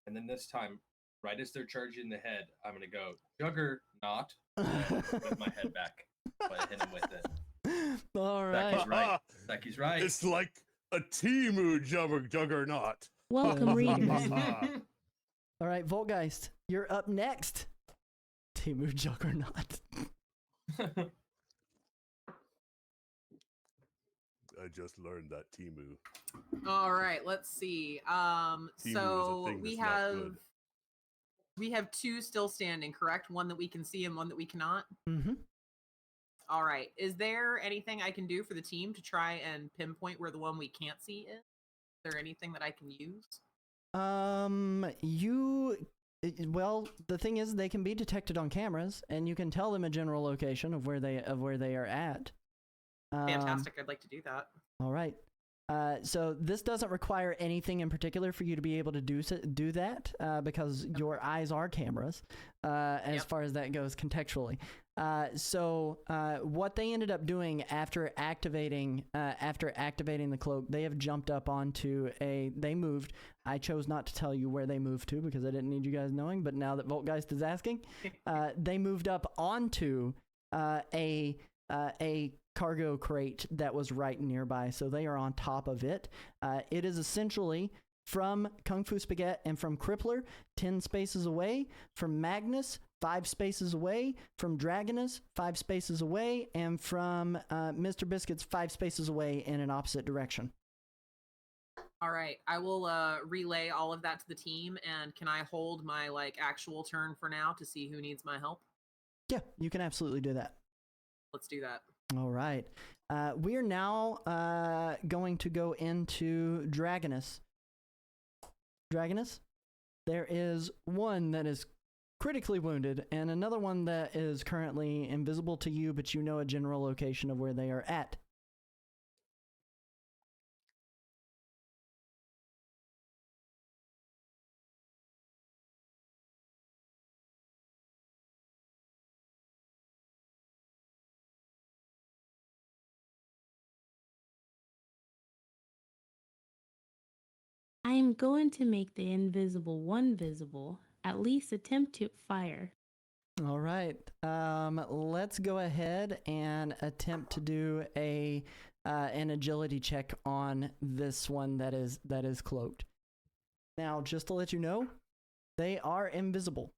Speaker 6: and then this time right as they're charging the head, I'm gonna go Juggernaut and put my head back. But I hit him with it.
Speaker 1: All right.
Speaker 6: Zaki's right. Zaki's right.
Speaker 2: It's like a Timu juggernaut.
Speaker 7: Welcome, readers.
Speaker 1: All right, Voltgeist, you're up next. Timu Juggernaut.
Speaker 2: I just learned that Timu.
Speaker 5: All right, let's see.
Speaker 2: Timu is a
Speaker 5: So
Speaker 2: thing
Speaker 5: we
Speaker 2: that's not
Speaker 5: have
Speaker 2: good.
Speaker 5: two still standing, correct? One that we can see and one that we cannot.
Speaker 1: Mm-hmm.
Speaker 5: All right. Is there anything I can do for the team to try and pinpoint where the one we can't see is? Is there anything that I can use?
Speaker 1: Well, the thing is, they can be detected on cameras, and you can tell them a general location of where they are at.
Speaker 5: Fantastic. I'd like to do that.
Speaker 1: All right. So this doesn't require anything in particular for you to be able to do that because your eyes are cameras as far as that goes contextually. So what they ended up doing after activating the cloak, they have jumped up onto they moved. I chose not to tell you where they moved to because I didn't need you guys knowing, but now that Voltgeist is asking, they moved up onto a cargo crate that was right nearby, so they are on top of it. It is essentially from Kung Fu Spaghetti and from Crippler, 10 spaces away, from Magnus, 5 spaces away, from Dragonus, 5 spaces away, and from Mr. Biscuits, 5 spaces away in an opposite direction.
Speaker 5: All right. I will relay all of that to the team, and can I hold my actual turn for now to see who needs my help?
Speaker 1: Yeah, you can absolutely do that.
Speaker 5: Let's do that.
Speaker 1: All right. We are now going to go into Dragonus. Dragonus, there is one that is critically wounded and another one that is currently invisible to you, but you know a general location of where they are at.
Speaker 7: I am going to make the invisible one visible. At least attempt to fire.
Speaker 1: All right. Let's go ahead and attempt to do an agility check on this one that is cloaked. Now, just to let you know, they are invisible.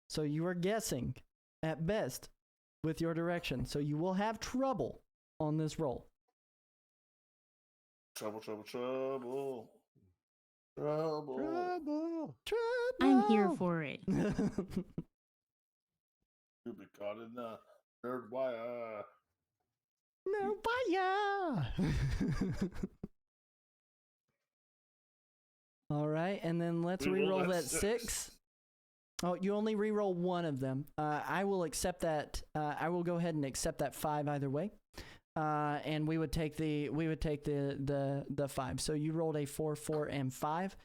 Speaker 1: So you are guessing at best with your direction. So you will have trouble on this roll.
Speaker 4: Trouble, trouble, trouble. Trouble.
Speaker 2: Trouble.
Speaker 7: I'm here for it.
Speaker 4: You'll be caught in the third wire.
Speaker 1: No fire. All right, and then let's reroll that 6. Oh, you only reroll one of them. I will accept that. I will go ahead and accept that 5 either way. And we would take the 5. So you rolled a 4, 4, and 5,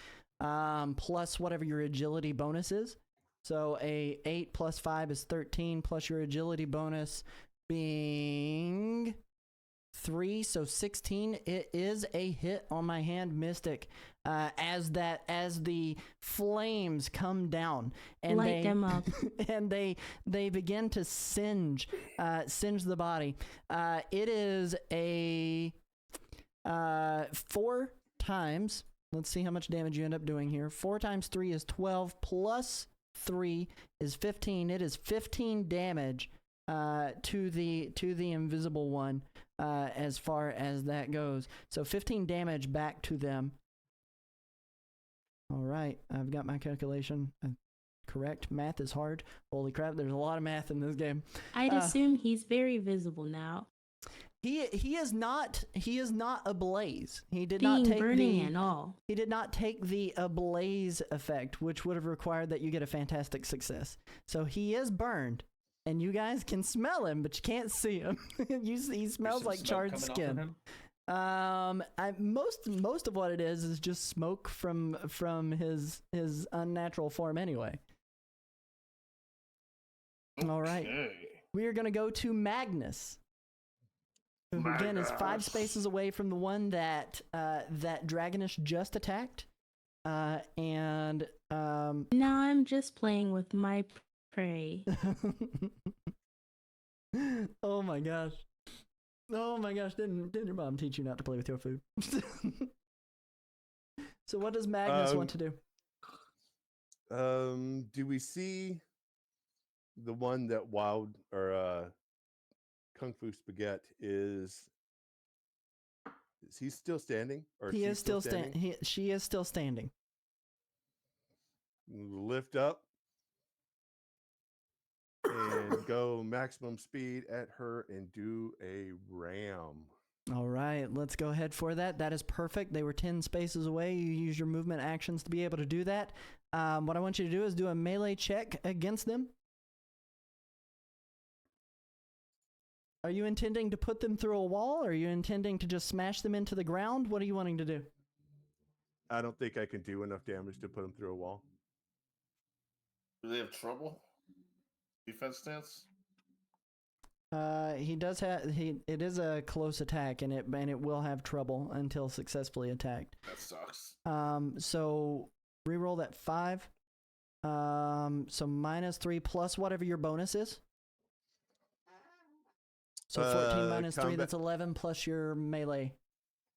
Speaker 1: plus whatever your agility bonus is. So a 8 plus 5 is 13, plus your agility bonus being 3, so 16. It is a hit on my hand mystic. As the flames come down and
Speaker 7: Light them up.
Speaker 1: and they begin to singe the body. It is a 4 times. Let's see how much damage you end up doing here. 4 times 3 is 12 plus 3 is 15. It is 15 damage to the invisible one as far as that goes. So 15 damage back to them. All right, I've got my calculation correct. Math is hard. Holy crap, there's a lot of math in this game.
Speaker 7: I'd assume he's very visible now.
Speaker 1: He is not ablaze. He did
Speaker 7: Being
Speaker 1: not take
Speaker 7: burning and all.
Speaker 1: He did not take the ablaze effect, which would have required that you get a fantastic success. So he is burned, and you guys can smell him, but you can't see him. He smells like charred skin. Most of what it is just smoke from his unnatural form anyway. All right, we are gonna go to Magnus, who again is 5 spaces away from the one that Dragonus just attacked. And
Speaker 7: Now I'm just playing with my prey.
Speaker 1: oh my gosh. Oh my gosh, didn't your mom teach you not to play with your food? So what does Magnus want to do?
Speaker 2: Do we see the one that Wild or Kung Fu Spaghetti is he still standing? Or
Speaker 1: He
Speaker 2: she
Speaker 1: is still standing. She is still standing.
Speaker 2: Lift up and go maximum speed at her and do a ram.
Speaker 1: All right, let's go ahead for that. That is perfect. They were 10 spaces away. You use your movement actions to be able to do that. What I want you to do is do a melee check against them. Are you intending to put them through a wall? Or are you intending to just smash them into the ground? What are you wanting to do?
Speaker 2: I don't think I can do enough damage to put him through a wall.
Speaker 4: Do they have trouble? Defense stance?
Speaker 1: He does have it is a close attack and it will have trouble until successfully attacked.
Speaker 4: That sucks.
Speaker 1: So reroll that 5. So -3 plus whatever your bonus is. So 14 minus 3, that's 11 plus your melee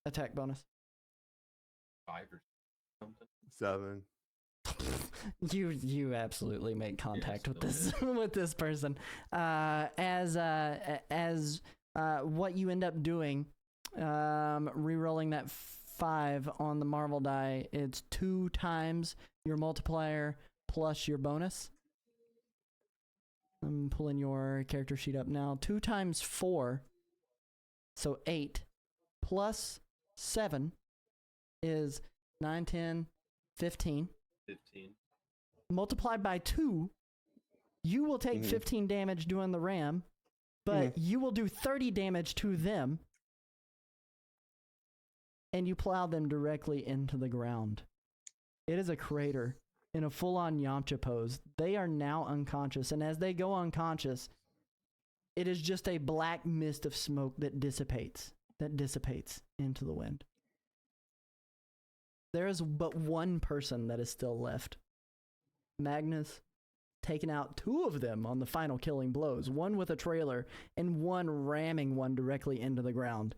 Speaker 1: attack bonus.
Speaker 6: 5 or something.
Speaker 2: 7.
Speaker 1: You absolutely make contact with this with this person. As what you end up doing, re-rolling that 5 on the Marvel die, it's 2 times your multiplier plus your bonus. I'm pulling your character sheet up now. 2 times 4, so 8, plus 7 is 9, 10, 15.
Speaker 6: 15.
Speaker 1: Multiplied by 2, you will take 15 damage doing the ram, but you will do 30 damage to them, and you plow them directly into the ground. It is a crater in a full-on Yamcha pose. They are now unconscious, and as they go unconscious, it is just a black mist of smoke that dissipates into the wind. There is but one person that is still left. Magnus, taking out 2 of them on the final killing blows, one with a trailer and one ramming one directly into the ground.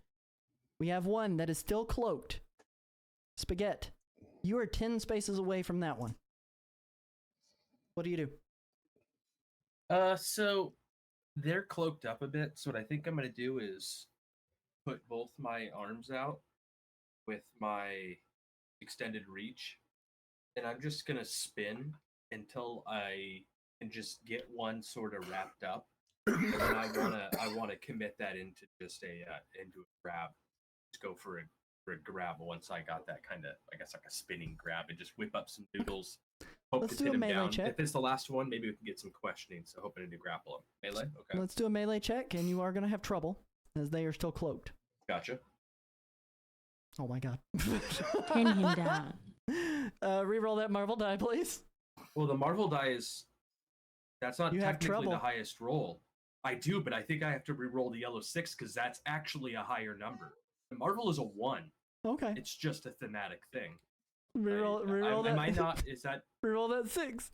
Speaker 1: We have one that is still cloaked. Spaghetti, you are 10 spaces away from that one. What do you do?
Speaker 6: So they're cloaked up a bit, so what I think I'm going to do is put both my arms out with my extended reach, and I'm just going to spin until I can just get one sort of wrapped up, and then I want to commit that into just into a grab. Just go for a grab once I got that kind of, I guess, like a spinning grab, and just whip up some noodles. Hope
Speaker 1: Let's
Speaker 6: to
Speaker 1: do
Speaker 6: pin
Speaker 1: a
Speaker 6: him
Speaker 1: melee
Speaker 6: down.
Speaker 1: check.
Speaker 6: If it's the last one, maybe we can get some questioning. So hoping to grapple him. Melee, okay.
Speaker 1: Let's do a melee check, and you are going to have trouble as they are still cloaked.
Speaker 6: Gotcha.
Speaker 1: Oh my god.
Speaker 7: Pin him down.
Speaker 1: Reroll that Marvel die, please.
Speaker 6: Well, the Marvel die that's not
Speaker 1: You have
Speaker 6: technically
Speaker 1: trouble.
Speaker 6: the highest roll. I do, but I think I have to re-roll the yellow 6 because that's actually a higher number. The Marvel is a 1.
Speaker 1: Okay.
Speaker 6: It's just a thematic thing.
Speaker 1: Reroll that.
Speaker 6: Am I not? Is that?
Speaker 1: Reroll that 6.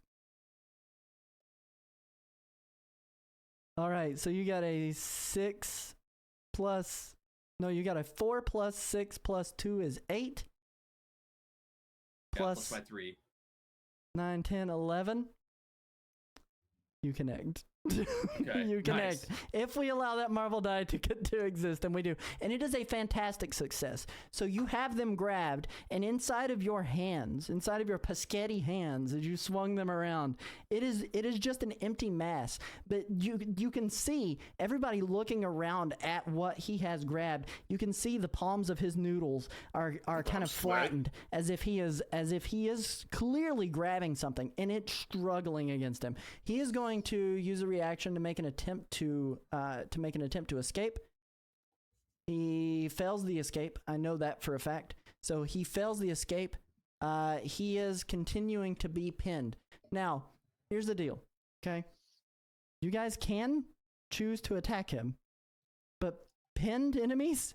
Speaker 1: All right, so you got a 6 plus. No, you got a 4 plus 6 plus 2 is 8.
Speaker 6: Plus my 3.
Speaker 1: 9, 10, 11. You connect.
Speaker 6: Okay,
Speaker 1: You connect.
Speaker 6: nice.
Speaker 1: If we allow that Marvel die to exist, and we do. And it is a fantastic success. So you have them grabbed, and inside of your hands, inside of your Paschetti hands, as you swung them around, it is just an empty mass. But you can see everybody looking around at what he has grabbed. You can see the palms of his noodles are kind of flattened, as if he is clearly grabbing something, and it's struggling against him. He is going to use a reaction to make an attempt to escape. He fails the escape. I know that for a fact. So he fails the escape. He is continuing to be pinned. Now, here's the deal. Okay, you guys can choose to attack him, but pinned enemies,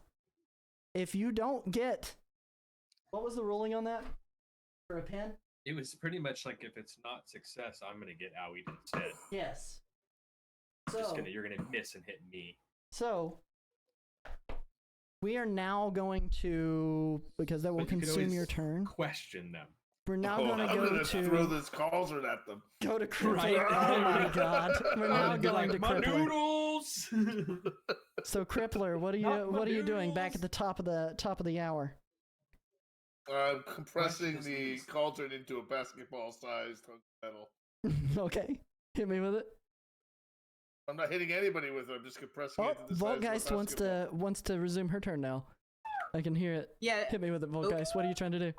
Speaker 1: if you don't get, what was the ruling on that? for a pin?
Speaker 6: It was pretty much like if it's not success, I'm gonna get owied instead.
Speaker 1: Yes.
Speaker 6: You're gonna miss and hit me.
Speaker 1: So we are now going to, because that will
Speaker 6: But you can
Speaker 1: consume
Speaker 6: always
Speaker 1: your turn.
Speaker 6: Question them.
Speaker 1: We're now
Speaker 4: Oh,
Speaker 1: going to
Speaker 4: I'm
Speaker 1: go
Speaker 4: gonna
Speaker 1: to
Speaker 4: throw this cauldron at them.
Speaker 1: go to Crippler.
Speaker 6: Right.
Speaker 1: Oh my god. We're now
Speaker 6: I'd be
Speaker 1: going to
Speaker 6: like, my
Speaker 1: Crippler.
Speaker 6: noodles.
Speaker 1: So Crippler, what are you doing back at the top of the hour?
Speaker 4: I'm compressing
Speaker 6: Questions,
Speaker 4: the
Speaker 6: please.
Speaker 4: cauldron into a basketball-sized hunk of metal.
Speaker 1: Okay. Hit me with it.
Speaker 4: I'm not hitting anybody with it. I'm just compressing
Speaker 1: Oh,
Speaker 4: it to the size of a
Speaker 1: Volgeist wants to resume her turn now. I can hear it.
Speaker 5: Yeah.
Speaker 1: Hit me with it, Volgeist. What are you trying to do?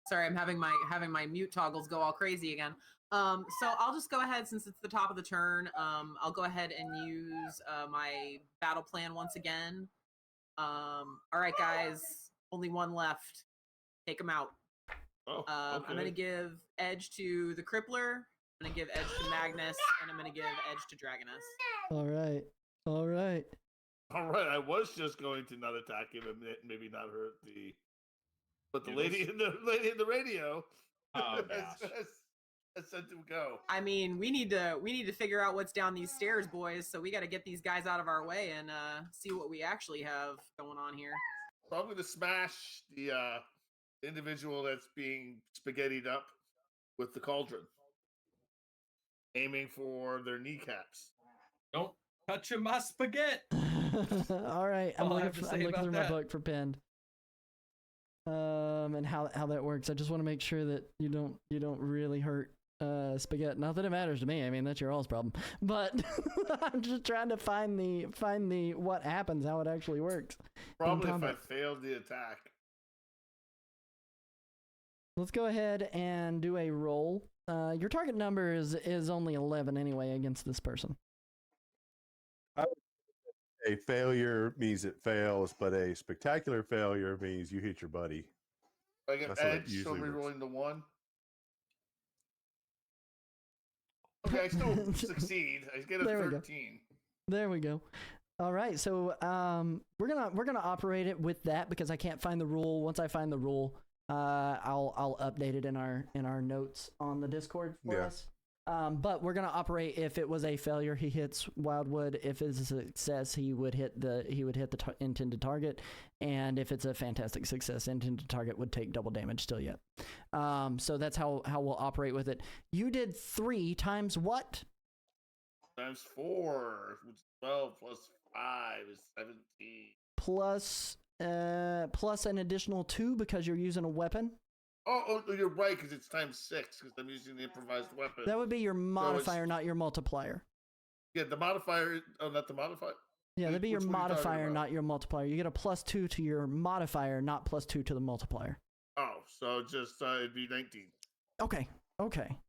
Speaker 5: Sorry, I'm having my mute toggles go all crazy again. So I'll just go ahead since it's the top of the turn. I'll go ahead and use my battle plan once again. All right, guys, only one left. Take him out.
Speaker 4: Oh,
Speaker 5: I'm
Speaker 4: okay.
Speaker 5: gonna give edge to the Crippler. I'm gonna give edge to Magnus, and I'm gonna give edge to Dragonus.
Speaker 1: All right.
Speaker 4: All right. I was just going to not attack him and maybe not hurt the, but the lady in the radio.
Speaker 6: Oh gosh.
Speaker 4: has said to go.
Speaker 5: I mean, we need to figure out what's down these stairs, boys. So we got to get these guys out of our way and see what we actually have going on here.
Speaker 4: So I'm going to smash the individual that's being spaghettied up with the cauldron, aiming for their kneecaps.
Speaker 6: Don't touch my spaghetti.
Speaker 1: All right. I'm
Speaker 6: All I
Speaker 1: looking,
Speaker 6: have to
Speaker 1: I'm
Speaker 6: say
Speaker 1: looking
Speaker 6: about
Speaker 1: through my
Speaker 6: that.
Speaker 1: book for pinned. And how that works. I just want to make sure that you don't really hurt spaghetti. Not that it matters to me. I mean, that's your all's problem. But I'm just trying to find the what happens, how it actually works.
Speaker 4: Probably if I
Speaker 1: combat.
Speaker 4: failed the attack.
Speaker 1: Let's go ahead and do a roll. Your target number is only 11 anyway against this person.
Speaker 2: A failure means it fails, but a spectacular failure means you hit your buddy.
Speaker 4: I get
Speaker 2: That's how it
Speaker 4: edge, so
Speaker 2: usually works.
Speaker 4: re-rolling the 1. Okay, I still succeed. I get a
Speaker 1: There we go.
Speaker 4: 13.
Speaker 1: There we go. All right, so we're gonna operate it with that because I can't find the rule. Once I find the rule, I'll update it in our notes on the Discord for us. But we're gonna operate if it was a failure, he hits Wildwood. If it's a success, he would hit the intended target, and if it's a fantastic success, intended target would take double damage still yet. So that's how we'll operate with it. You did 3 times what?
Speaker 4: Times 4, which is 12 plus 5 is 17.
Speaker 1: Plus an additional 2 because you're using a weapon.
Speaker 4: Oh, you're right, because it's times 6, because I'm using the improvised weapon.
Speaker 1: That would be your modifier, not your multiplier.
Speaker 4: Yeah, the modifier. Oh, not the modifier.
Speaker 1: Yeah, that'd be your
Speaker 4: Which one are you talking
Speaker 1: modifier,
Speaker 4: about?
Speaker 1: not your multiplier. You get a +2 to your modifier, not +2 to the multiplier.
Speaker 4: Oh, so just it'd be 19.
Speaker 1: Okay.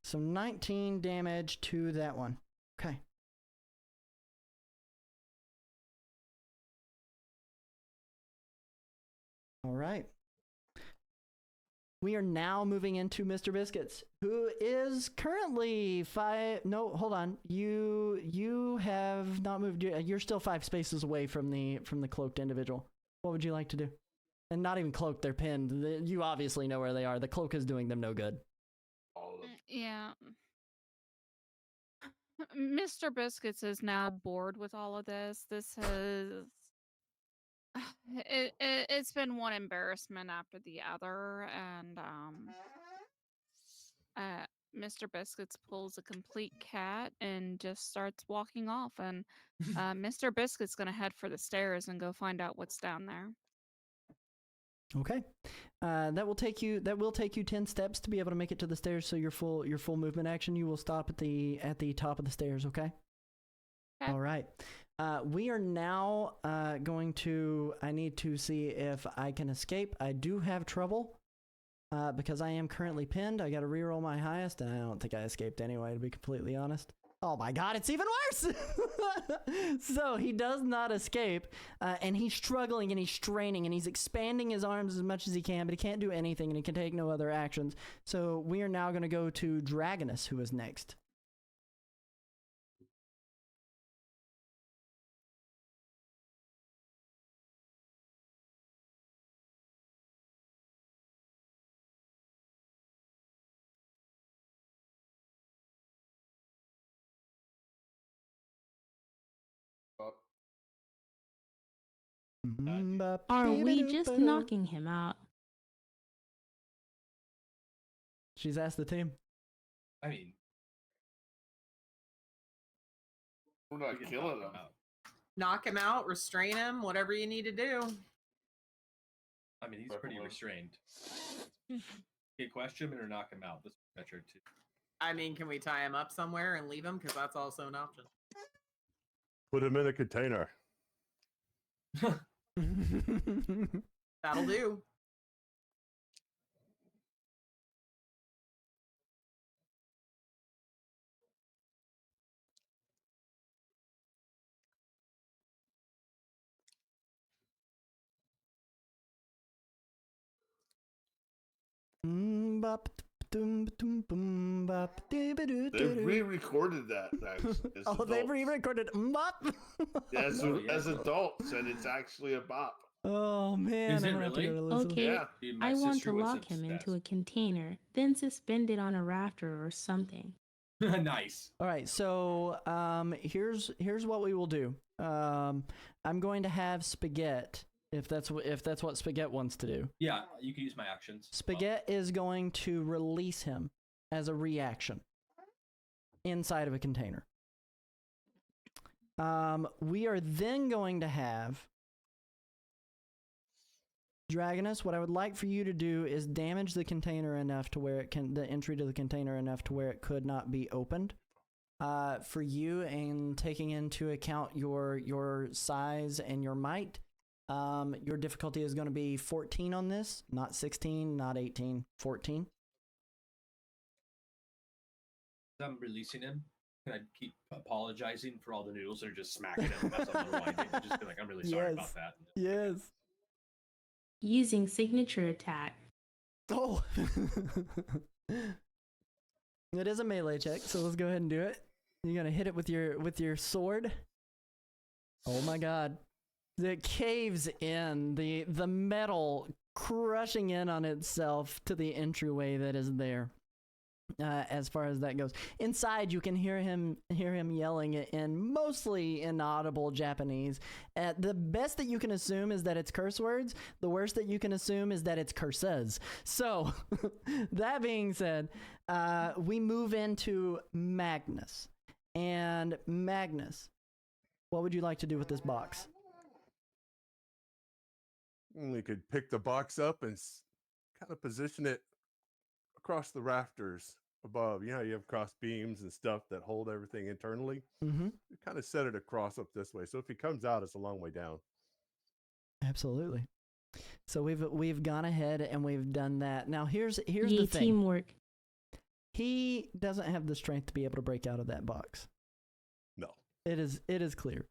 Speaker 1: So 19 damage to that one. Okay. All right. We are now moving into Mr. Biscuits, who is currently 5. No, hold on. You have not moved. You're still 5 spaces away from the cloaked individual. What would you like to do? And not even cloaked, they're pinned. You obviously know where they are. The cloak is doing them no good.
Speaker 4: All of them.
Speaker 3: Yeah. Mr. Biscuits is now bored with all of this. This has it's been one embarrassment after the other, and Mr. Biscuits pulls a complete cat and just starts walking off, and Mr. Biscuits gonna head for the stairs and go find out what's down there.
Speaker 1: Okay. That will take you 10 steps to be able to make it to the stairs, so your full movement action, you will stop at the top of the stairs, okay?
Speaker 3: Okay.
Speaker 1: All right. We are now going to, I need to see if I can escape. I do have trouble because I am currently pinned. I got to reroll my highest, and I don't think I escaped anyway, to be completely honest. Oh my god, it's even worse! So he does not escape, and he's struggling and he's straining and he's expanding his arms as much as he can, but he can't do anything and he can take no other actions. So we are now going to go to Dragonus, who is next.
Speaker 7: Are we just knocking him out?
Speaker 1: She's asked the team.
Speaker 6: I mean,
Speaker 4: We're
Speaker 6: we
Speaker 4: not
Speaker 6: can
Speaker 4: killing
Speaker 6: knock
Speaker 4: them.
Speaker 6: out.
Speaker 5: Knock him out, restrain him, whatever you need to do.
Speaker 6: I mean, he's pretty
Speaker 4: Definitely.
Speaker 6: restrained. Okay, question him or knock him out. That's better too.
Speaker 5: I mean, can we tie him up somewhere and leave him? Because that's also an option.
Speaker 2: Put him in a container.
Speaker 5: That'll do.
Speaker 4: They re-recorded that.
Speaker 1: Oh, they re-recorded Mup.
Speaker 4: As,
Speaker 6: Oh, yeah.
Speaker 4: as adults, and it's actually a bop.
Speaker 1: Oh man,
Speaker 6: Is it
Speaker 1: I'm gonna have to go
Speaker 6: really?
Speaker 1: to listen.
Speaker 7: Okay,
Speaker 4: Yeah.
Speaker 6: Dude, my
Speaker 7: I want
Speaker 6: sister
Speaker 7: to
Speaker 6: was
Speaker 7: lock him into a
Speaker 6: obsessed.
Speaker 7: container, then suspend it on a rafter or something.
Speaker 6: Nice.
Speaker 1: All right, so here's what we will do. I'm going to have Spaghetti, if that's what Spaghetti wants to do.
Speaker 6: Yeah, you can use my actions.
Speaker 1: Spaghetti is going to release him as a reaction inside of a container. We are then going to have Dragonus. What I would like for you to do is damage the container enough to where the entry to the container enough to where it could not be opened. For you, and taking into account your size and your might, your difficulty is going to be 14 on this, not 16, not 18, 14.
Speaker 6: I'm releasing him. Can I keep apologizing for all the noodles that are just smacking him as I'm unwinding? Just be like, I'm really sorry about that.
Speaker 1: Yes.
Speaker 7: Using signature attack.
Speaker 1: Oh. It is a melee check, so let's go ahead and do it. You're gonna hit it with your sword. Oh my god. It caves in, the metal crushing in on itself to the entryway that is there. As far as that goes, inside you can hear him yelling in mostly inaudible Japanese. The best that you can assume is that it's curse words. The worst that you can assume is that it's curses. So, that being said, we move into Magnus. And Magnus, what would you like to do with this box?
Speaker 2: We could pick the box up and kind of position it across the rafters above. You know, you have cross beams and stuff that hold everything internally.
Speaker 1: Mm-hmm.
Speaker 2: You kind of set it across up this way, so if he comes out, it's a long way down.
Speaker 1: Absolutely. So we've gone ahead and we've done that. Now here's
Speaker 7: Yay,
Speaker 1: the thing.
Speaker 7: teamwork.
Speaker 1: He doesn't have the strength to be able to break out of that box.
Speaker 2: No.
Speaker 1: It is clear.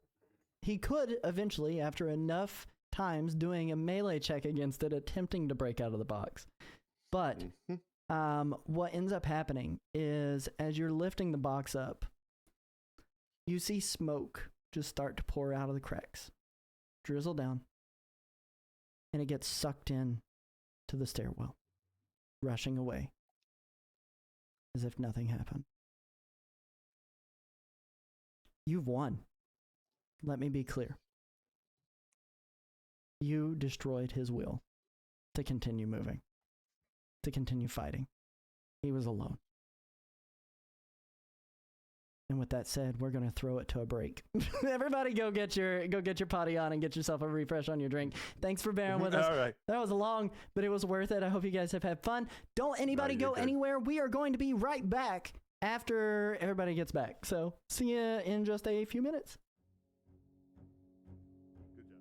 Speaker 1: He could eventually, after enough times doing a melee check against it, attempting to break out of the box. But what ends up happening is, as you're lifting the box up, you see smoke just start to pour out of the cracks, drizzle down, and it gets sucked in to the stairwell, rushing away as if nothing happened. You've won. Let me be clear. You destroyed his will to continue moving, to continue fighting. He was alone. And with that said, we're going to throw it to a break. Everybody go get your potty on and get yourself a refresh on your drink. Thanks for bearing with us.
Speaker 2: All right.
Speaker 1: That was long, but it was worth it. I hope you guys have had fun. Don't anybody
Speaker 2: No, you're
Speaker 1: go
Speaker 2: good.
Speaker 1: anywhere. We are going to be right back after everybody gets back. So see you in just a few minutes.
Speaker 2: Good job.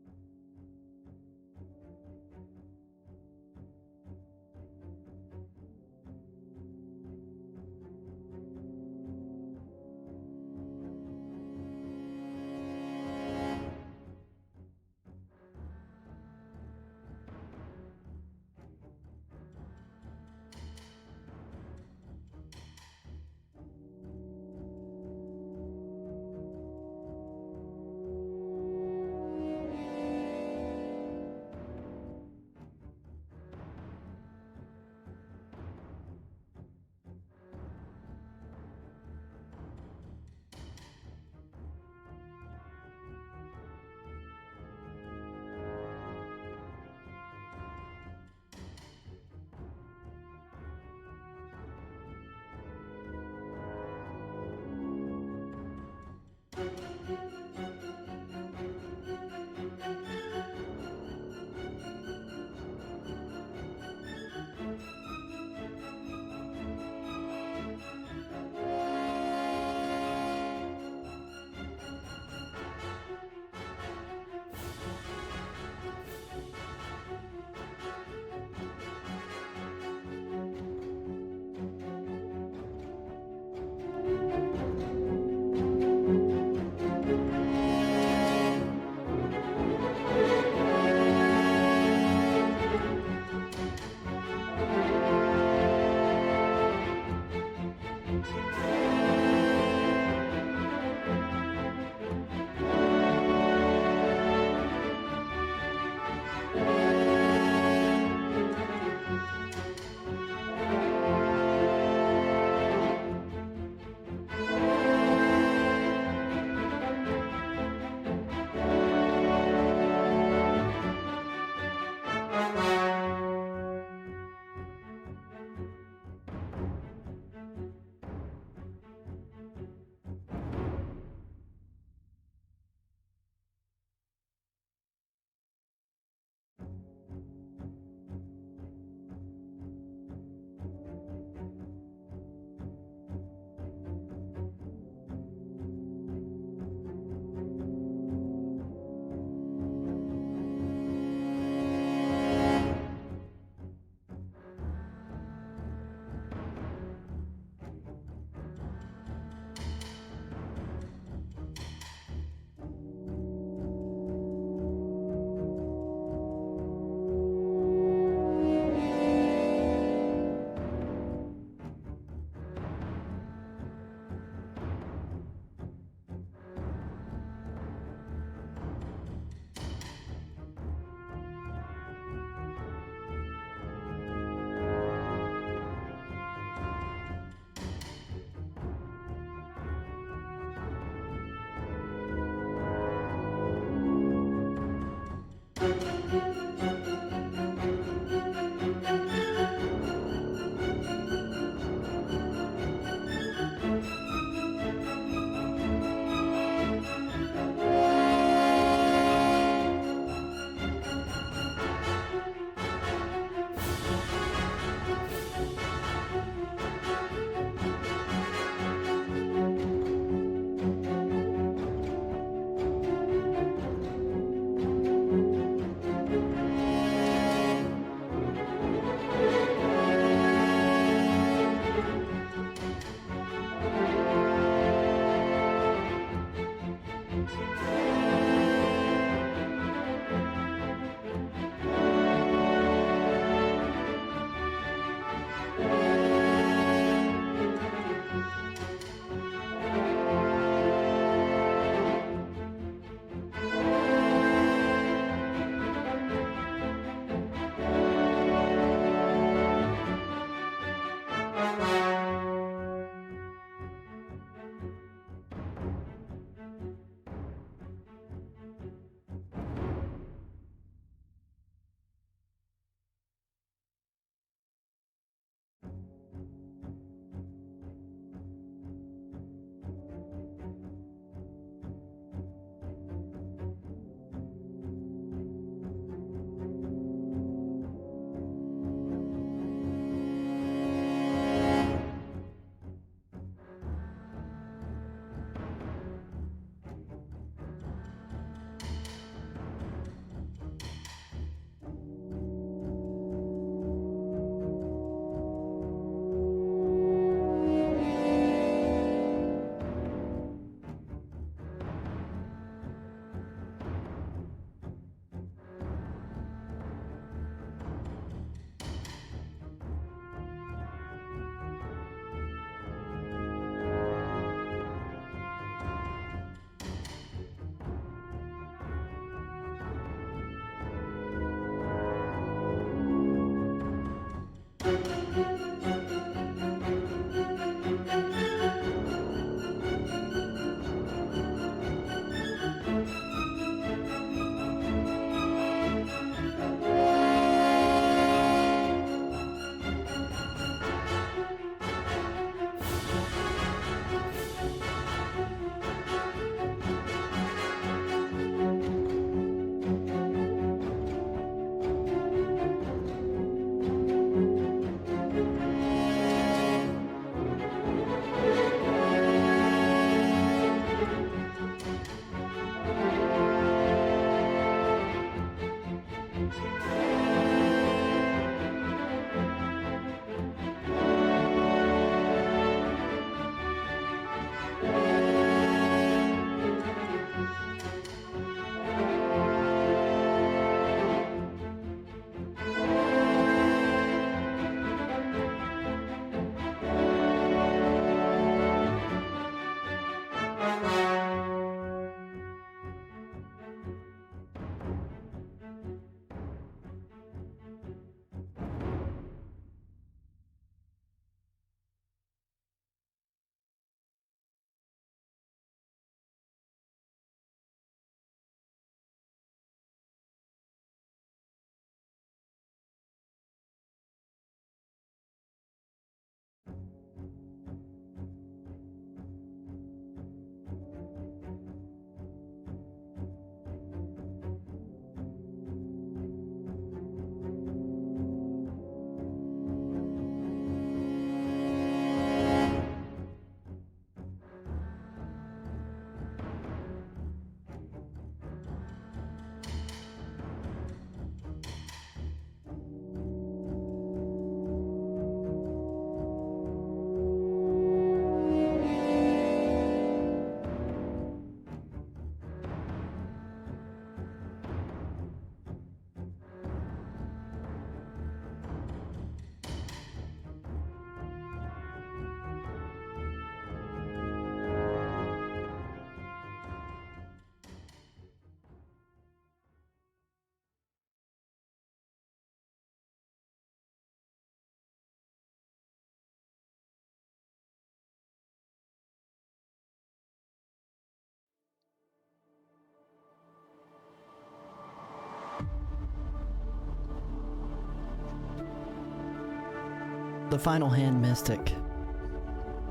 Speaker 1: The final hand mystic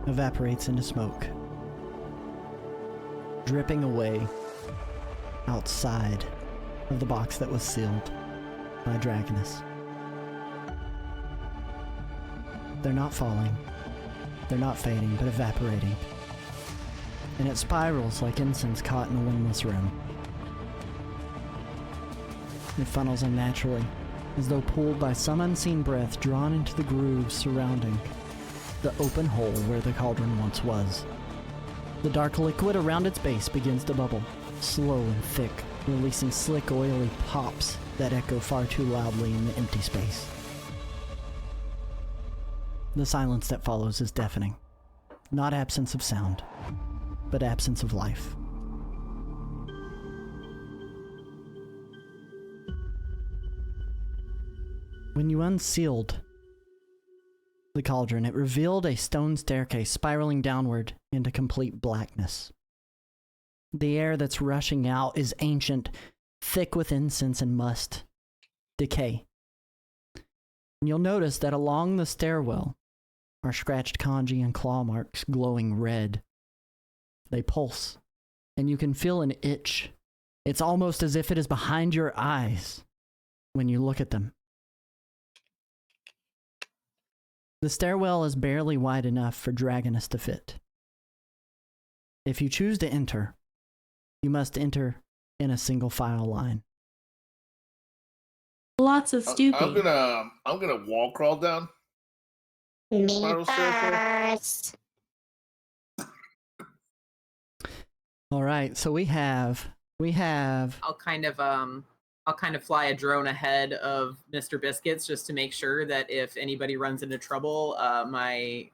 Speaker 1: evaporates into smoke, dripping away outside of the box that was sealed by Dragonus. They're not falling, they're not fading, but evaporating. And it spirals like incense caught in a windless room. It funnels unnaturally, as though pulled by some unseen breath drawn into the grooves surrounding the open hole where the cauldron once was. The dark liquid around its base begins to bubble, slow and thick, releasing slick, oily pops that echo far too loudly in the empty space. The silence that follows is deafening. Not absence of sound, but absence of life. When you unsealed the cauldron, it revealed a stone staircase spiraling downward into complete blackness. The air that's rushing out is ancient, thick with incense and must, decay. And you'll notice that along the stairwell are scratched kanji and claw marks glowing red. They pulse, and you can feel an itch. It's almost as if it is behind your eyes when you look at them. The stairwell is barely wide enough for Dragonus to fit. If you choose to enter, you must enter in a single file line.
Speaker 7: Lots of stooping.
Speaker 4: I'm gonna wall crawl down.
Speaker 8: Me
Speaker 4: Spiral staircase.
Speaker 8: first.
Speaker 1: All right, so we have
Speaker 5: I'll kind of fly a drone ahead of Mr. Biscuits just to make sure that if anybody runs into trouble, I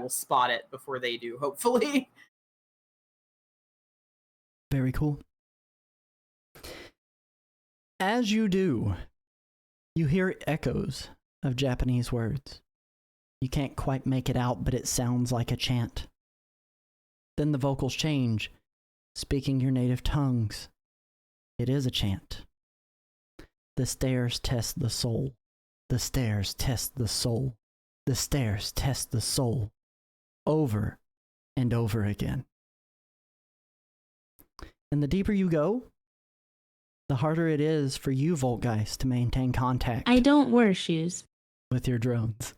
Speaker 5: will spot it before they do, hopefully.
Speaker 1: very cool. As you do, you hear echoes of Japanese words. You can't quite make it out, but it sounds like a chant. Then the vocals change, speaking your native tongues. It is a chant. The stairs test the soul. The stairs test the soul. The stairs test the soul. Over and over again. And the deeper you go, the harder it is for you, Voltgeist, to maintain contact
Speaker 7: I don't wear shoes.
Speaker 1: with your drones.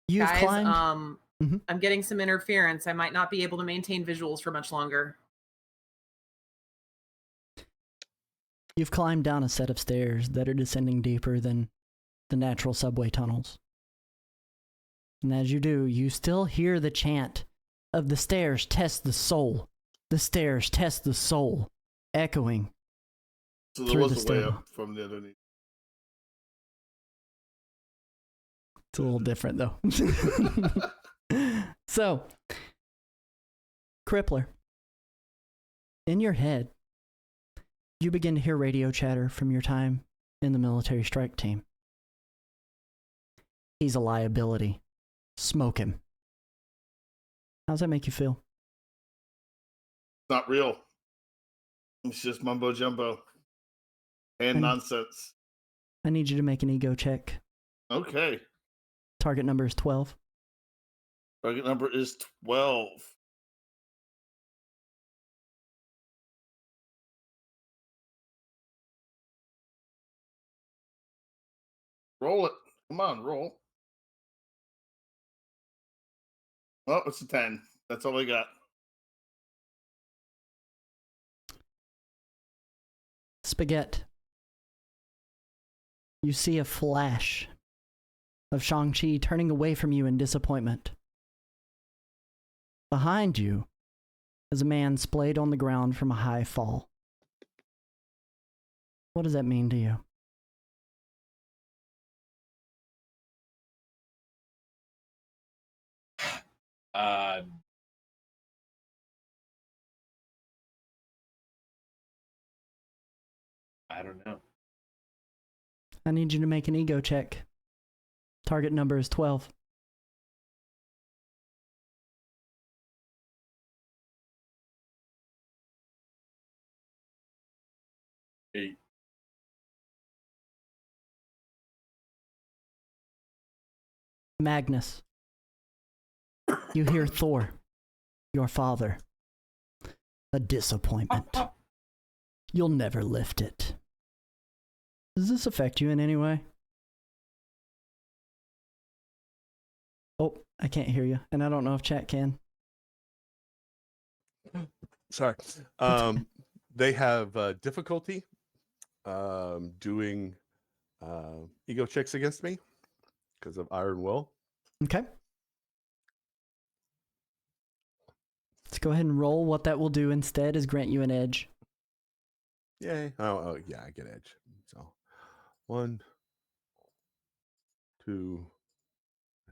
Speaker 1: You've
Speaker 5: Guys,
Speaker 1: climbed. Mhm.
Speaker 5: I'm getting some interference. I might not be able to maintain visuals for much longer.
Speaker 1: You've climbed down a set of stairs that are descending deeper than the natural subway tunnels. And as you do, you still hear the chant of the stairs test the soul. The stairs test the soul, echoing.
Speaker 4: So there
Speaker 1: Through
Speaker 4: was
Speaker 1: the
Speaker 4: a way
Speaker 1: stairwell.
Speaker 4: up from the underneath.
Speaker 1: It's a little different, though. So, Crippler, in your head, you begin to hear radio chatter from your time in the military strike team. He's a liability. Smoke him. How's that make you feel?
Speaker 4: Not real. It's just mumbo jumbo and
Speaker 1: And-
Speaker 4: nonsense.
Speaker 1: I need you to make an ego check.
Speaker 4: Okay.
Speaker 1: Target number is 12.
Speaker 4: Target number is 12. Roll it. Come on, roll. Oh, it's a 10. That's all I got.
Speaker 1: Spaghetti. You see a flash of Shang-Chi turning away from you in disappointment. Behind you is a man splayed on the ground from a high fall. What does that mean to you?
Speaker 6: I don't know.
Speaker 1: I need you to make an ego check. Target number is 12.
Speaker 6: Eight.
Speaker 1: Magnus. You hear Thor, your father. A disappointment. You'll never lift it. Does this affect you in any way? Oh, I can't hear you, and I don't know if chat can.
Speaker 2: Sorry. They have difficulty doing ego checks against me because of Iron Will.
Speaker 1: Okay. Let's go ahead and roll. What that will do instead is grant you an edge.
Speaker 2: Yay. Oh, yeah, I get edge. So 1, 2,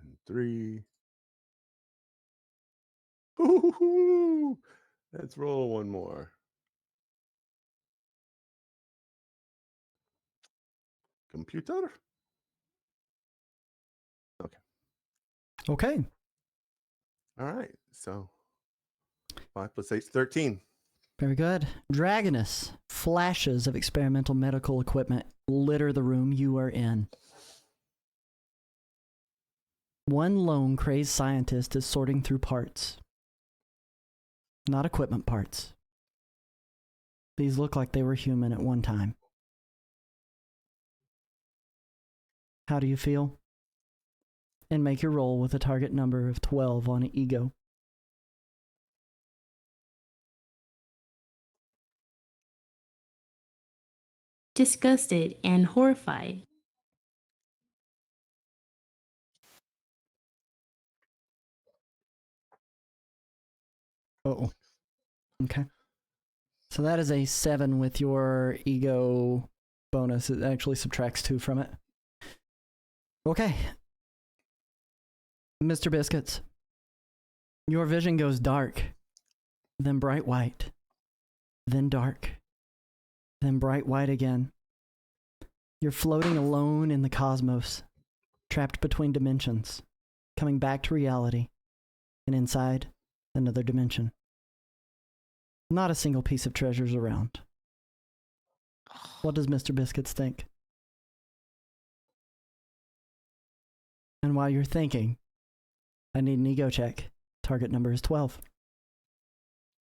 Speaker 2: and 3. Ooh, let's roll one more. Computer. Okay.
Speaker 1: Okay.
Speaker 2: All right. So 5 + 8 is 13.
Speaker 1: Very good. Dragonus. Flashes of experimental medical equipment litter the room you are in. One lone crazed scientist is sorting through parts. Not equipment parts. These look like they were human at one time. How do you feel? And make your roll with a target number of 12 on an ego.
Speaker 7: Disgusted and horrified.
Speaker 1: Uh-oh. Okay. So that is a 7 with your ego bonus. It actually subtracts 2 from it. Okay. Mr. Biscuits. Your vision goes dark, then bright white, then dark, then bright white again. You're floating alone in the cosmos, trapped between dimensions, coming back to reality, and inside another dimension. Not a single piece of treasure's around. What does Mr. Biscuits think? And while you're thinking, I need an ego check. Target number is 12.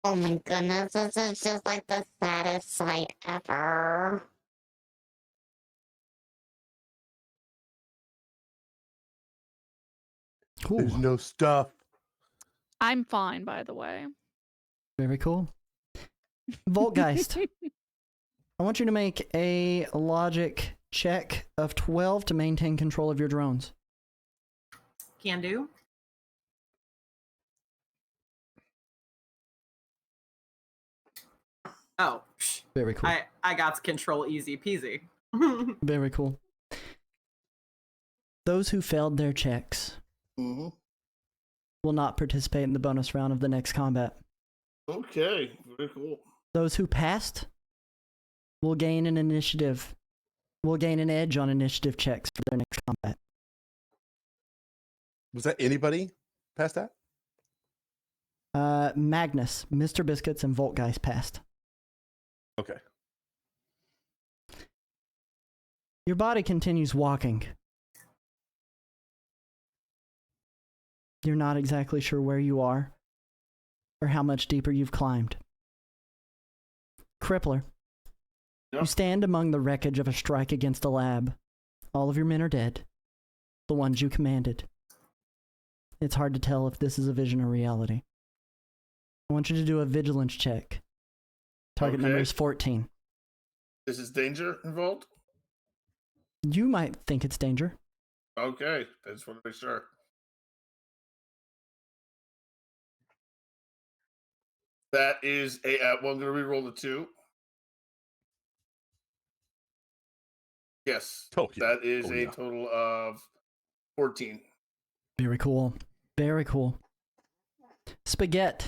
Speaker 8: Oh my goodness, this is just like the saddest sight ever.
Speaker 2: There's
Speaker 1: Cool.
Speaker 2: no stuff.
Speaker 3: I'm fine, by the way.
Speaker 1: Very cool. Voltgeist. I want you to make a logic check of 12 to maintain control of your drones.
Speaker 5: Can do. Oh,
Speaker 1: Very cool.
Speaker 5: I got to control easy peasy.
Speaker 1: Very cool. Those who failed their checks
Speaker 4: Mm-hmm.
Speaker 1: will not participate in the bonus round of the next combat.
Speaker 4: Okay, very cool.
Speaker 1: Those who passed will gain an initiative. Will gain an edge on initiative checks for their next combat.
Speaker 2: Was that anybody past that?
Speaker 1: Magnus, Mr. Biscuits, and Voltgeist passed.
Speaker 2: Okay.
Speaker 1: Your body continues walking. You're not exactly sure where you are or how much deeper you've climbed. Crippler,
Speaker 4: Yep.
Speaker 1: you stand among the wreckage of a strike against a lab. All of your men are dead. The ones you commanded. It's hard to tell if this is a vision or reality. I want you to do a vigilance check. Target number
Speaker 4: Okay.
Speaker 1: is 14.
Speaker 4: Is this danger involved?
Speaker 1: You might think it's danger.
Speaker 4: Okay, I just want to make sure. That is a. Well, I'm going to re-roll the 2. Yes,
Speaker 2: Oh, yeah.
Speaker 4: that is
Speaker 2: Oh,
Speaker 4: a
Speaker 2: yeah.
Speaker 4: total of 14.
Speaker 1: Very cool. Very cool. Spaghetti,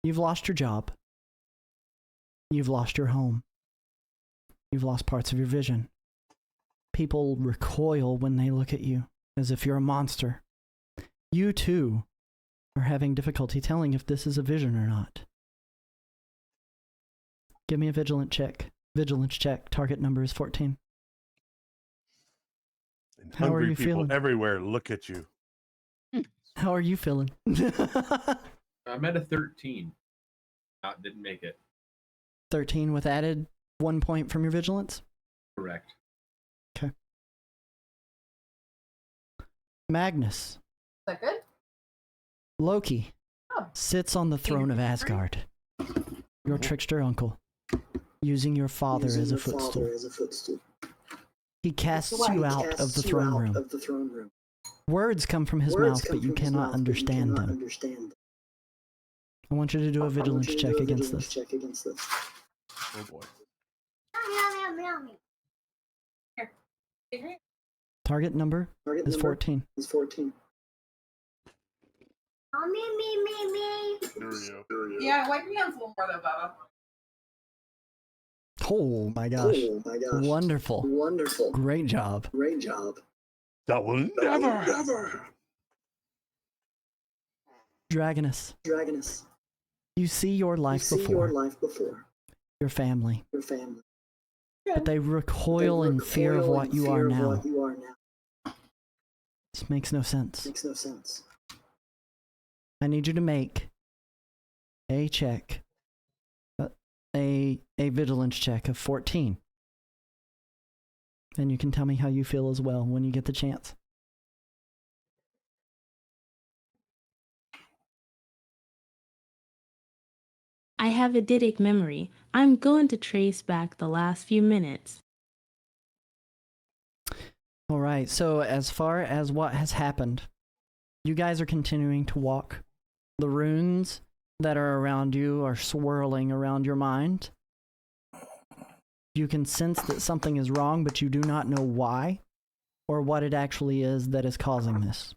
Speaker 1: you've lost your job. You've lost your home. You've lost parts of your vision. People recoil when they look at you, as if you're a monster. You, too, are having difficulty telling if this is a vision or not. Give me a vigilance check. Vigilance check. Target number is 14.
Speaker 2: And
Speaker 1: How are
Speaker 2: hungry
Speaker 1: you
Speaker 2: people
Speaker 1: feeling?
Speaker 2: everywhere look at you.
Speaker 1: How are you feeling?
Speaker 6: I'm at a 13. Didn't make it.
Speaker 1: 13 with added 1 point from your vigilance?
Speaker 6: Correct.
Speaker 1: Okay. Magnus.
Speaker 5: Is that good?
Speaker 1: Loki
Speaker 5: Oh.
Speaker 1: sits on the throne of Asgard. Your trickster uncle, using your father as a footstool. He casts you out of the throne room. Words come from his mouth, but you cannot understand them. I want you to do a vigilance check against this.
Speaker 2: Oh boy.
Speaker 5: Here.
Speaker 1: Target number is 14.
Speaker 2: There we go.
Speaker 5: Yeah, wipe your hands a little more though, Bubba.
Speaker 1: Oh my gosh. Wonderful. Great job.
Speaker 2: That will never.
Speaker 1: Dragonus. You see your life before. Your family. But they recoil in fear of what you are now. This makes no sense. I need you to make a check. A vigilance check of 14. And you can tell me how you feel as well when you get the chance.
Speaker 7: I have eidetic memory. I'm going to trace back the last few minutes.
Speaker 1: All right, so as far as what has happened, you guys are continuing to walk. The runes that are around you are swirling around your mind. You can sense that something is wrong, but you do not know why or what it actually is that is causing this.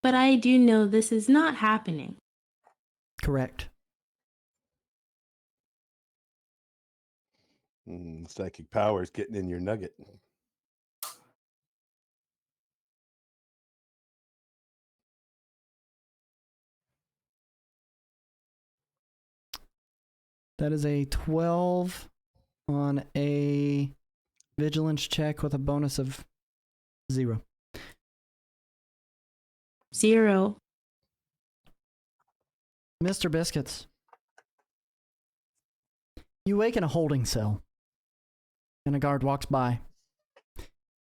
Speaker 7: But I do know this is not happening.
Speaker 1: Correct.
Speaker 2: Psychic powers getting in your nugget.
Speaker 1: That is a 12 on a vigilance check with a bonus of 0.
Speaker 7: 0.
Speaker 1: Mr. Biscuits. You wake in a holding cell, and a guard walks by.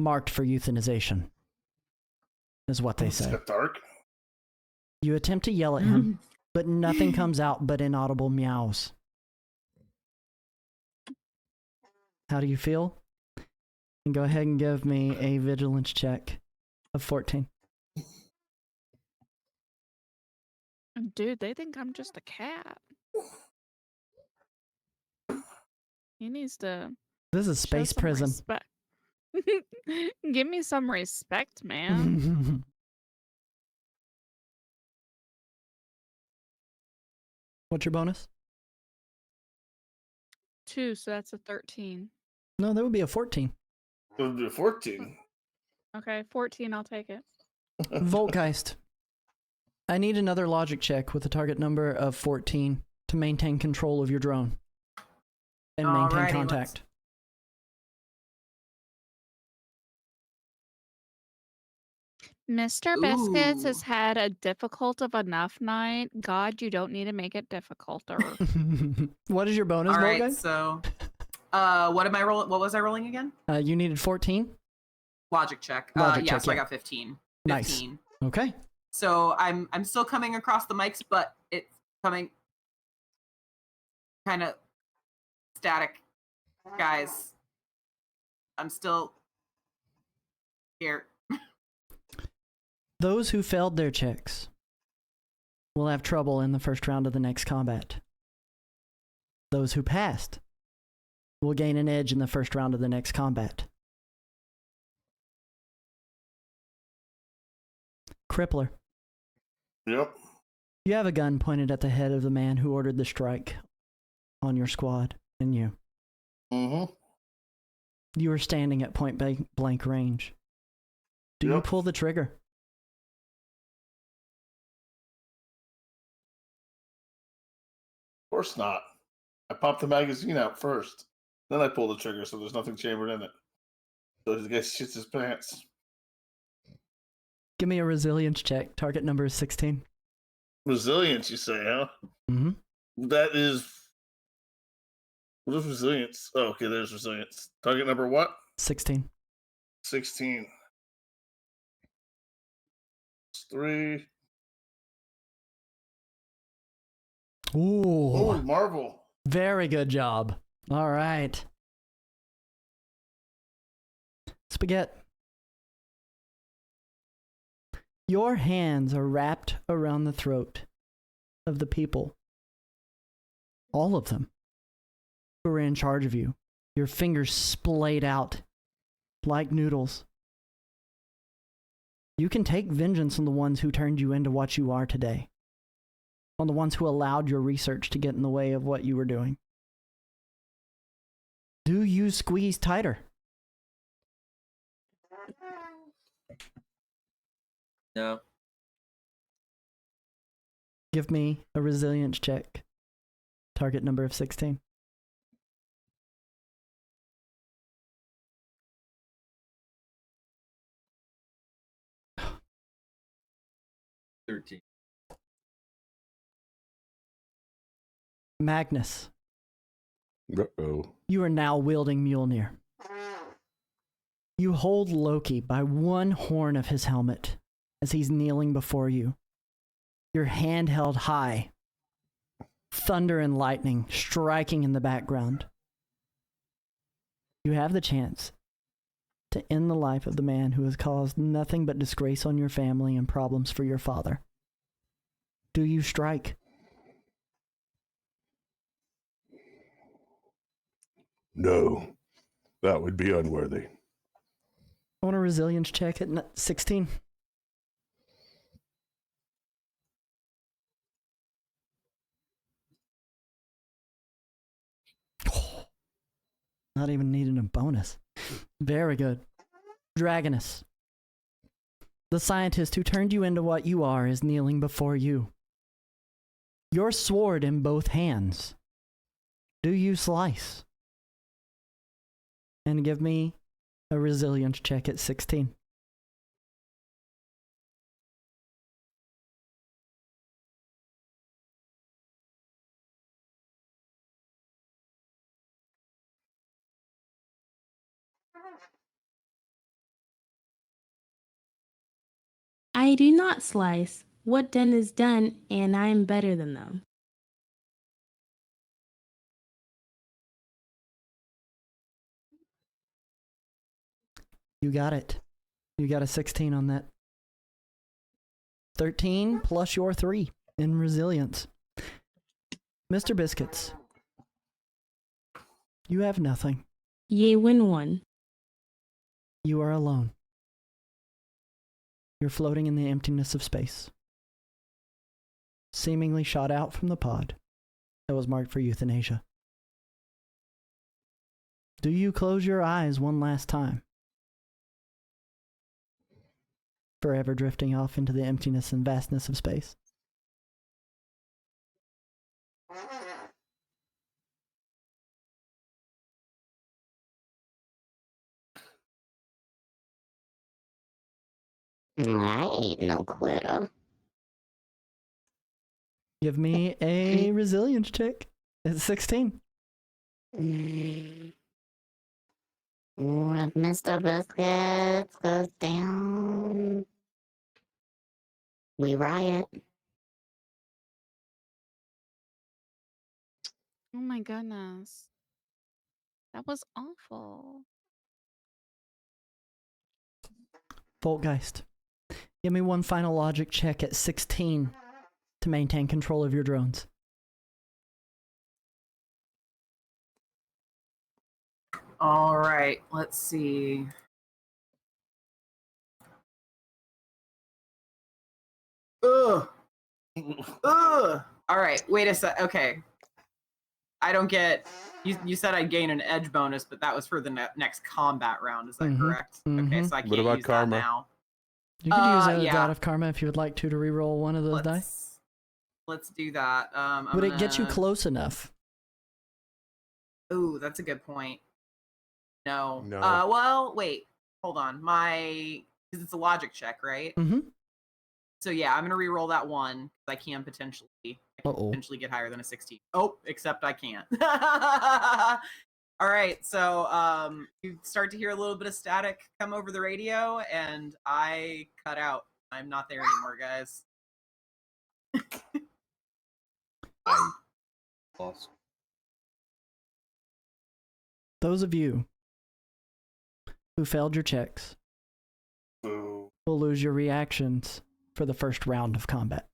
Speaker 1: Marked for euthanization, is what they
Speaker 4: It's
Speaker 1: say.
Speaker 4: got dark.
Speaker 1: You attempt to yell at him, but nothing comes out but inaudible meows. How do you feel? And go ahead and give me a vigilance check of 14.
Speaker 3: Dude, they think I'm just a cat. He needs to
Speaker 1: This is
Speaker 3: show
Speaker 1: Space
Speaker 3: some
Speaker 1: Prison.
Speaker 3: respect. Give me some respect, man.
Speaker 1: What's your bonus?
Speaker 3: 2, so that's a 13.
Speaker 1: No, that would be a 14.
Speaker 4: It would be a 14.
Speaker 3: Okay, 14, I'll take it.
Speaker 1: Voltgeist. I need another logic check with a target number of 14 to maintain control of your drone. And maintain
Speaker 5: Alrighty,
Speaker 1: contact.
Speaker 3: Mr. Biscuits has
Speaker 5: Ooh.
Speaker 3: had a difficult of enough night. God, you don't need to make it difficulter.
Speaker 1: What is your bonus,
Speaker 5: All right,
Speaker 1: Voltgeist?
Speaker 5: so what am I rolling? What was I rolling again?
Speaker 1: You needed 14?
Speaker 5: Logic check.
Speaker 1: Logic
Speaker 5: Yeah,
Speaker 1: check,
Speaker 5: so I
Speaker 1: yeah.
Speaker 5: got 15.
Speaker 1: Nice.
Speaker 5: 15.
Speaker 1: Okay.
Speaker 5: So I'm still coming across the mics, but it's coming kind of static. Guys, I'm still here.
Speaker 1: Those who failed their checks will have trouble in the first round of the next combat. Those who passed will gain an edge in the first round of the next combat. Crippler.
Speaker 4: Yep.
Speaker 1: You have a gun pointed at the head of the man who ordered the strike on your squad and you.
Speaker 4: Mm-hmm.
Speaker 1: You are standing at point blank range. Do you
Speaker 4: Yep.
Speaker 1: pull the trigger?
Speaker 4: Of course not. I pop the magazine out first. Then I pull the trigger so there's nothing chambered in it. So the guy shits his pants.
Speaker 1: Give me a resilience check. Target number is 16.
Speaker 4: Resilience, you say, huh?
Speaker 1: Mm-hmm.
Speaker 4: That is. What is resilience? Oh, okay, there's resilience. Target number what?
Speaker 1: 16.
Speaker 4: 16. 3.
Speaker 1: Ooh.
Speaker 4: Oh, Marvel.
Speaker 1: Very good job. All right. Spaghetti. Your hands are wrapped around the throat of the people. All of them who are in charge of you. Your fingers splayed out like noodles. You can take vengeance on the ones who turned you into what you are today. On the ones who allowed your research to get in the way of what you were doing. Do you squeeze tighter?
Speaker 6: No.
Speaker 1: Give me a resilience check. Target number of 16.
Speaker 6: $13.
Speaker 1: Magnus,
Speaker 2: Uh-oh.
Speaker 1: you are now wielding Mjolnir. You hold Loki by one horn of his helmet as he's kneeling before you. Your hand held high. Thunder and lightning striking in the background. You have the chance to end the life of the man who has caused nothing but disgrace on your family and problems for your father. Do you strike?
Speaker 2: No, that would be unworthy.
Speaker 1: I want a resilience check at 16. Not even needing a bonus. Very good. Dragonus. The scientist who turned you into what you are is kneeling before you. Your sword in both hands. Do you slice? And give me a resilience check at 16.
Speaker 7: I do not slice. What done is done, and I am better than them.
Speaker 1: You got it. You got a 16 on that. 13 plus your 3 in resilience. Mr. Biscuits, you have nothing.
Speaker 7: Ye win one.
Speaker 1: You are alone. You're floating in the emptiness of space, seemingly shot out from the pod that was marked for euthanasia. Do you close your eyes one last time? Forever drifting off into the emptiness and vastness of space.
Speaker 8: I ain't no quitter.
Speaker 1: Give me a resilience check. It's 16.
Speaker 8: If Mr. Biscuits goes down, we riot.
Speaker 3: Oh my goodness. That was awful.
Speaker 1: Voltgeist. Give me one final logic check at 16 to maintain control of your drones.
Speaker 5: All right, let's see. Ugh. Ugh. All right, wait a sec. Okay. I don't get. You said I'd gain an edge bonus, but that was for the next combat round. Is that correct? Okay, so I
Speaker 2: What
Speaker 5: can't
Speaker 2: about
Speaker 5: use
Speaker 2: karma?
Speaker 5: that now.
Speaker 1: You could use a
Speaker 5: yeah.
Speaker 1: dot of karma if you would like to reroll one of those die.
Speaker 5: Let's do that.
Speaker 1: Would it get you close enough?
Speaker 5: Ooh, that's a good point. No.
Speaker 2: No.
Speaker 5: Well, wait. Hold on. Because it's a logic check, right?
Speaker 1: Mm-hmm.
Speaker 5: So yeah, I'm gonna re-roll that one. I can potentially get higher than a 16. Oh, except I can't. All right, so you start to hear a little bit of static come over the radio, and I cut out. I'm not there anymore, guys.
Speaker 6: I lost.
Speaker 1: Those of you who failed your checks
Speaker 4: Boo.
Speaker 1: will lose your reactions for the first round of combat.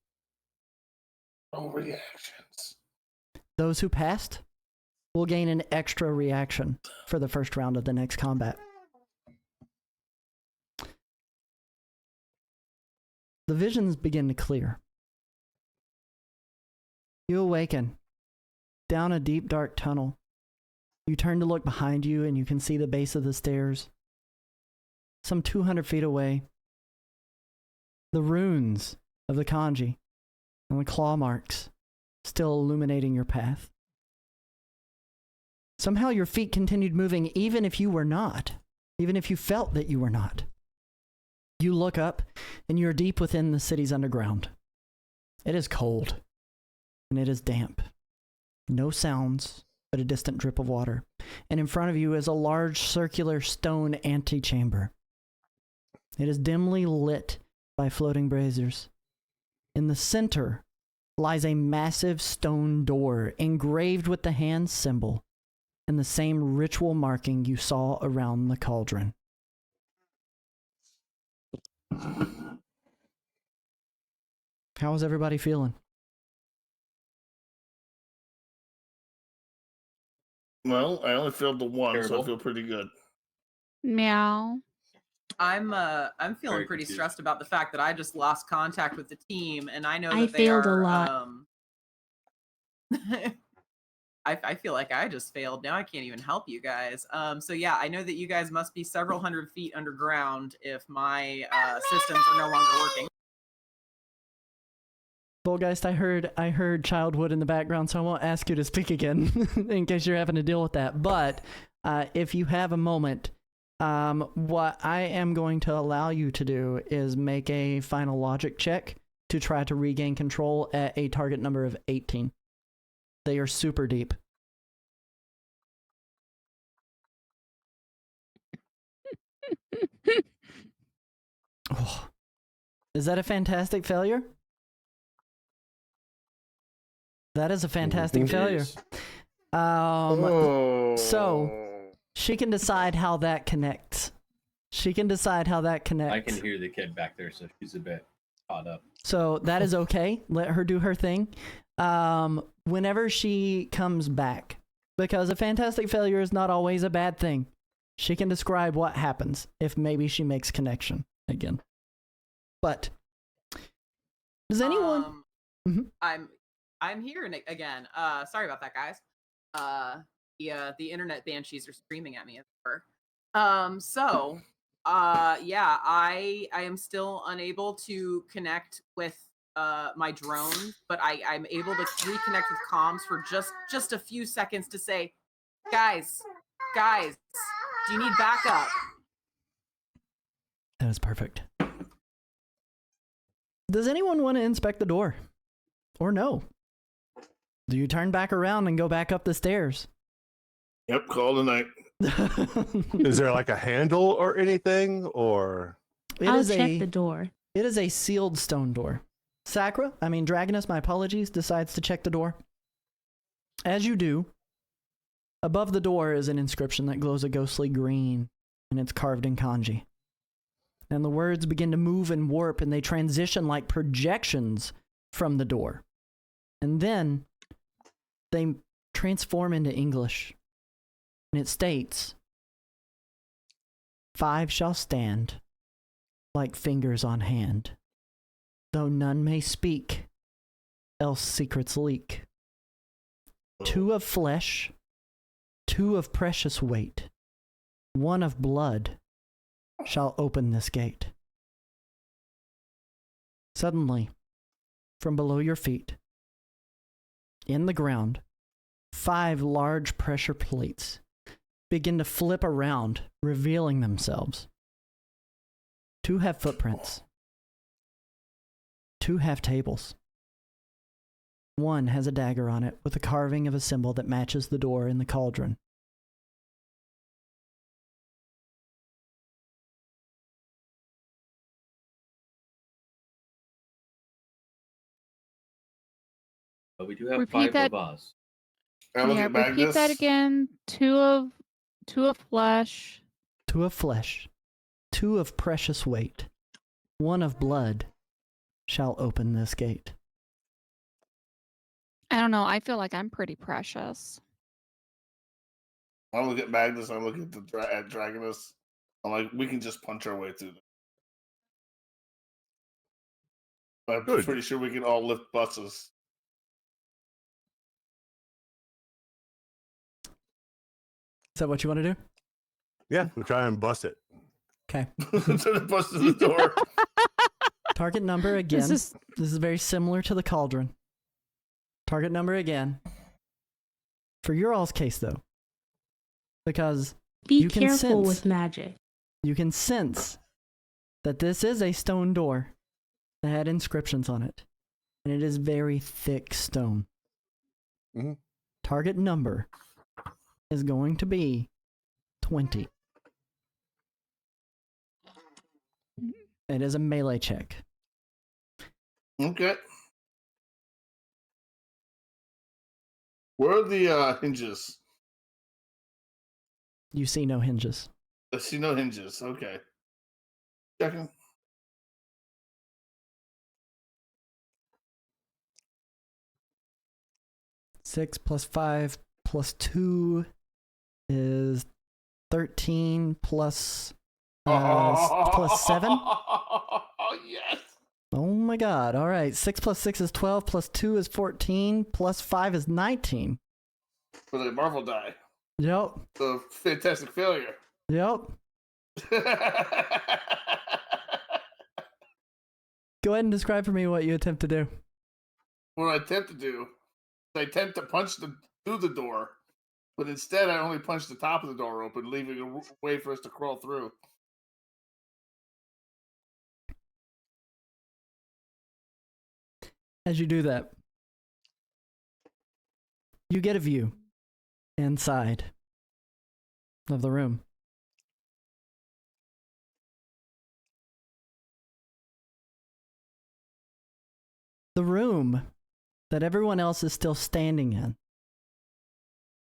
Speaker 4: No reactions.
Speaker 1: Those who passed will gain an extra reaction for the first round of the next combat. The visions begin to clear. You awaken down a deep, dark tunnel. You turn to look behind you and you can see the base of the stairs. Some 200 feet away, the runes of the kanji and the claw marks still illuminating your path. Somehow your feet continued moving even if you were not, even if you felt that you were not. You look up and you're deep within the city's underground. It is cold and it is damp. No sounds but a distant drip of water. And in front of you is a large circular stone antechamber. It is dimly lit by floating braziers. In the center lies a massive stone door engraved with the hand symbol and the same ritual marking you saw around the cauldron. How is everybody feeling?
Speaker 4: Well, I only failed the one, so I
Speaker 6: Terrible.
Speaker 4: feel pretty good.
Speaker 3: Meow.
Speaker 5: I'm feeling
Speaker 6: Very
Speaker 5: pretty
Speaker 6: confused.
Speaker 5: stressed about the fact that I just lost contact with the team, and I know
Speaker 7: I
Speaker 5: that they
Speaker 7: failed a
Speaker 5: are.
Speaker 7: lot.
Speaker 5: I feel like I just failed. Now I can't even help you guys. So yeah, I know that you guys must be several hundred feet underground if my systems are no longer working.
Speaker 1: Volgeist, I heard Childhood in the background, so I won't ask you to speak again in case you're having to deal with that. But if you have a moment, what I am going to allow you to do is make a final logic check to try to regain control at a target number of 18. They are super deep. Oh. Is that a fantastic failure? That is a fantastic
Speaker 2: Mhm.
Speaker 1: failure. So she can decide how that connects. She can decide how that connects.
Speaker 6: I can hear the kid back there, so she's a bit caught up.
Speaker 1: So that is okay. Let her do her thing. Whenever she comes back, because a fantastic failure is not always a bad thing, she can describe what happens if maybe she makes connection again. But does anyone? Mhm.
Speaker 5: I'm here again. Sorry about that, guys. The internet banshees are screaming at me as it were. Yeah, I am still unable to connect with my drone, but I'm able to reconnect with comms for just a few seconds to say, guys, do you need backup?
Speaker 1: That is perfect. Does anyone want to inspect the door? Or no? Do you turn back around and go back up the stairs?
Speaker 4: Yep, call tonight.
Speaker 2: Is there like a handle or anything, or
Speaker 7: I'll check the door.
Speaker 1: It is a sealed stone door. Dragonus, my apologies, decides to check the door. As you do, above the door is an inscription that glows a ghostly green, and it's carved in kanji. And the words begin to move and warp, and they transition like projections from the door. And then they transform into English. And it states, 5 shall stand like fingers on hand, though none may speak, else secrets leak. 2 of flesh, 2 of precious weight, 1 of blood shall open this gate. Suddenly, from below your feet, in the ground, 5 large pressure plates begin to flip around, revealing themselves. 2 have footprints. 2 have tables. 1 has a dagger on it with a carving of a symbol that matches the door in the cauldron.
Speaker 6: But we do have
Speaker 3: Repeat
Speaker 6: 5
Speaker 3: that.
Speaker 6: of us.
Speaker 4: I look
Speaker 3: Yeah,
Speaker 4: at
Speaker 3: repeat that
Speaker 4: Magnus.
Speaker 3: again. 2 of flesh.
Speaker 1: 2 of flesh, 2 of precious weight, 1 of blood shall open this gate.
Speaker 3: I don't know. I feel like I'm pretty precious.
Speaker 4: I look at Magnus. I look at at Dragonus. I'm like, we can just punch our way through them. I'm
Speaker 2: Good.
Speaker 4: pretty sure we can all lift buses.
Speaker 1: Is that what you want to do?
Speaker 2: Yeah, we'll try and bust it.
Speaker 1: Okay.
Speaker 4: Turn the bus to the door.
Speaker 1: Target number again.
Speaker 3: This
Speaker 1: This is very similar to the cauldron. Target number again. For your all's case, though, because
Speaker 7: Be
Speaker 1: You can
Speaker 7: careful
Speaker 1: sense.
Speaker 7: with magic.
Speaker 1: you can sense that this is a stone door that had inscriptions on it, and it is very thick stone.
Speaker 2: Mhm.
Speaker 1: Target number is going to be 20. It is a melee check.
Speaker 4: Okay. Where are the hinges?
Speaker 1: You see no hinges.
Speaker 4: I see no hinges. Okay. Checking.
Speaker 1: Six plus 5 plus 2 is 13 plus plus 7.
Speaker 4: Oh, yes.
Speaker 1: Oh my god. All right. 6 plus 6 is 12 plus 2 is 14 plus 5 is 19.
Speaker 4: For the Marvel die.
Speaker 1: Yep.
Speaker 4: The fantastic failure.
Speaker 1: Yep. Go ahead and describe for me what you attempt to do.
Speaker 4: What I attempt to do is I attempt to punch through the door, but instead I only punch the top of the door open, leaving a way for us to crawl through.
Speaker 1: As you do that, you get a view inside of the room. The room that everyone else is still standing in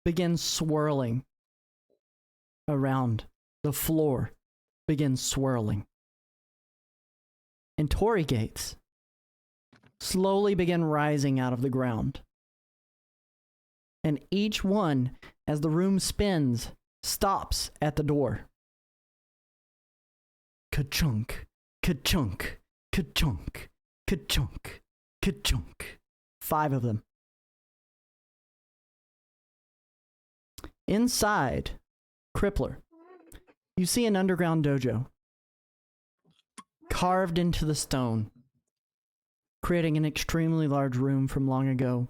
Speaker 1: begins swirling around. The floor begins swirling. And torii gates slowly begin rising out of the ground. And each one, as the room spins, stops at the door. Ka-chunk, ka-chunk, ka-chunk, ka-chunk, ka-chunk. 5 of them. Inside Crippler, you see an underground dojo carved into the stone, creating an extremely large room from long ago.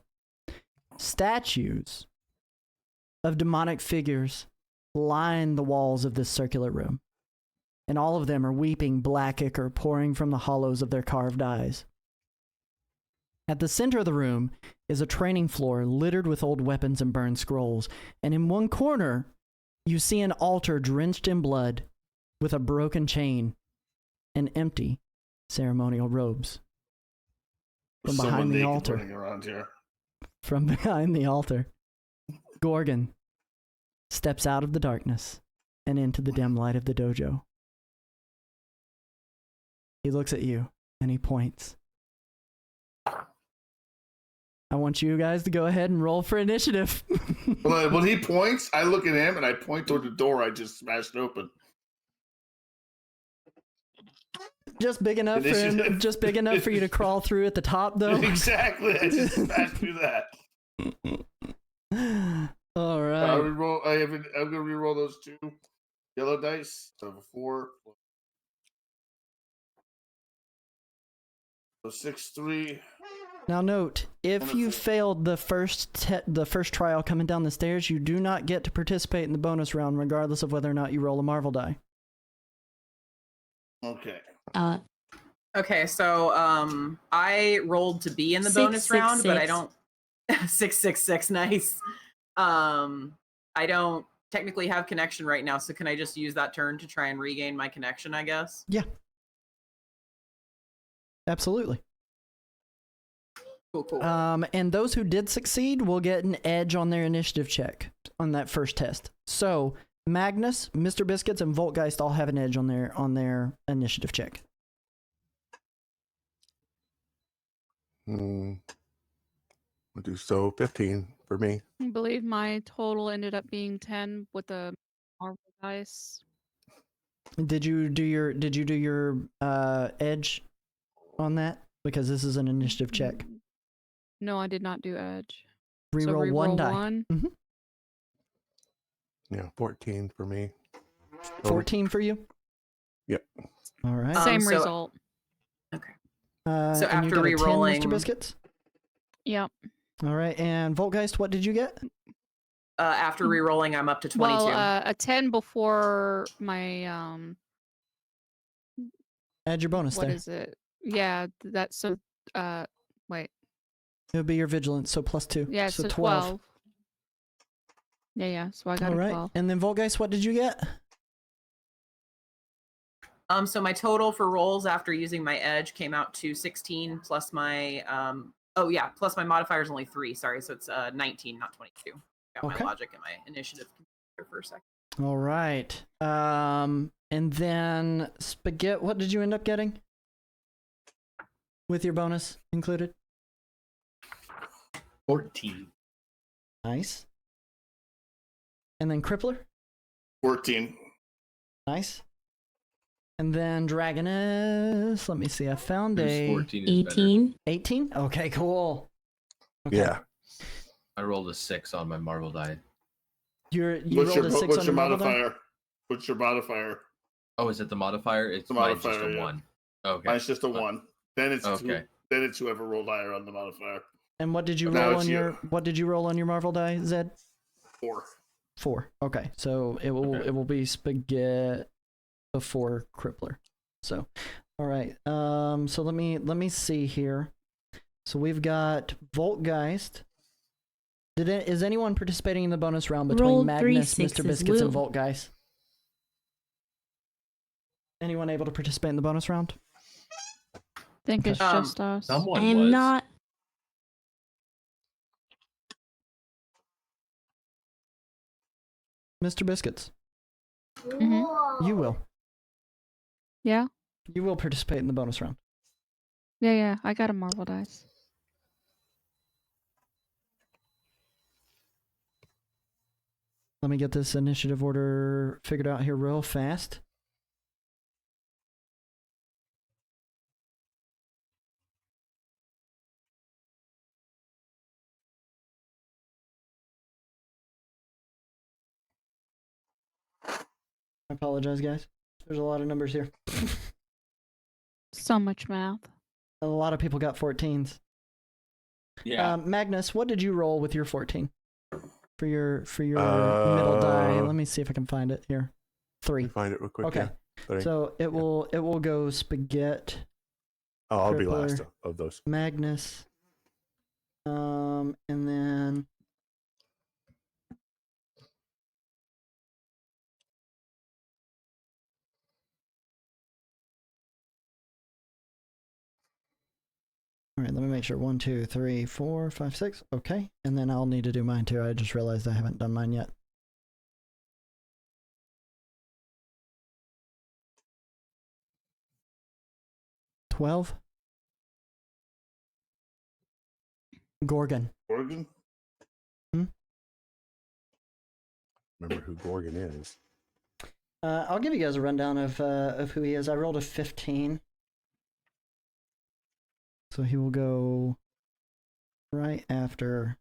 Speaker 1: Statues of demonic figures line the walls of this circular room, and all of them are weeping black ichor pouring from the hollows of their carved eyes. At the center of the room is a training floor littered with old weapons and burned scrolls, and in one corner, you see an altar drenched in blood with a broken chain and empty ceremonial robes. From
Speaker 4: Someone
Speaker 1: behind the
Speaker 4: naked
Speaker 1: altar.
Speaker 4: running around here.
Speaker 1: From behind the altar, Gorgon steps out of the darkness and into the dim light of the dojo. He looks at you and he points. I want you guys to go ahead and roll for initiative.
Speaker 4: When he points, I look at him and I point toward the door I just smashed open.
Speaker 1: Just big enough for him,
Speaker 4: Initiative.
Speaker 1: just big enough for you to crawl through at the top, though.
Speaker 4: Exactly. I just smashed through that.
Speaker 1: All right.
Speaker 4: I'm gonna reroll those 2 yellow dice. So 4. So 6-3.
Speaker 1: Now note, if you failed the first trial coming down the stairs, you do not get to participate in the bonus round, regardless of whether or not you roll a Marvel die.
Speaker 4: Okay.
Speaker 5: Okay, so I rolled to be in the bonus round, but I don't 666, nice. I don't technically have connection right now, so can I just use that turn to try and regain my connection, I guess?
Speaker 1: Yeah. Absolutely.
Speaker 5: Cool.
Speaker 1: And those who did succeed will get an edge on their initiative check on that first test. So Magnus, Mr. Biscuits, and Voltgeist all have an edge on their initiative check.
Speaker 2: We'll do so 15 for me.
Speaker 3: I believe my total ended up being 10 with the Marvel dice.
Speaker 1: Did you do your edge on that? Because this is an initiative check.
Speaker 3: No, I did not do edge.
Speaker 1: Reroll one die. Mm-hmm.
Speaker 2: Yeah, 14 for me.
Speaker 1: 14 for you?
Speaker 2: Yep.
Speaker 1: All right.
Speaker 3: Same result.
Speaker 5: Okay.
Speaker 1: So
Speaker 5: after
Speaker 1: you got a 10,
Speaker 5: rerolling,
Speaker 1: Mr. Biscuits?
Speaker 3: Yep.
Speaker 1: All right. And Voltgeist, what did you get?
Speaker 5: After rerolling, I'm up to 22.
Speaker 3: Well, a 10 before my
Speaker 1: Add your bonus
Speaker 3: what
Speaker 1: there.
Speaker 3: is it? Yeah, that's so wait.
Speaker 1: It'll be your vigilance, so +2.
Speaker 3: Yeah,
Speaker 1: so
Speaker 3: so 12. Yeah, so I got
Speaker 1: All
Speaker 3: a
Speaker 1: right.
Speaker 3: 12.
Speaker 1: And then Voltgeist, what did you get?
Speaker 5: So my total for rolls after using my edge came out to 16 plus my plus my modifier is only 3. Sorry, so it's 19, not 22. Got
Speaker 1: Okay.
Speaker 5: my logic and my initiative for a second.
Speaker 1: All right. And then Spaghetti, what did you end up getting? With your bonus included?
Speaker 6: 14.
Speaker 1: Nice. And then Crippler?
Speaker 4: 14.
Speaker 1: Nice. And then Dragoness, let me see, I found
Speaker 6: Who's
Speaker 1: a
Speaker 6: 14 is
Speaker 7: 18.
Speaker 1: 18? Okay, cool. Okay.
Speaker 2: Yeah.
Speaker 6: I rolled a 6 on my Marvel die.
Speaker 1: You
Speaker 4: What's
Speaker 1: rolled a 6
Speaker 4: what's
Speaker 1: on
Speaker 4: your
Speaker 1: your Marvel die?
Speaker 4: modifier? What's your modifier?
Speaker 6: Oh, is it the modifier? It's
Speaker 4: The
Speaker 6: mine's
Speaker 4: modifier,
Speaker 6: just a
Speaker 4: yeah.
Speaker 6: 1. Okay.
Speaker 4: Mine's just a 1. Then it's
Speaker 6: Okay.
Speaker 4: then it's whoever rolled higher on the modifier.
Speaker 1: And what did you
Speaker 4: Now
Speaker 1: roll
Speaker 4: it's
Speaker 1: on
Speaker 4: you.
Speaker 1: your Marvel die, Zed?
Speaker 4: 4.
Speaker 1: 4. Okay. So it will be Spaghetti before Crippler. So all right. So let me see here. So we've got Voltgeist. Is anyone participating in the bonus round between
Speaker 7: Rolled
Speaker 1: Magnus,
Speaker 7: 3
Speaker 1: Mr. Biscuits,
Speaker 7: sixes,
Speaker 1: and
Speaker 7: Lou.
Speaker 1: Voltgeist? Anyone able to participate in the bonus round?
Speaker 3: I think it's just us.
Speaker 6: Someone
Speaker 7: I am
Speaker 6: was.
Speaker 7: not.
Speaker 1: Mr. Biscuits,
Speaker 3: Mm-hmm.
Speaker 1: you will.
Speaker 3: Yeah?
Speaker 1: You will participate in the bonus round.
Speaker 3: Yeah, I got a Marvel dice.
Speaker 1: Let me get this initiative order figured out here real fast. I apologize, guys. There's a lot of numbers here.
Speaker 3: So much math.
Speaker 1: A lot of people got 14s.
Speaker 6: Yeah.
Speaker 1: Magnus, what did you roll with your 14? For your middle die. Let me see if I can find it here. 3.
Speaker 2: Let me find it real quick.
Speaker 1: Okay.
Speaker 2: Yeah.
Speaker 1: So it will go Spaghetti,
Speaker 2: Oh, I'll be
Speaker 1: Crippler.
Speaker 2: last of those.
Speaker 1: Magnus, and then all right. Let me make sure. 1, 2, 3, 4, 5, 6. Okay, and then I'll need to do mine too. I just realized I haven't done mine yet. $12. Gorgon.
Speaker 4: Oregon?
Speaker 2: Remember who Gorgon is.
Speaker 1: I'll give you guys a rundown of who he is. I rolled a 15. So he will go right after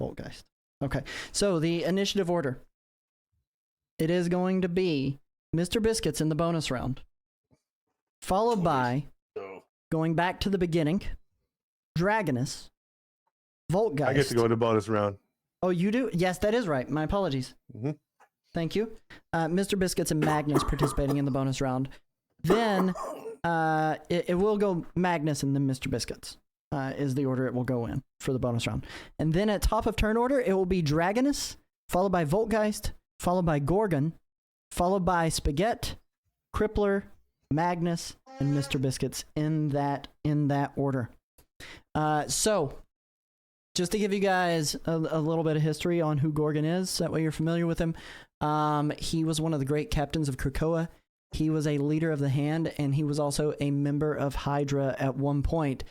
Speaker 1: Voltgeist. Okay, so the initiative order. It is going to be Mr. Biscuits in the bonus round, followed by
Speaker 4: So
Speaker 1: going back to the beginning, Dragonus, Voltgeist.
Speaker 2: I get to go to bonus round.
Speaker 1: Oh, you do? Yes, that is right. My apologies.
Speaker 2: Mm-hmm.
Speaker 1: Thank you. Mr. Biscuits and Magnus participating in the bonus round. Then it will go Magnus and then Mr. Biscuits is the order it will go in for the bonus round. And then at top of turn order, it will be Dragonus, followed by Voltgeist, followed by Gorgon, followed by Spaghetti, Crippler, Magnus, and Mr. Biscuits in that order. So, just to give you guys a little bit of history on who Gorgon is, that way you're familiar with him. He was one of the great captains of Krakoa. He was a leader of the Hand, and he was also a member of Hydra at one point.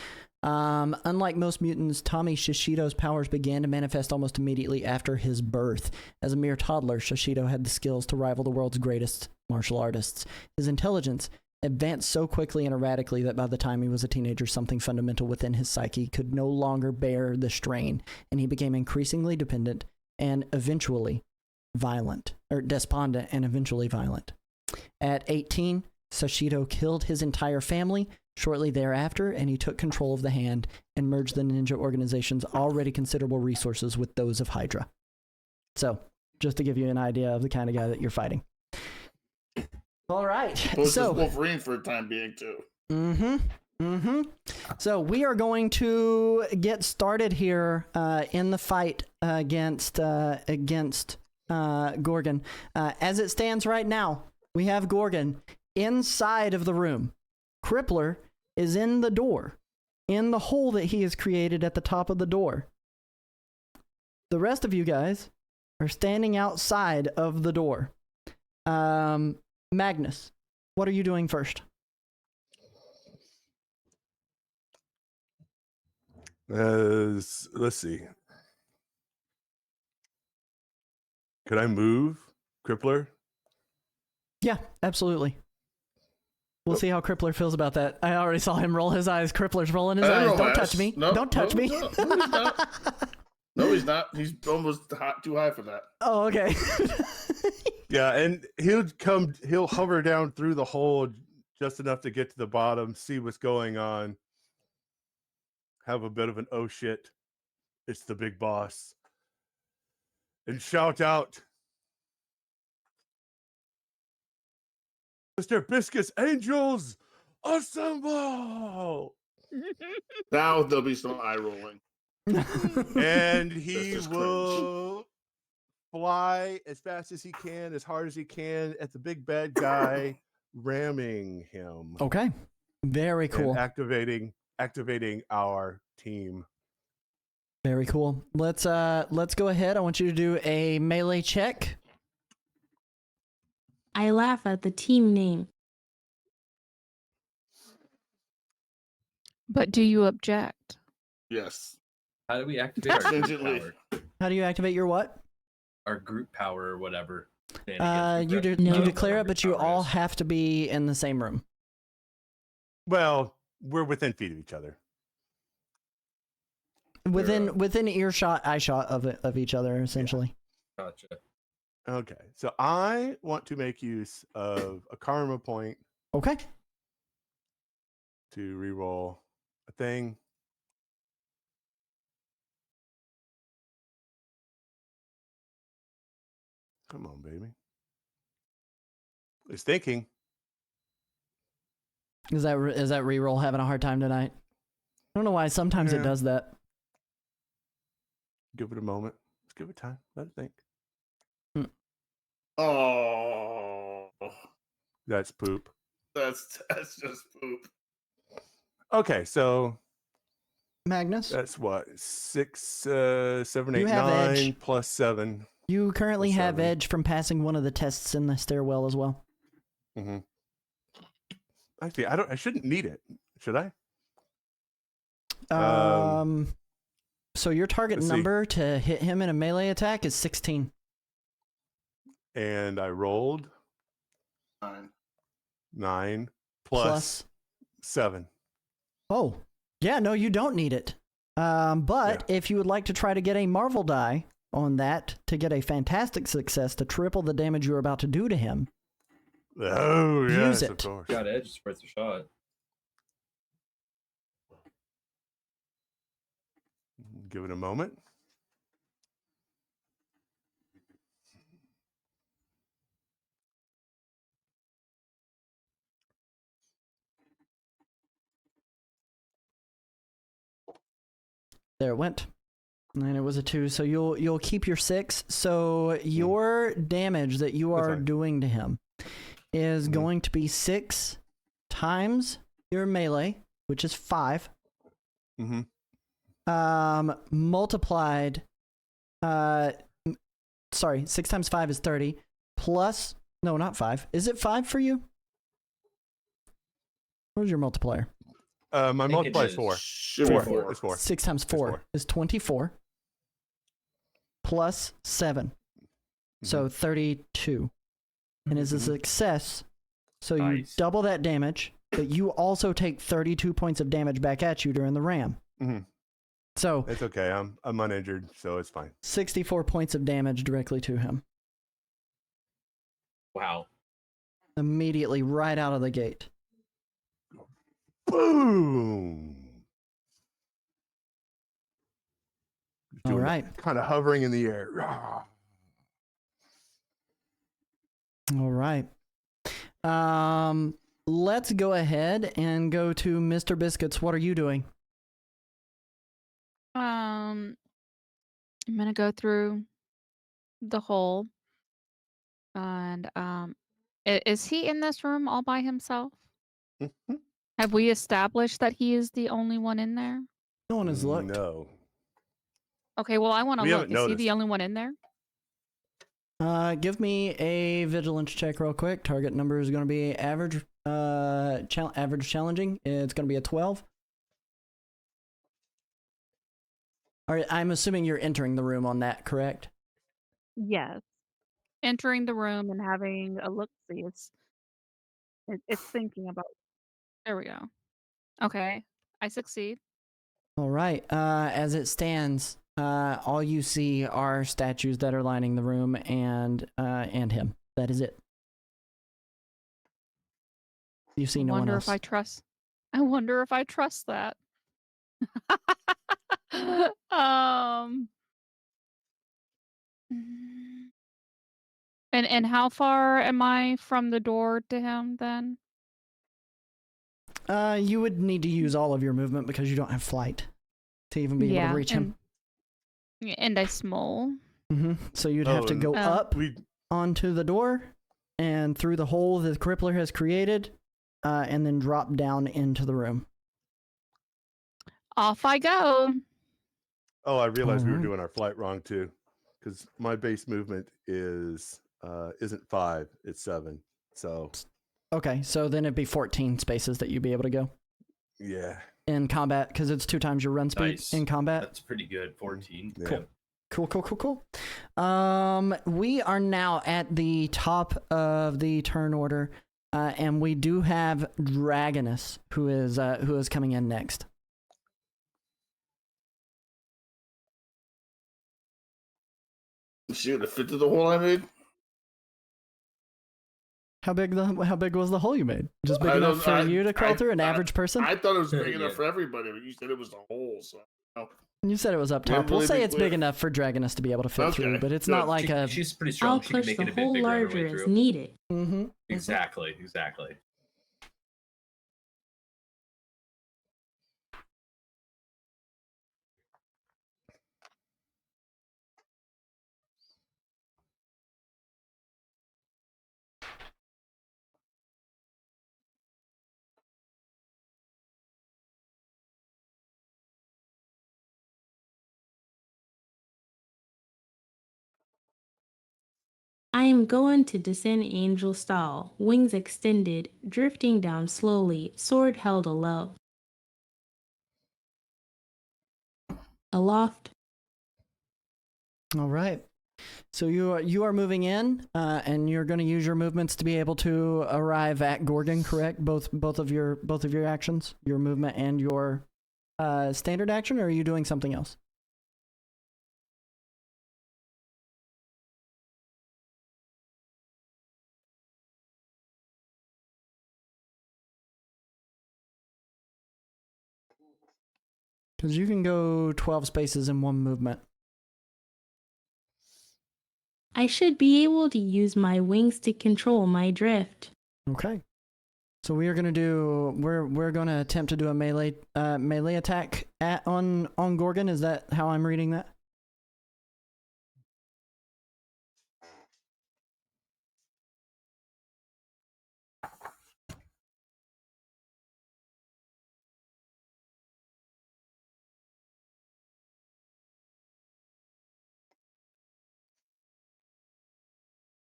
Speaker 1: Unlike most mutants, Tommy Shishido's powers began to manifest almost immediately after his birth. As a mere toddler, Shishido had the skills to rival the world's greatest martial artists. His intelligence advanced so quickly and erratically that by the time he was a teenager, something fundamental within his psyche could no longer bear the strain, and he became increasingly dependent and eventually violent, or despondent and eventually violent. At 18, Shishido killed his entire family shortly thereafter, and he took control of the Hand and merged the ninja organization's already considerable resources with those of Hydra. So, just to give you an idea of the kind of guy that you're fighting. All right. So
Speaker 4: Wolverine for a time being too.
Speaker 1: So we are going to get started here in the fight against Gorgon. As it stands right now, we have Gorgon inside of the room. Crippler is in the door, in the hole that he has created at the top of the door. The rest of you guys are standing outside of the door. Magnus, what are you doing first?
Speaker 2: Let's see. Could I move Crippler?
Speaker 1: Yeah, absolutely. We'll see how Crippler feels about that. I already saw him roll his eyes. Crippler's rolling his eyes. Don't touch me. Don't touch me.
Speaker 4: No, he's not. No, he's not. He's almost too high for that.
Speaker 1: Oh, okay.
Speaker 2: Yeah, and he'll hover down through the hole just enough to get to the bottom, see what's going on, have a bit of an oh shit, it's the big boss, and shout out, Mr. Biscuits Angels, assemble!
Speaker 4: Now there'll be some eye rolling.
Speaker 2: And he will fly as fast as he can, as hard as he can at the big bad guy, ramming him.
Speaker 1: Okay. Very cool.
Speaker 2: And activating our team.
Speaker 1: Very cool. Let's go ahead. I want you to do a melee check.
Speaker 7: I laugh at the team name.
Speaker 3: But do you object?
Speaker 4: Yes.
Speaker 6: How do we activate our group
Speaker 4: Stringently.
Speaker 6: power?
Speaker 1: How do you activate your what?
Speaker 6: Our group power or whatever.
Speaker 1: You declare it, but you all have to be in the same room.
Speaker 2: Well, we're within feet of each other.
Speaker 1: Within earshot, eyeshot of each other, essentially.
Speaker 6: Gotcha.
Speaker 2: Okay, so I want to make use of a karma point
Speaker 1: Okay.
Speaker 2: to reroll a thing. Come on, baby. It's thinking.
Speaker 1: Is that reroll having a hard time tonight? I don't know why. Sometimes it
Speaker 2: Yeah.
Speaker 1: does that.
Speaker 2: Give it a moment. Let's give it time. Let it think.
Speaker 4: Oh,
Speaker 2: That's poop.
Speaker 4: that's just poop.
Speaker 2: Okay, so
Speaker 1: Magnus,
Speaker 2: that's what? 6, 7, 8,
Speaker 1: You have
Speaker 2: 9
Speaker 1: edge.
Speaker 2: plus 7.
Speaker 1: you currently have
Speaker 2: 7.
Speaker 1: edge from passing one of the tests in the stairwell as well.
Speaker 2: Mm-hmm. Actually, I shouldn't need it, should I?
Speaker 1: So your target
Speaker 2: let's see.
Speaker 1: number to hit him in a melee attack is 16.
Speaker 2: And I rolled 9 plus 7.
Speaker 1: Oh, yeah, no, you don't need it. But if you would like to try to get a Marvel die on that to get a fantastic success to triple the damage you're about to do to him,
Speaker 2: Oh, yes,
Speaker 1: Use
Speaker 2: of
Speaker 1: it.
Speaker 2: course.
Speaker 6: Got edge, it's worth a shot.
Speaker 2: Give it a moment.
Speaker 1: There it went. And it was a 2, so you'll keep your 6. So your damage that you are doing to him is going to be 6 times your melee, which is 5. Multiplied. Sorry, 6 times 5 is 30. Plus, no, not 5. Is it 5 for you? Where's your multiplier?
Speaker 2: My multiplier is 4.
Speaker 4: Should be 4.
Speaker 2: It's 4.
Speaker 1: 6 times 4
Speaker 2: 4.
Speaker 1: is 24. Plus 7. So 32. And is a success. So you double that damage, but you also take 32 points of damage back at you during the ram. So
Speaker 2: it's okay. I'm uninjured, so it's fine.
Speaker 1: 64 points of damage directly to him.
Speaker 6: Wow.
Speaker 1: Immediately right out of the gate.
Speaker 2: Boom.
Speaker 1: All right.
Speaker 2: Kind of hovering in the air.
Speaker 1: All right. Let's go ahead and go to Mr. Biscuits. What are you doing?
Speaker 3: I'm gonna go through the hole, and is he in this room all by himself? Have we established that he is the only one in there?
Speaker 1: No one has looked.
Speaker 2: No.
Speaker 3: Okay, well, I want to
Speaker 2: We
Speaker 3: look.
Speaker 2: haven't
Speaker 3: Is he
Speaker 2: noticed.
Speaker 3: the only one in there?
Speaker 1: Give me a vigilance check real quick. Target number is going to be average. Average challenging. It's going to be a 12. All right, I'm assuming you're entering the room on that, correct?
Speaker 3: Yes. Entering the room and having a look-see. It's thinking about. There we go. Okay, I succeed.
Speaker 1: All right. As it stands, all you see are statues that are lining the room and him. That is it. You see no one else.
Speaker 3: I wonder if I trust that. And how far am I from the door to him then?
Speaker 1: You would need to use all of your movement because you don't have flight to even be able to reach him.
Speaker 3: And I small.
Speaker 1: So you'd have to go up onto the door and through the hole that the crippler has created, and then drop down into the room.
Speaker 3: Off I go.
Speaker 2: Oh, I realized we were doing our flight wrong too, because my base movement isn't 5, it's 7. So
Speaker 1: okay, so then it'd be 14 spaces that you'd be able to go.
Speaker 2: Yeah.
Speaker 1: In combat, because it's 2 times your run speed in combat.
Speaker 6: That's pretty good. 14.
Speaker 2: Yeah.
Speaker 1: Cool. We are now at the top of the turn order, and we do have Dragonus, who is coming in next.
Speaker 4: Is she gonna fit through the hole I made?
Speaker 1: How big was the hole you made? Just big enough for you to crawl through, an average person?
Speaker 4: I thought it was big enough for everybody, but you said it was a hole, so.
Speaker 1: You said it was up top. We'll say it's big enough for Dragonus to be able to fit through, but it's not like
Speaker 6: she's pretty strong.
Speaker 7: I'll
Speaker 6: She can
Speaker 7: push
Speaker 6: make
Speaker 7: the
Speaker 6: it a bit
Speaker 7: hole
Speaker 6: bigger on her way
Speaker 7: larger as
Speaker 6: through.
Speaker 7: needed.
Speaker 6: Exactly.
Speaker 7: I am going to descend angel style, wings extended, drifting down slowly, sword held aloft.
Speaker 1: All right. So you are moving in, and you're going to use your movements to be able to arrive at Gorgon, correct? Both of your actions, your movement and your standard action, or are you doing something else? Because you can go 12 spaces in one movement.
Speaker 7: I should be able to use my wings to control my drift.
Speaker 1: Okay. So we are gonna do. We're gonna attempt to do a melee attack on Gorgon. Is that how I'm reading that?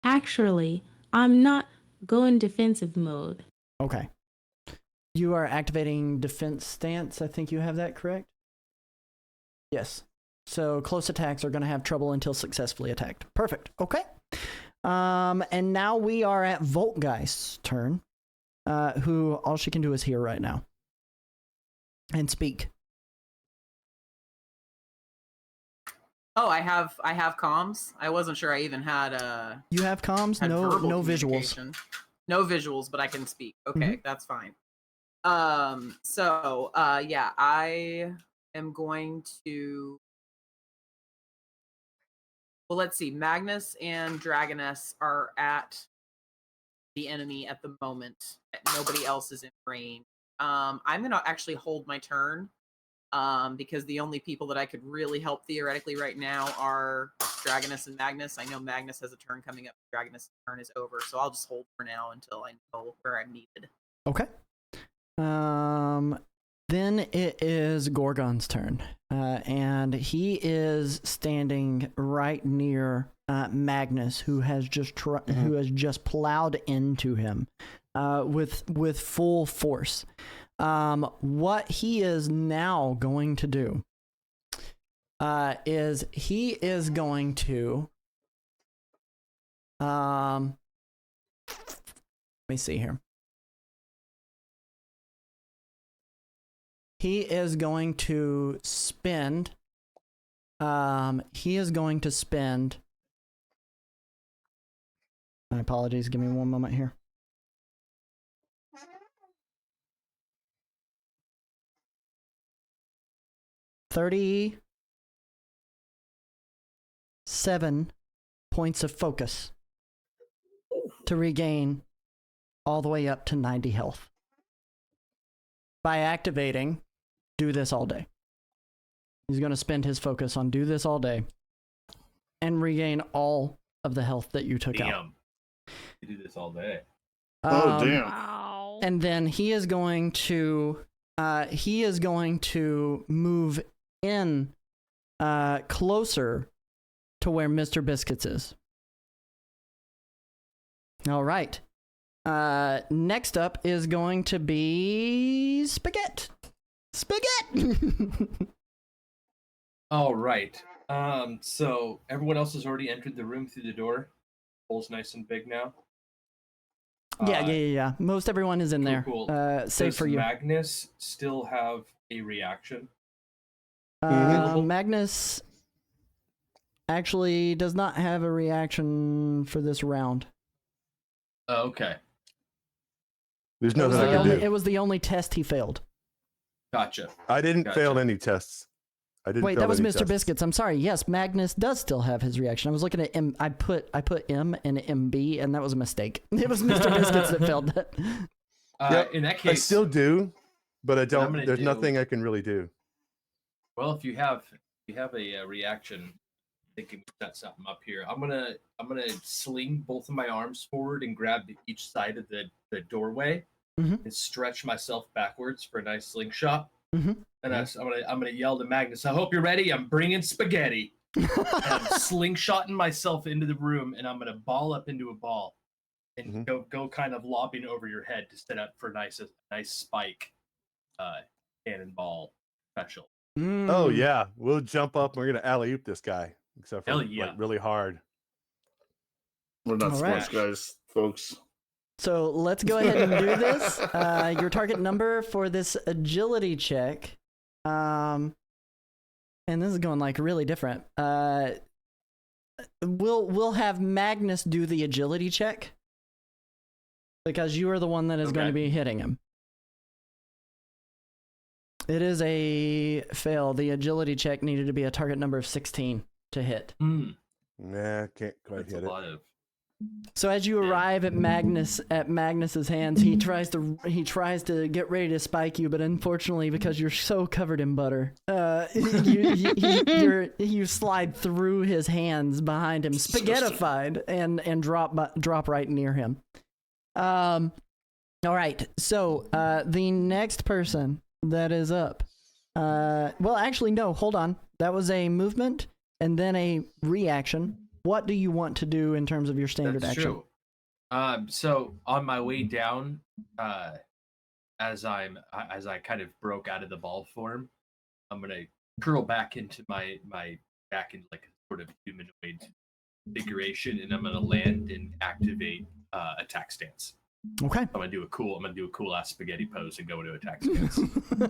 Speaker 7: Actually, I'm not going defensive mode.
Speaker 1: Okay. You are activating defense stance. I think you have that correct. Yes. So close attacks are going to have trouble until successfully attacked. Perfect. Okay. And now we are at Voltgeist's turn, who all she can do is hear right now and speak.
Speaker 5: Oh, I have comms. I wasn't sure I even had
Speaker 1: You have comms,
Speaker 5: had
Speaker 1: no
Speaker 5: verbal
Speaker 1: visuals.
Speaker 5: communication. No visuals, but I can speak. Okay, that's fine. Yeah, I am going to. Well, let's see. Magnus and Dragoness are at the enemy at the moment. Nobody else is in range. I'm gonna actually hold my turn. Because the only people that I could really help theoretically right now are Dragoness and Magnus. I know Magnus has a turn coming up. Dragoness' turn is over, so I'll just hold for now until I know where I'm needed.
Speaker 1: Okay. Then it is Gorgon's turn, and he is standing right near Magnus, who has just who has just plowed into him with full force. What he is now going to do is he is going to let me see here. He is going to spend my apologies, give me one moment here. $37 points of focus to regain all the way up to 90 health by activating do this all day. He's going to spend his focus on do this all day and regain all of the health that you took out.
Speaker 6: You do this all day.
Speaker 4: Oh, damn.
Speaker 3: Wow.
Speaker 1: And then he is going to move in closer to where Mr. Biscuits is. All right. Next up is going to be Spaghetti.
Speaker 6: All right. So everyone else has already entered the room through the door. Hole's nice and big now.
Speaker 1: Yeah. Most everyone is in there.
Speaker 6: Cool.
Speaker 1: Save
Speaker 6: Does
Speaker 1: for you.
Speaker 6: Magnus still have a reaction?
Speaker 1: Magnus actually does not have a reaction for this round.
Speaker 6: Oh, okay.
Speaker 2: There's nothing I can do.
Speaker 1: It was the only test he failed.
Speaker 6: Gotcha.
Speaker 2: I didn't fail any tests.
Speaker 1: Wait, that was Mr. Biscuits. I'm sorry. Yes, Magnus does still have his reaction. I was looking at M. I put M and MB, and that was a mistake. It was Mr. Biscuits that failed that.
Speaker 6: In that case,
Speaker 2: I still do, but I don't.
Speaker 6: gonna
Speaker 2: There's
Speaker 6: do-
Speaker 2: nothing I can really do.
Speaker 6: well, if you have a reaction, I think we can set something up here. I'm gonna sling both of my arms forward and grab each side of the doorway and stretch myself backwards for a nice slingshot. And I'm gonna yell to Magnus, I hope you're ready. I'm bringing spaghetti. And I'm slingshotting myself into the room, and I'm gonna ball up into a ball and go kind of lobbing over your head to set up for a nice spike cannonball special.
Speaker 2: Oh yeah, we'll jump up and we're gonna alley oop this guy, except for like really hard.
Speaker 4: We're not
Speaker 1: All
Speaker 4: sports
Speaker 1: right.
Speaker 4: guys, folks.
Speaker 1: So let's go ahead and do this. Your target number for this agility check, and this is going like really different. We'll have Magnus do the agility check because you are the one that is going to be hitting him. It is a fail. The agility check needed to be a target number of 16 to hit.
Speaker 2: Nah, can't quite
Speaker 6: That's
Speaker 2: hit
Speaker 6: a
Speaker 2: it.
Speaker 6: lot of.
Speaker 1: So as you arrive at Magnus's hands, he tries to get ready to spike you, but unfortunately, because you're so covered in butter, you slide through his hands behind him, spaghettified, and drop right near him. All right. So the next person that is up. Well, actually, no. Hold on. That was a movement and then a reaction. What do you want to do in terms of your standard
Speaker 6: That's
Speaker 1: action?
Speaker 6: true. So on my way down, as I kind of broke out of the ball form, I'm gonna curl back into my back in like a sort of humanoid configuration, and I'm gonna land and activate attack stance.
Speaker 1: Okay.
Speaker 6: I'm gonna do a cool ass spaghetti pose and go into attack stance.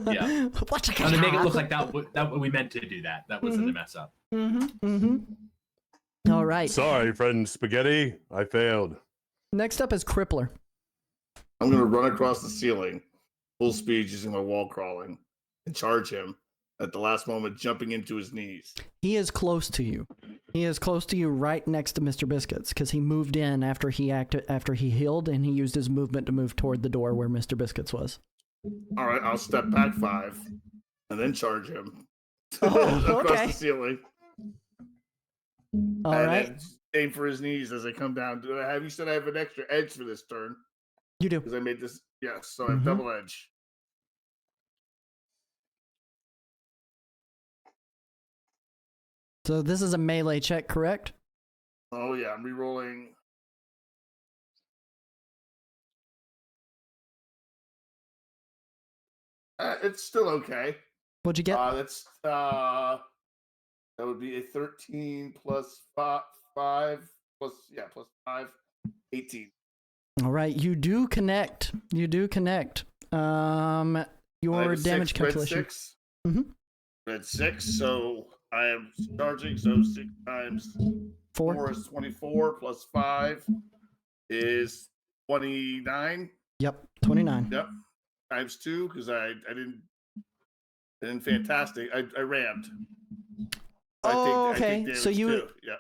Speaker 6: Yeah.
Speaker 1: What
Speaker 6: I'm gonna make it look like that we meant to do that. That wasn't a mess up.
Speaker 1: All right.
Speaker 2: Sorry, friend Spaghetti. I failed.
Speaker 1: Next up is Crippler.
Speaker 4: I'm gonna run across the ceiling, full speed, using my wall crawling, and charge him at the last moment, jumping into his knees.
Speaker 1: He is close to you. He is close to you, right next to Mr. Biscuits, because he moved in after he healed, and he used his movement to move toward the door where Mr. Biscuits was.
Speaker 4: All right, I'll step back 5, and then charge him
Speaker 1: Oh,
Speaker 4: across
Speaker 1: okay.
Speaker 4: the ceiling.
Speaker 1: All
Speaker 4: and
Speaker 1: right.
Speaker 4: then aim for his knees as I come down. You said I have an extra edge for this turn
Speaker 1: You do.
Speaker 4: because I made this. Yes, so I have double edge.
Speaker 1: So this is a melee check, correct?
Speaker 4: Oh yeah, I'm rerolling. It's still okay.
Speaker 1: What'd you get?
Speaker 4: That would be a 13 plus 5 plus 5, 18.
Speaker 1: All right. You do connect.
Speaker 4: I
Speaker 1: Your
Speaker 4: have a
Speaker 1: damage
Speaker 4: 6,
Speaker 1: calculation.
Speaker 4: Red 6.
Speaker 1: Mhm.
Speaker 4: Red 6. So I am charging. So 6 times 4
Speaker 1: 4.
Speaker 4: is 24 plus 5 is 29.
Speaker 1: Yep. 29.
Speaker 4: Yep. Times 2 because I didn't fantastic. I rammed. I
Speaker 1: Okay.
Speaker 4: take
Speaker 1: So you.
Speaker 4: damage too. Yeah.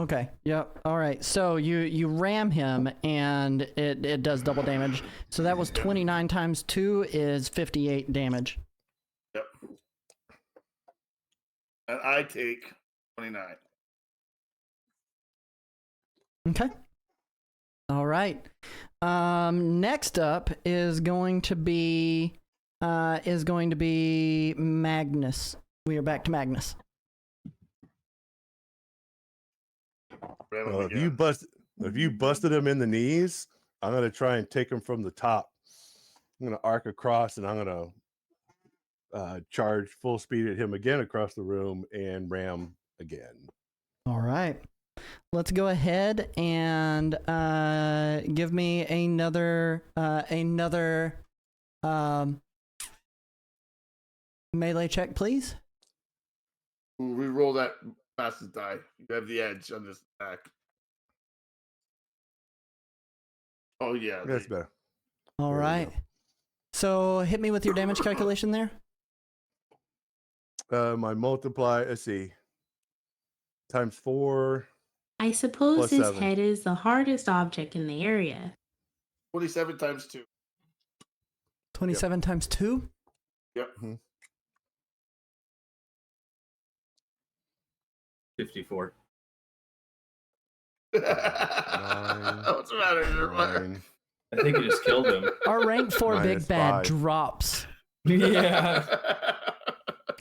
Speaker 1: Okay. Yep. All right. So you ram him and it does double damage. So that was 29 times 2 is 58 damage.
Speaker 4: Yep. And I take 29.
Speaker 1: Okay. All right. Next up is going to be Magnus. We are back to Magnus.
Speaker 4: Ram him
Speaker 2: If you busted him in the knees, I'm gonna try and take him from the top. I'm gonna arc across, and I'm gonna charge full speed at him again across the room and ram again.
Speaker 1: All right. Let's go ahead and give me another melee check, please.
Speaker 4: We'll re-roll that fastest die. You have the edge on this attack. Oh yeah,
Speaker 2: That's better.
Speaker 1: All
Speaker 2: There we
Speaker 1: right.
Speaker 2: go.
Speaker 1: So hit me with your damage calculation there.
Speaker 2: My multiply. Let's see. Times 4.
Speaker 7: I suppose
Speaker 2: Plus
Speaker 7: his
Speaker 2: 7.
Speaker 7: head is the hardest object in the area.
Speaker 4: 27 times 2.
Speaker 1: 27 times 2.
Speaker 4: Yep.
Speaker 6: 54.
Speaker 4: What's the matter?
Speaker 2: 9.
Speaker 6: I think you just killed him.
Speaker 1: Our rank 4 big
Speaker 2: Minus
Speaker 1: bad
Speaker 2: 5.
Speaker 1: drops.
Speaker 6: Yeah.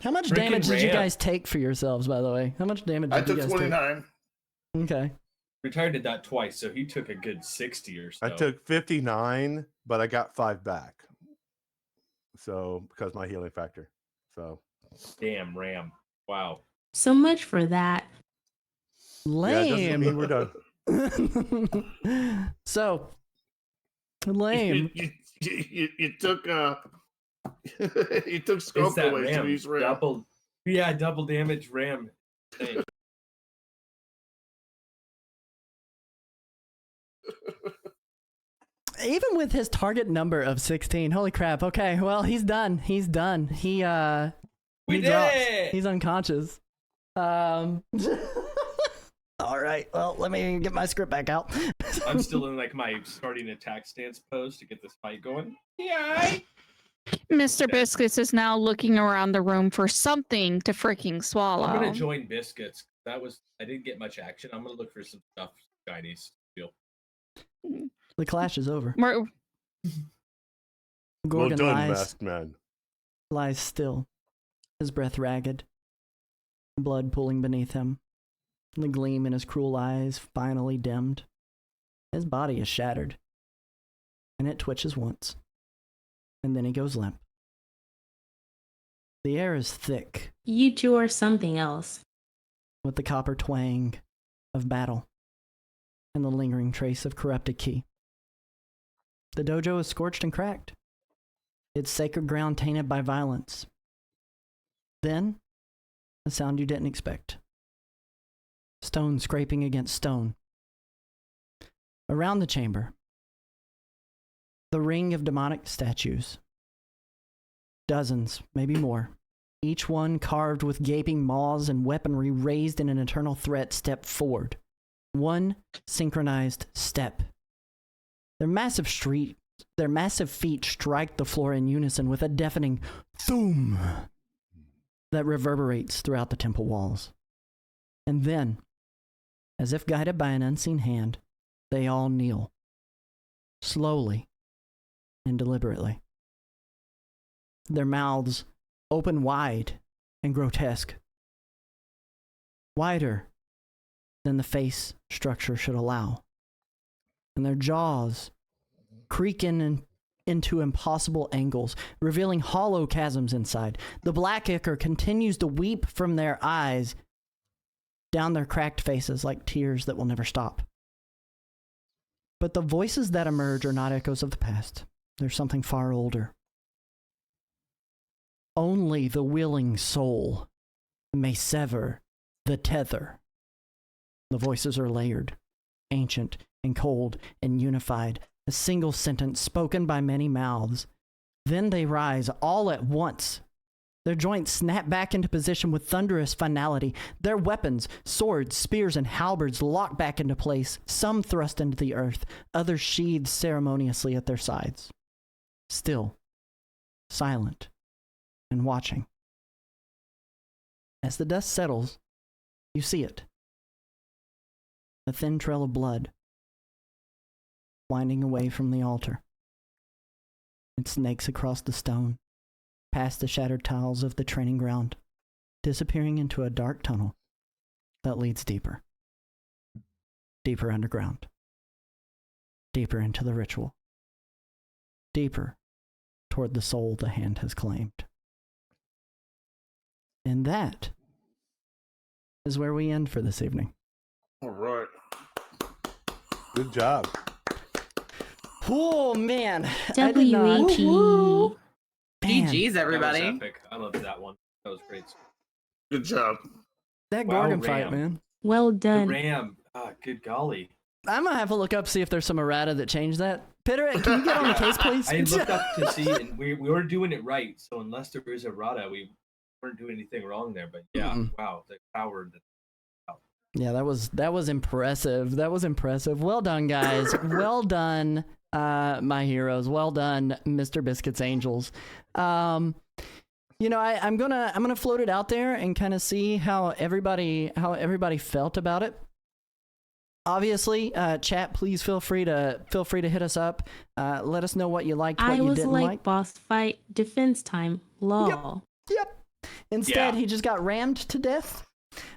Speaker 1: How much
Speaker 6: Freaking
Speaker 1: damage did you
Speaker 6: ram.
Speaker 1: guys take for yourselves, by the way? How much damage
Speaker 4: I
Speaker 1: did you
Speaker 4: took
Speaker 1: guys
Speaker 4: 29.
Speaker 1: take? Okay.
Speaker 6: Retired did that twice, so he took a good 60 or so.
Speaker 2: I took 59, but I got 5 back. So because my healing factor. So
Speaker 6: Damn Ram. Wow.
Speaker 7: So much for that.
Speaker 2: yeah, it doesn't mean
Speaker 1: Lame.
Speaker 2: we're done.
Speaker 1: So, lame.
Speaker 4: You took you took
Speaker 6: It's
Speaker 4: scope
Speaker 6: that
Speaker 4: away, so
Speaker 6: Ram.
Speaker 4: he's ram.
Speaker 6: Double damage Ram. Dang.
Speaker 1: Even with his target number of 16, holy crap. Okay, well, he's done. He's done. He
Speaker 6: We did
Speaker 1: drops.
Speaker 6: it!
Speaker 1: He's unconscious. All right. Well, let me get my script back out.
Speaker 6: I'm still in like my starting attack stance pose to get this fight going. Yeah.
Speaker 3: Mr. Biscuits is now looking around the room for something to freaking swallow.
Speaker 6: I'm gonna join Biscuits. I didn't get much action. I'm gonna look for some stuff Chinese feel.
Speaker 1: The clash is over.
Speaker 3: We're-
Speaker 2: Well
Speaker 1: Gorgon
Speaker 2: done, masked man.
Speaker 1: lies still, his breath ragged, blood pooling beneath him, the gleam in his cruel eyes finally dimmed. His body is shattered, and it twitches once, and then he goes limp. The air is thick
Speaker 7: You two are something else.
Speaker 1: with the copper twang of battle and the lingering trace of corrupted ki. The dojo is scorched and cracked, its sacred ground tainted by violence. Then, a sound you didn't expect. Stone scraping against stone. Around the chamber, the ring of demonic statues. Dozens, maybe more. Each one carved with gaping maws and weaponry raised in an eternal threat step forward. One synchronized step. Their massive feet strike the floor in unison with a deafening thoom that reverberates throughout the temple walls. And then, as if guided by an unseen hand, they all kneel, slowly and deliberately. Their mouths open wide and grotesque, wider than the face structure should allow, and their jaws creak into impossible angles, revealing hollow chasms inside. The black ichor continues to weep from their eyes down their cracked faces like tears that will never stop. But the voices that emerge are not echoes of the past. They're something far older. Only the willing soul may sever the tether. The voices are layered, ancient and cold and unified, a single sentence spoken by many mouths. Then they rise all at once. Their joints snap back into position with thunderous finality. Their weapons, swords, spears, and halberds lock back into place, some thrust into the earth, others sheathed ceremoniously at their sides. Still, silent, and watching. As the dust settles, you see it. A thin trail of blood winding away from the altar. It snakes across the stone, past the shattered tiles of the training ground, disappearing into a dark tunnel that leads deeper. Deeper underground. Deeper into the ritual. Deeper toward the soul the hand has claimed. And that is where we end for this evening.
Speaker 4: All right.
Speaker 2: Good job.
Speaker 1: Oh, man. I did not-
Speaker 7: WAT.
Speaker 1: Man,
Speaker 5: GG's, everybody.
Speaker 6: That was epic. I loved that one. That was great.
Speaker 4: Good job.
Speaker 1: that
Speaker 6: Wow,
Speaker 1: Gorgon fight,
Speaker 6: Ram.
Speaker 1: man.
Speaker 7: Well
Speaker 6: The
Speaker 7: done.
Speaker 6: Ram. Good golly.
Speaker 1: I'm going to have to look up, see if there's some errata that changed that. Pitter, can you get on the case, please?
Speaker 6: I looked up to see, and we were doing it right. So unless there is a rata, we weren't doing anything wrong there. But yeah, wow, the power.
Speaker 1: Yeah, that was impressive. That was impressive. Well done, guys. Well done, my heroes. Well done, Mr. Biscuits Angels. You know, I'm gonna float it out there and kind of see how everybody felt about it. Obviously, chat, please feel free to hit us up. Let us know what you liked, what
Speaker 7: I
Speaker 1: you
Speaker 7: was
Speaker 1: didn't
Speaker 7: like,
Speaker 1: like.
Speaker 7: boss fight, defense time. Lol.
Speaker 1: Yep. Instead,
Speaker 6: Yeah.
Speaker 1: he just got rammed to death.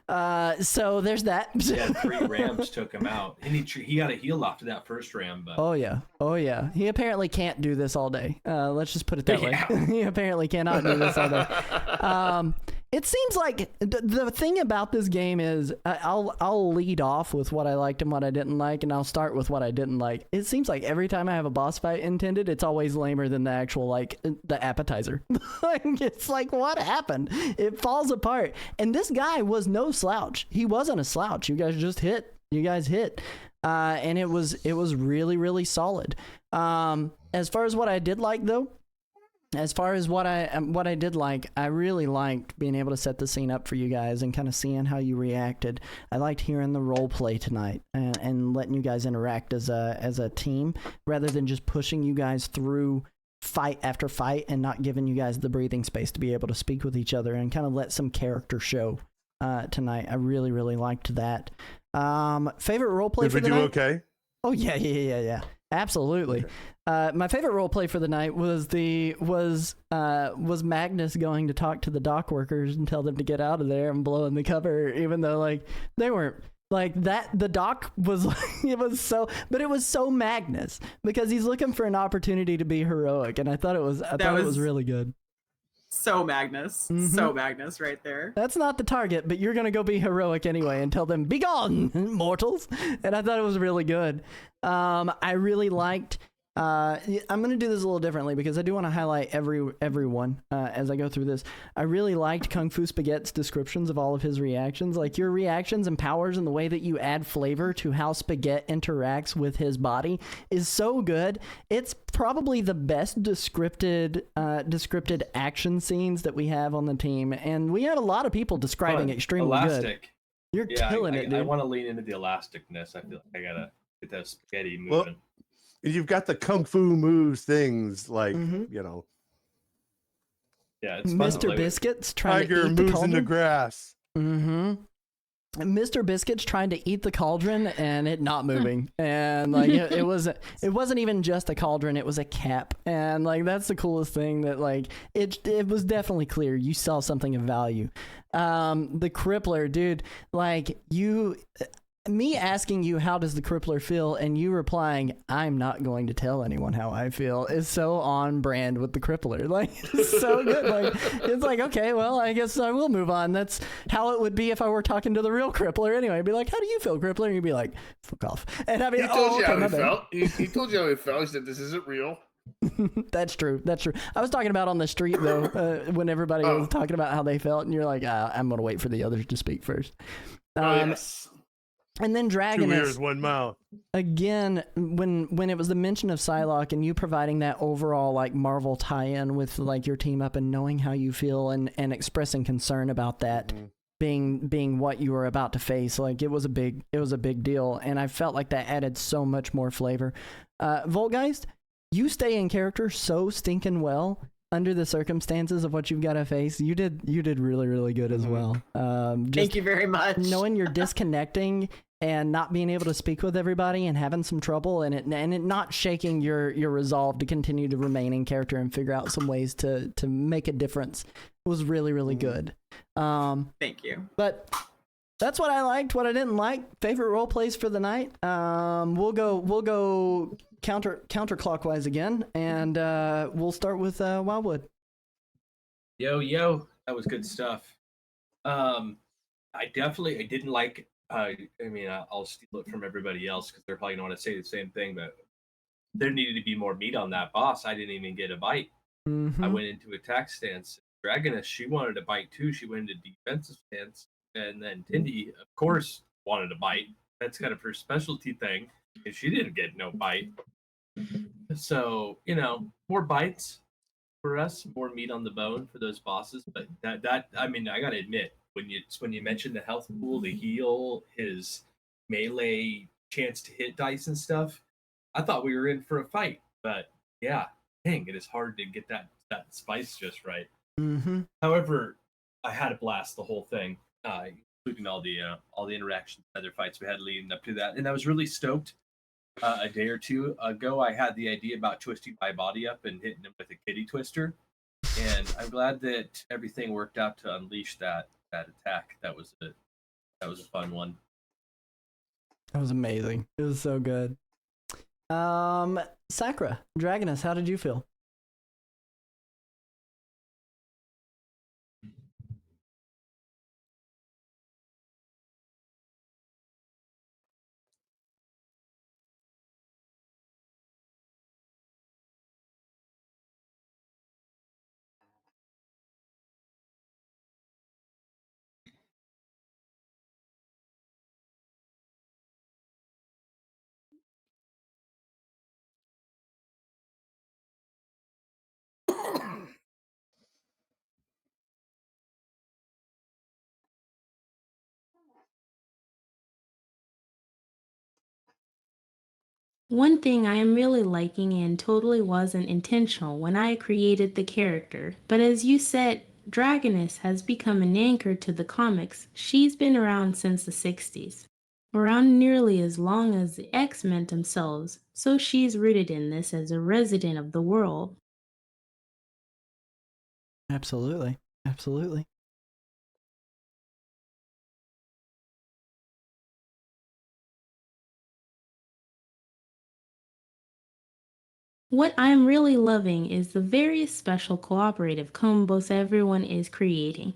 Speaker 1: So there's that.
Speaker 6: Yeah, 3 rams took him out, and he got a heal after that first ram. But
Speaker 1: Oh yeah. He apparently can't do this all day. Let's just put it that
Speaker 6: Yeah.
Speaker 1: way. He apparently cannot do this all day. It seems like the thing about this game is I'll lead off with what I liked and what I didn't like, and I'll start with what I didn't like. It seems like every time I have a boss fight intended, it's always lamer than the actual the appetizer. It's like, what happened? It falls apart. And this guy was no slouch. He wasn't a slouch. You guys hit. and it was really really solid. As far as what I did like though, as far as what I did like, I really liked being able to set the scene up for you guys and kind of seeing how you reacted. I liked hearing the role play tonight and letting you guys interact as a team rather than just pushing you guys through fight after fight and not giving you guys the breathing space to be able to speak with each other and kind of let some character show tonight. I really really liked that. Favorite role play for the night?
Speaker 2: Okay?
Speaker 1: Oh yeah. Absolutely. My favorite role play for the night was Magnus going to talk to the dock workers and tell them to get out of there and blowing the cover, even though like they weren't like that. The dock was it was so Magnus because he's looking for an opportunity to be heroic, and I thought it was really good.
Speaker 5: So Magnus. So Magnus right there.
Speaker 1: That's not the target, but you're gonna go be heroic anyway and tell them, "Be gone, mortals!" And I thought it was really good. I really liked. I'm gonna do this a little differently because I do want to highlight everyone as I go through this. I really liked Kung Fu Spaghetti's descriptions of all of his reactions, like your reactions and powers and the way that you add flavor to how Spaghetti interacts with his body is so good. It's probably the best descripted action scenes that we have on the team, and we had a lot of people describing extremely
Speaker 6: elastic.
Speaker 1: good. You're killing it, dude.
Speaker 6: I want to lean into the elasticness. I feel like I gotta get that spaghetti moving.
Speaker 2: Well, you've got the kung fu moves, things like
Speaker 6: yeah, it's fun to
Speaker 1: Mr.
Speaker 6: play with.
Speaker 1: Biscuits trying
Speaker 2: tiger
Speaker 1: to eat the
Speaker 2: moves in
Speaker 1: cauldron.
Speaker 2: the grass.
Speaker 1: Mr. Biscuits trying to eat the cauldron and it not moving, and like it wasn't even just a cauldron, it was a cap, and like that's the coolest thing that like it was definitely clear you saw something of value. The crippler, dude, like me asking you how does the crippler feel and you replying I'm not going to tell anyone how I feel is so on brand with the crippler. Like it's so good. Like it's like, okay, well I guess I will move on. That's how it would be if I were talking to the real crippler anyway. I'd be like, how do you feel, crippler? And you'd be like, fuck off. And I'd be
Speaker 4: He
Speaker 1: like,
Speaker 4: told
Speaker 1: oh,
Speaker 4: you
Speaker 1: okay,
Speaker 4: how
Speaker 1: my
Speaker 4: he
Speaker 1: bad.
Speaker 4: felt. He told you how he felt. He said, "This isn't real."
Speaker 1: That's true. I was talking about on the street though, when everybody was talking about how they felt, and you're like, I'm gonna wait for the others to speak first.
Speaker 4: Yes.
Speaker 1: And then
Speaker 2: 2
Speaker 1: Dragon
Speaker 2: ears, 1 mouth.
Speaker 1: again, when it was the mention of Psylocke and you providing that overall like Marvel tie-in with like your team up and knowing how you feel and expressing concern about that being what you were about to face, like it was a big deal, and I felt like that added so much more flavor. Voltgeist, you stay in character so stinking well under the circumstances of what you've got to face. You did really really good as well.
Speaker 5: Thank you very much.
Speaker 1: Knowing you're disconnecting and not being able to speak with everybody and having some trouble and it not shaking your resolve to continue to remain in character and figure out some ways to make a difference was really really good.
Speaker 5: Thank you.
Speaker 1: But that's what I liked. What I didn't like. Favorite role plays for the night. We'll go counterclockwise again, and we'll start with Wildwood.
Speaker 6: Yo, that was good stuff. I didn't like. I'll steal it from everybody else because they're probably gonna want to say the same thing, but there needed to be more meat on that boss. I didn't even get a bite. I went into attack stance. Dragoness, she wanted a bite too. She went into defensive stance, and then Tindy, of course, wanted a bite. That's kind of her specialty thing, and she didn't get no bite. So more bites for us, more meat on the bone for those bosses. But I gotta admit, when you mentioned the health pool, the heal, his melee chance to hit dice and stuff, I thought we were in for a fight. But yeah, dang, it is hard to get that spice just right. However, I had a blast the whole thing, including all the interactions, other fights we had leading up to that, and I was really stoked. A day or two ago, I had the idea about twisting my body up and hitting him with a kitty twister, and I'm glad that everything worked out to unleash that attack. That was a fun one.
Speaker 1: That was amazing. It was so good. Sakura, Dragoness, how did you feel?
Speaker 7: One thing I am really liking and totally wasn't intentional when I created the character, but as you said, Dragoness has become an anchor to the comics. She's been around since the 60s, around nearly as long as the X-Men themselves, so she's rooted in this as a resident of the world.
Speaker 1: Absolutely. Absolutely.
Speaker 7: What I'm really loving is the very special cooperative combos everyone is creating.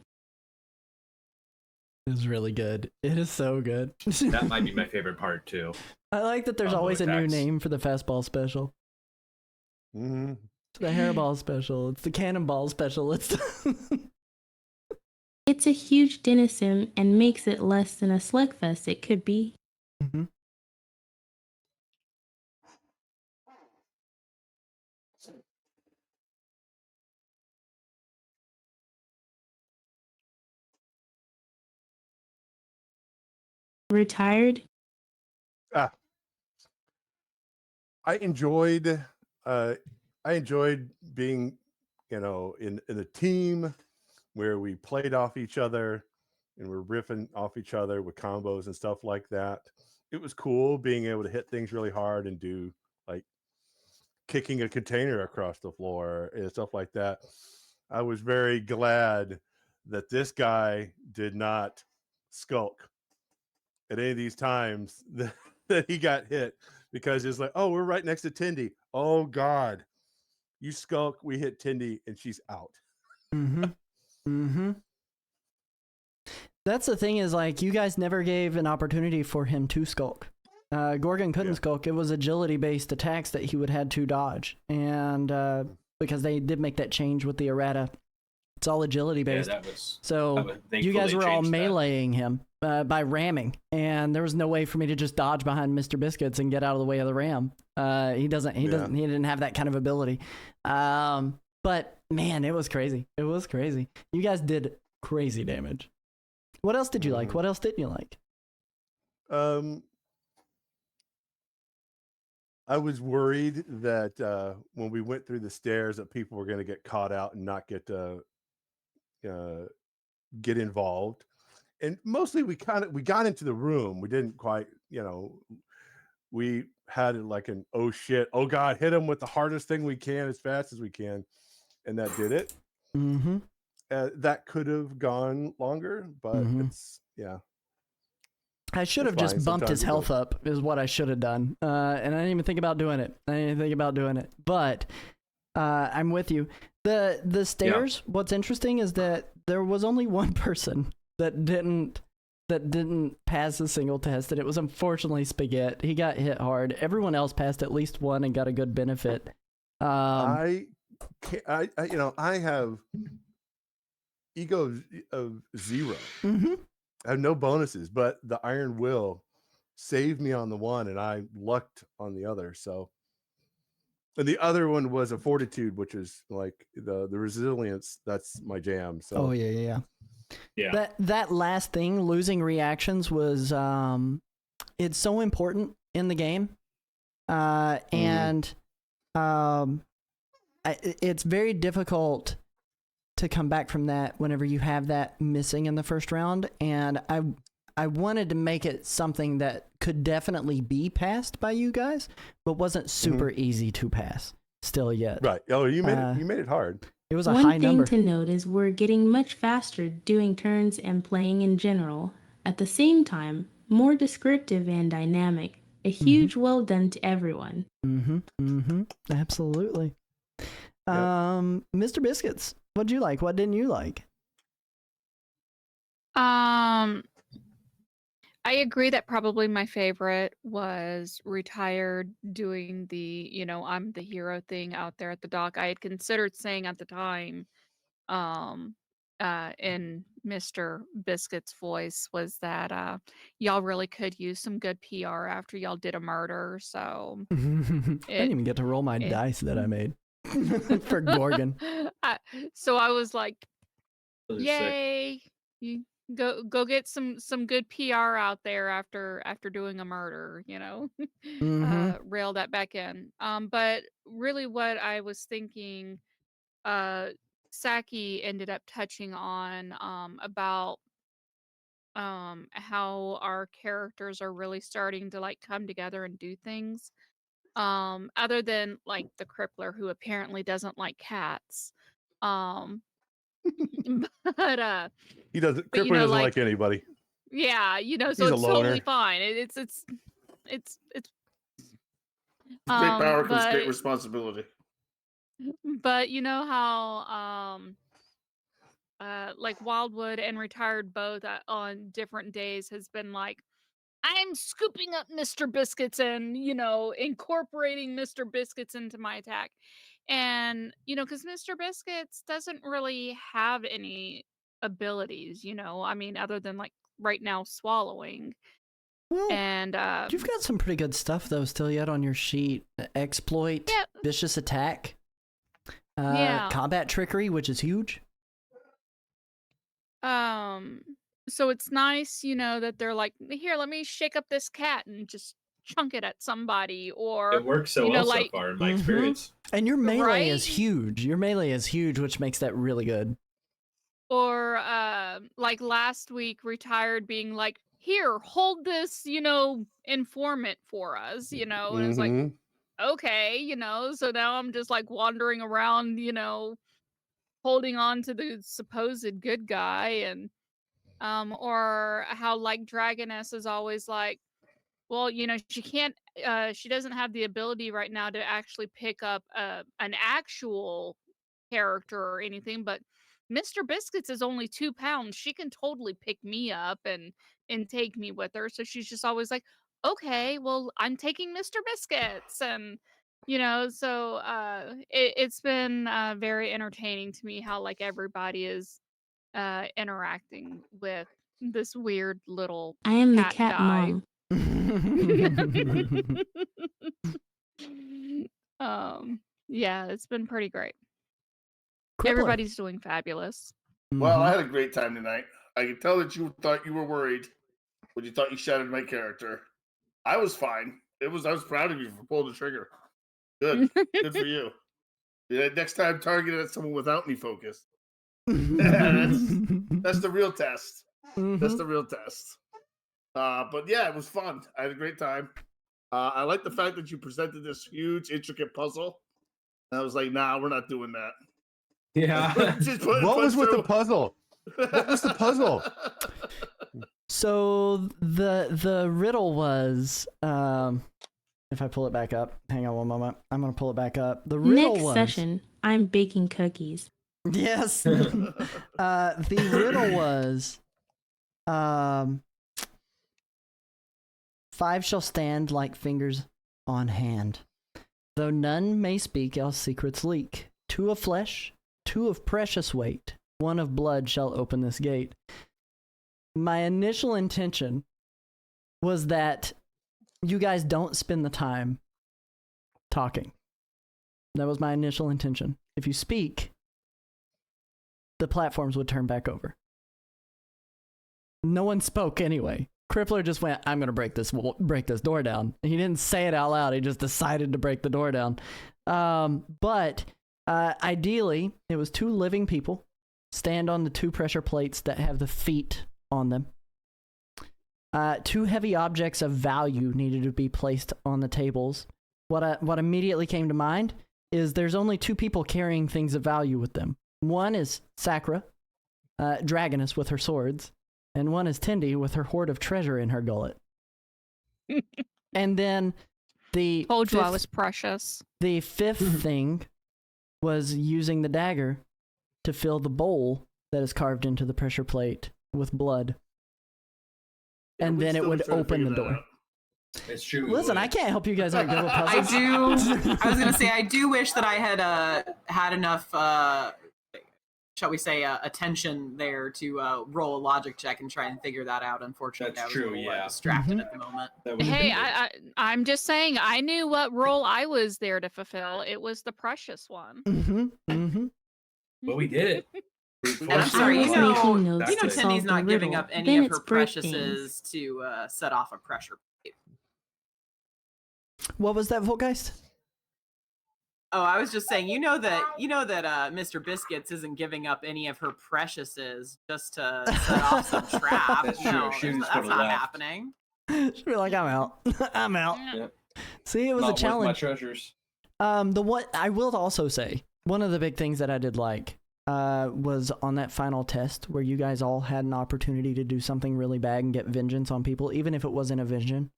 Speaker 1: It's really good. It is so good.
Speaker 6: That might be my favorite part too.
Speaker 1: I like that there's
Speaker 6: Combo
Speaker 1: always a new
Speaker 6: attacks.
Speaker 1: name for the fastball special.
Speaker 2: Mm-hmm.
Speaker 1: It's the hairball special. It's the cannonball special. It's
Speaker 7: It's a huge denizen and makes it less than a slugfest it could be.
Speaker 1: Mhm.
Speaker 7: Retired?
Speaker 2: Ah, I enjoyed uh being, in a team where we played off each other and we're riffing off each other with combos and stuff like that. It was cool being able to hit things really hard and do like kicking a container across the floor and stuff like that. I was very glad that this guy did not skulk at any of these times that he got hit, because it's like, oh, we're right next to Tindy. Oh God, you skulk, we hit Tindy and she's out.
Speaker 1: Mm-hmm. Mm-hmm. That's the thing, is like, you guys never gave an opportunity for him to skulk. Gorgon couldn't skulk. It was agility based attacks that he would had to dodge, and because they did make that change with the errata, it's all agility based.
Speaker 6: Yeah, that was.
Speaker 1: So you guys were all meleeing him by ramming, and there was no way for me to just dodge behind Mr. Biscuits and get out of the way of the ram. He didn't have that kind of ability. But man, it was crazy. It was crazy. You guys did crazy damage. What else did you like? What else didn't you like?
Speaker 2: I was worried that when we went through the stairs that people were going to get caught out and not get involved. And mostly we got into the room. We didn't quite, we had like an, oh shit, oh God, hit him with the hardest thing we can as fast as we can. And that did it.
Speaker 1: Mm-hmm.
Speaker 2: That could have gone longer, but it's, yeah.
Speaker 1: I should have just bumped his health up, is what I should have done. And I didn't even think about doing it. But I'm with you. The stairs, what's interesting is that there was only one person that didn't pass a single test, and it was unfortunately Spaghetti. He got hit hard. Everyone else passed at least one and got a good benefit.
Speaker 2: I have ego of 0.
Speaker 1: Mm-hmm.
Speaker 2: I have no bonuses, but the Iron Will saved me on the one, and I lucked on the other. So, and the other one was a Fortitude, which is like the resilience. That's my jam. So,
Speaker 1: oh yeah. That last thing, losing reactions, was it's so important in the game, and it's very difficult to come back from that whenever you have that missing in the first round. And I wanted to make it something that could definitely be passed by you guys, but wasn't super easy to pass still yet.
Speaker 2: Right. Oh, you made it hard.
Speaker 1: It was a high number.
Speaker 7: One thing to note is we're getting much faster doing turns and playing in general. At the same time, more descriptive and dynamic. A huge well done to everyone.
Speaker 1: Absolutely.
Speaker 2: Yep.
Speaker 1: Mr. Biscuits, what'd you like? What didn't you like?
Speaker 3: I agree that probably my favorite was Retired doing the, I'm the hero thing out there at the dock. I had considered saying at the time, in Mr. Biscuit's voice, was that y'all really could use some good PR after y'all did a murder. So
Speaker 1: I didn't even get to roll my dice that I made for Gorgon.
Speaker 3: So I was like,
Speaker 6: Those are sick.
Speaker 3: yay, go get some good PR out there after doing a murder, you know. Rail that back in. But really what I was thinking, Saki ended up touching on about how our characters are really starting to like come together and do things. Other than like the crippler who apparently doesn't like cats. Um but
Speaker 2: He doesn't.
Speaker 3: but you
Speaker 2: Crippler
Speaker 3: know,
Speaker 2: doesn't
Speaker 3: like
Speaker 2: like anybody.
Speaker 3: yeah, you know, so
Speaker 2: He's a
Speaker 3: it's totally
Speaker 2: loner.
Speaker 3: fine. It's
Speaker 4: Great power comes great
Speaker 3: but
Speaker 4: responsibility.
Speaker 3: but you know how like Wildwood and Retired both on different days has been like, I'm scooping up Mr. Biscuits and, you know, incorporating Mr. Biscuits into my attack. And, you know, because Mr. Biscuits doesn't really have any abilities, you know, I mean, other than like right now swallowing.
Speaker 1: Well,
Speaker 3: And
Speaker 1: you've got some pretty good stuff though still yet on your sheet. Exploit,
Speaker 3: yeah,
Speaker 1: vicious attack,
Speaker 3: yeah.
Speaker 1: combat trickery, which is huge.
Speaker 3: So it's nice, you know, that they're like, here, let me shake up this cat and just chunk it at somebody, or
Speaker 6: It works so
Speaker 3: you know,
Speaker 6: well so
Speaker 3: like
Speaker 6: far in my experience.
Speaker 1: And your melee is
Speaker 3: right?
Speaker 1: huge. Your melee is huge, which makes that really good.
Speaker 3: Or like last week, Retired being like, here, hold this, you know, informant for us, you know, and it's like, okay, you know, so now I'm just like wandering around, you know, holding on to the supposed good guy. And or how like Dragoness is always like, well, you know, she can't she doesn't have the ability right now to actually pick up an actual character or anything, but Mr. Biscuits is only 2 pounds. She can totally pick me up and take me with her. So she's just always like, okay, well, I'm taking Mr. Biscuits. And you know, so it's been very entertaining to me how like everybody is interacting with this weird little
Speaker 7: I am the
Speaker 3: cat
Speaker 7: cat
Speaker 3: guy.
Speaker 7: mom.
Speaker 3: Yeah, it's been pretty great.
Speaker 1: Crippler.
Speaker 3: Everybody's doing fabulous.
Speaker 4: Well, I had a great time tonight. I can tell that you thought you were worried when you thought you shattered my character. I was fine. I was proud of you for pulling the trigger. Good. Good for you. Yeah, next time target it at someone without any focus. That's the real test. That's the real test. But yeah, it was fun. I had a great time. I like the fact that you presented this huge, intricate puzzle. And I was like, nah, we're not doing that.
Speaker 6: Yeah.
Speaker 2: What was with the puzzle? What was the puzzle?
Speaker 1: So the riddle was, if I pull it back up, hang on one moment. I'm gonna pull it back up. The riddle
Speaker 7: Next
Speaker 1: was
Speaker 7: session, I'm baking cookies.
Speaker 1: yes. The riddle was, 5 shall stand like fingers on hand, though none may speak, else secrets leak. 2 of flesh, 2 of precious weight, 1 of blood shall open this gate. My initial intention was that you guys don't spend the time talking. That was my initial intention. If you speak, the platforms would turn back over. No one spoke anyway. Crippler just went, I'm going to break this door down. He didn't say it out loud. He just decided to break the door down. But ideally, it was 2 living people stand on the 2 pressure plates that have the feet on them. 2 heavy objects of value needed to be placed on the tables. What immediately came to mind is there's only 2 people carrying things of value with them. One is Sakura, Dragoness with her swords, and one is Tindy with her hoard of treasure in her gullet. And then the
Speaker 3: Told you I was precious.
Speaker 1: The 5th thing was using the dagger to fill the bowl that is carved into the pressure plate with blood. And then it would open the door.
Speaker 6: It's true.
Speaker 1: Listen, I can't help you guys aren't good with puzzles.
Speaker 5: I was going to say, I do wish that I had had enough, shall we say, attention there to roll a logic check and try and figure that out. Unfortunately,
Speaker 6: That's
Speaker 5: I was
Speaker 6: true,
Speaker 5: a little
Speaker 6: yeah.
Speaker 5: distracted at the moment.
Speaker 3: Hey, I'm just saying, I knew what role I was there to fulfill. It was the precious one.
Speaker 6: But we did it.
Speaker 5: And I'm sorry,
Speaker 7: I
Speaker 5: you
Speaker 7: was
Speaker 5: know,
Speaker 7: making notes to solve
Speaker 5: Cindy's
Speaker 7: the
Speaker 5: not giving
Speaker 7: riddle.
Speaker 5: up any
Speaker 7: Then
Speaker 5: of
Speaker 7: it's
Speaker 5: her
Speaker 7: break
Speaker 5: preciouses to set off a pressure plate.
Speaker 1: What was that, Volgeist?
Speaker 5: Oh, I was just saying, you know that Mr. Biscuits isn't giving up any of her preciouses just to set off some trap.
Speaker 6: That's true.
Speaker 5: No,
Speaker 6: She just
Speaker 5: that's
Speaker 6: would've
Speaker 5: not
Speaker 6: left.
Speaker 5: happening.
Speaker 1: She'd be like, I'm out. I'm out.
Speaker 6: Yep.
Speaker 1: See, it was
Speaker 6: Not
Speaker 1: a
Speaker 6: worth
Speaker 1: challenge.
Speaker 6: my treasures.
Speaker 1: The what I will also say, one of the big things that I did like was on that final test where you guys all had an opportunity to do something really bad and get vengeance on people, even if it wasn't a vision.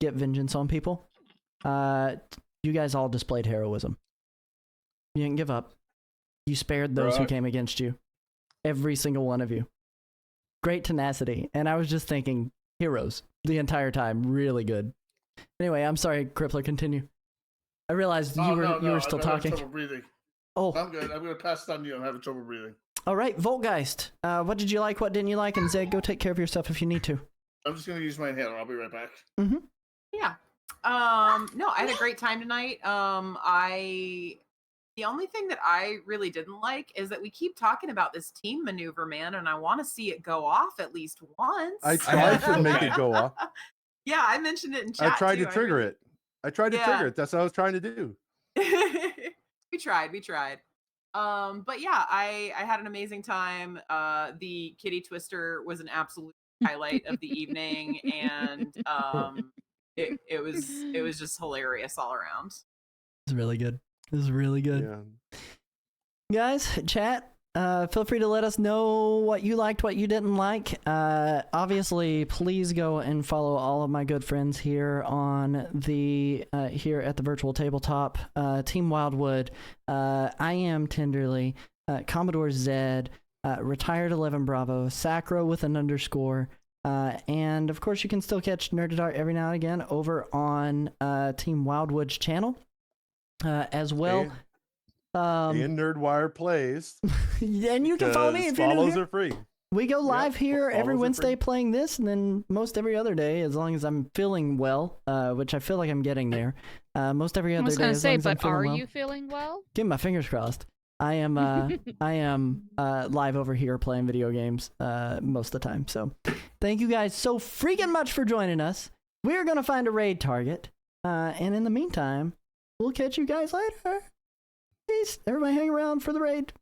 Speaker 1: Get vengeance on people. You guys all displayed heroism. You didn't give up. You spared those who
Speaker 6: Right.
Speaker 1: came against you. Every single one of you. Great tenacity. And I was just thinking, heroes the entire time. Really good. Anyway, I'm sorry, Crippler, continue. I realized you were still
Speaker 4: I'm
Speaker 1: talking.
Speaker 4: having trouble breathing.
Speaker 1: Oh,
Speaker 4: I'm good. I'm going to pass it on to you. I'm having trouble breathing.
Speaker 1: all right, Voltgeist. What did you like? What didn't you like? And Zed, go take care of yourself if you need to.
Speaker 4: I'm just going to use my inhaler. I'll be right back.
Speaker 1: Mm-hmm.
Speaker 5: Yeah. No, I had a great time tonight. The only thing that I really didn't like is that we keep talking about this team maneuver, man, and I want to see it go off at least once.
Speaker 2: I tried to make it go off.
Speaker 5: Yeah, I mentioned it in chat.
Speaker 2: I tried
Speaker 5: too.
Speaker 2: to trigger it. I tried to
Speaker 5: Yeah.
Speaker 2: trigger it. That's what I was trying to do.
Speaker 5: We tried. But yeah, I had an amazing time. The kitty twister was an absolute highlight of the evening, and it was just hilarious all around.
Speaker 1: It's really good. It was really good.
Speaker 2: Yeah.
Speaker 1: Guys, chat. Feel free to let us know what you liked, what you didn't like. Obviously, please go and follow all of my good friends here on the here at the virtual tabletop. Team Wildwood. I am Tenderly. Commodore Zed. Retired 11 Bravo. Sacro with an underscore. And of course, you can still catch Nerded Art every now and again over on Team Wildwood's channel as well.
Speaker 2: And Nerdwire plays.
Speaker 1: And you can follow me if you're new
Speaker 2: follows
Speaker 1: here.
Speaker 2: are free.
Speaker 1: We go live here every
Speaker 2: follows are
Speaker 1: Wednesday
Speaker 2: free.
Speaker 1: playing this, and then most every other day, as long as I'm feeling well, which I feel like I'm getting there. Most every
Speaker 3: I
Speaker 1: other
Speaker 3: was
Speaker 1: day,
Speaker 3: going to
Speaker 1: as long
Speaker 3: say,
Speaker 1: as I'm
Speaker 3: but
Speaker 1: feeling
Speaker 3: are
Speaker 1: well.
Speaker 3: you feeling well?
Speaker 1: Keep my fingers crossed. I am live over here playing video games most of the time. So thank you guys so freaking much for joining us. We're gonna find a raid target, and in the meantime, we'll catch you guys later. Peace. Everybody hang around for the raid.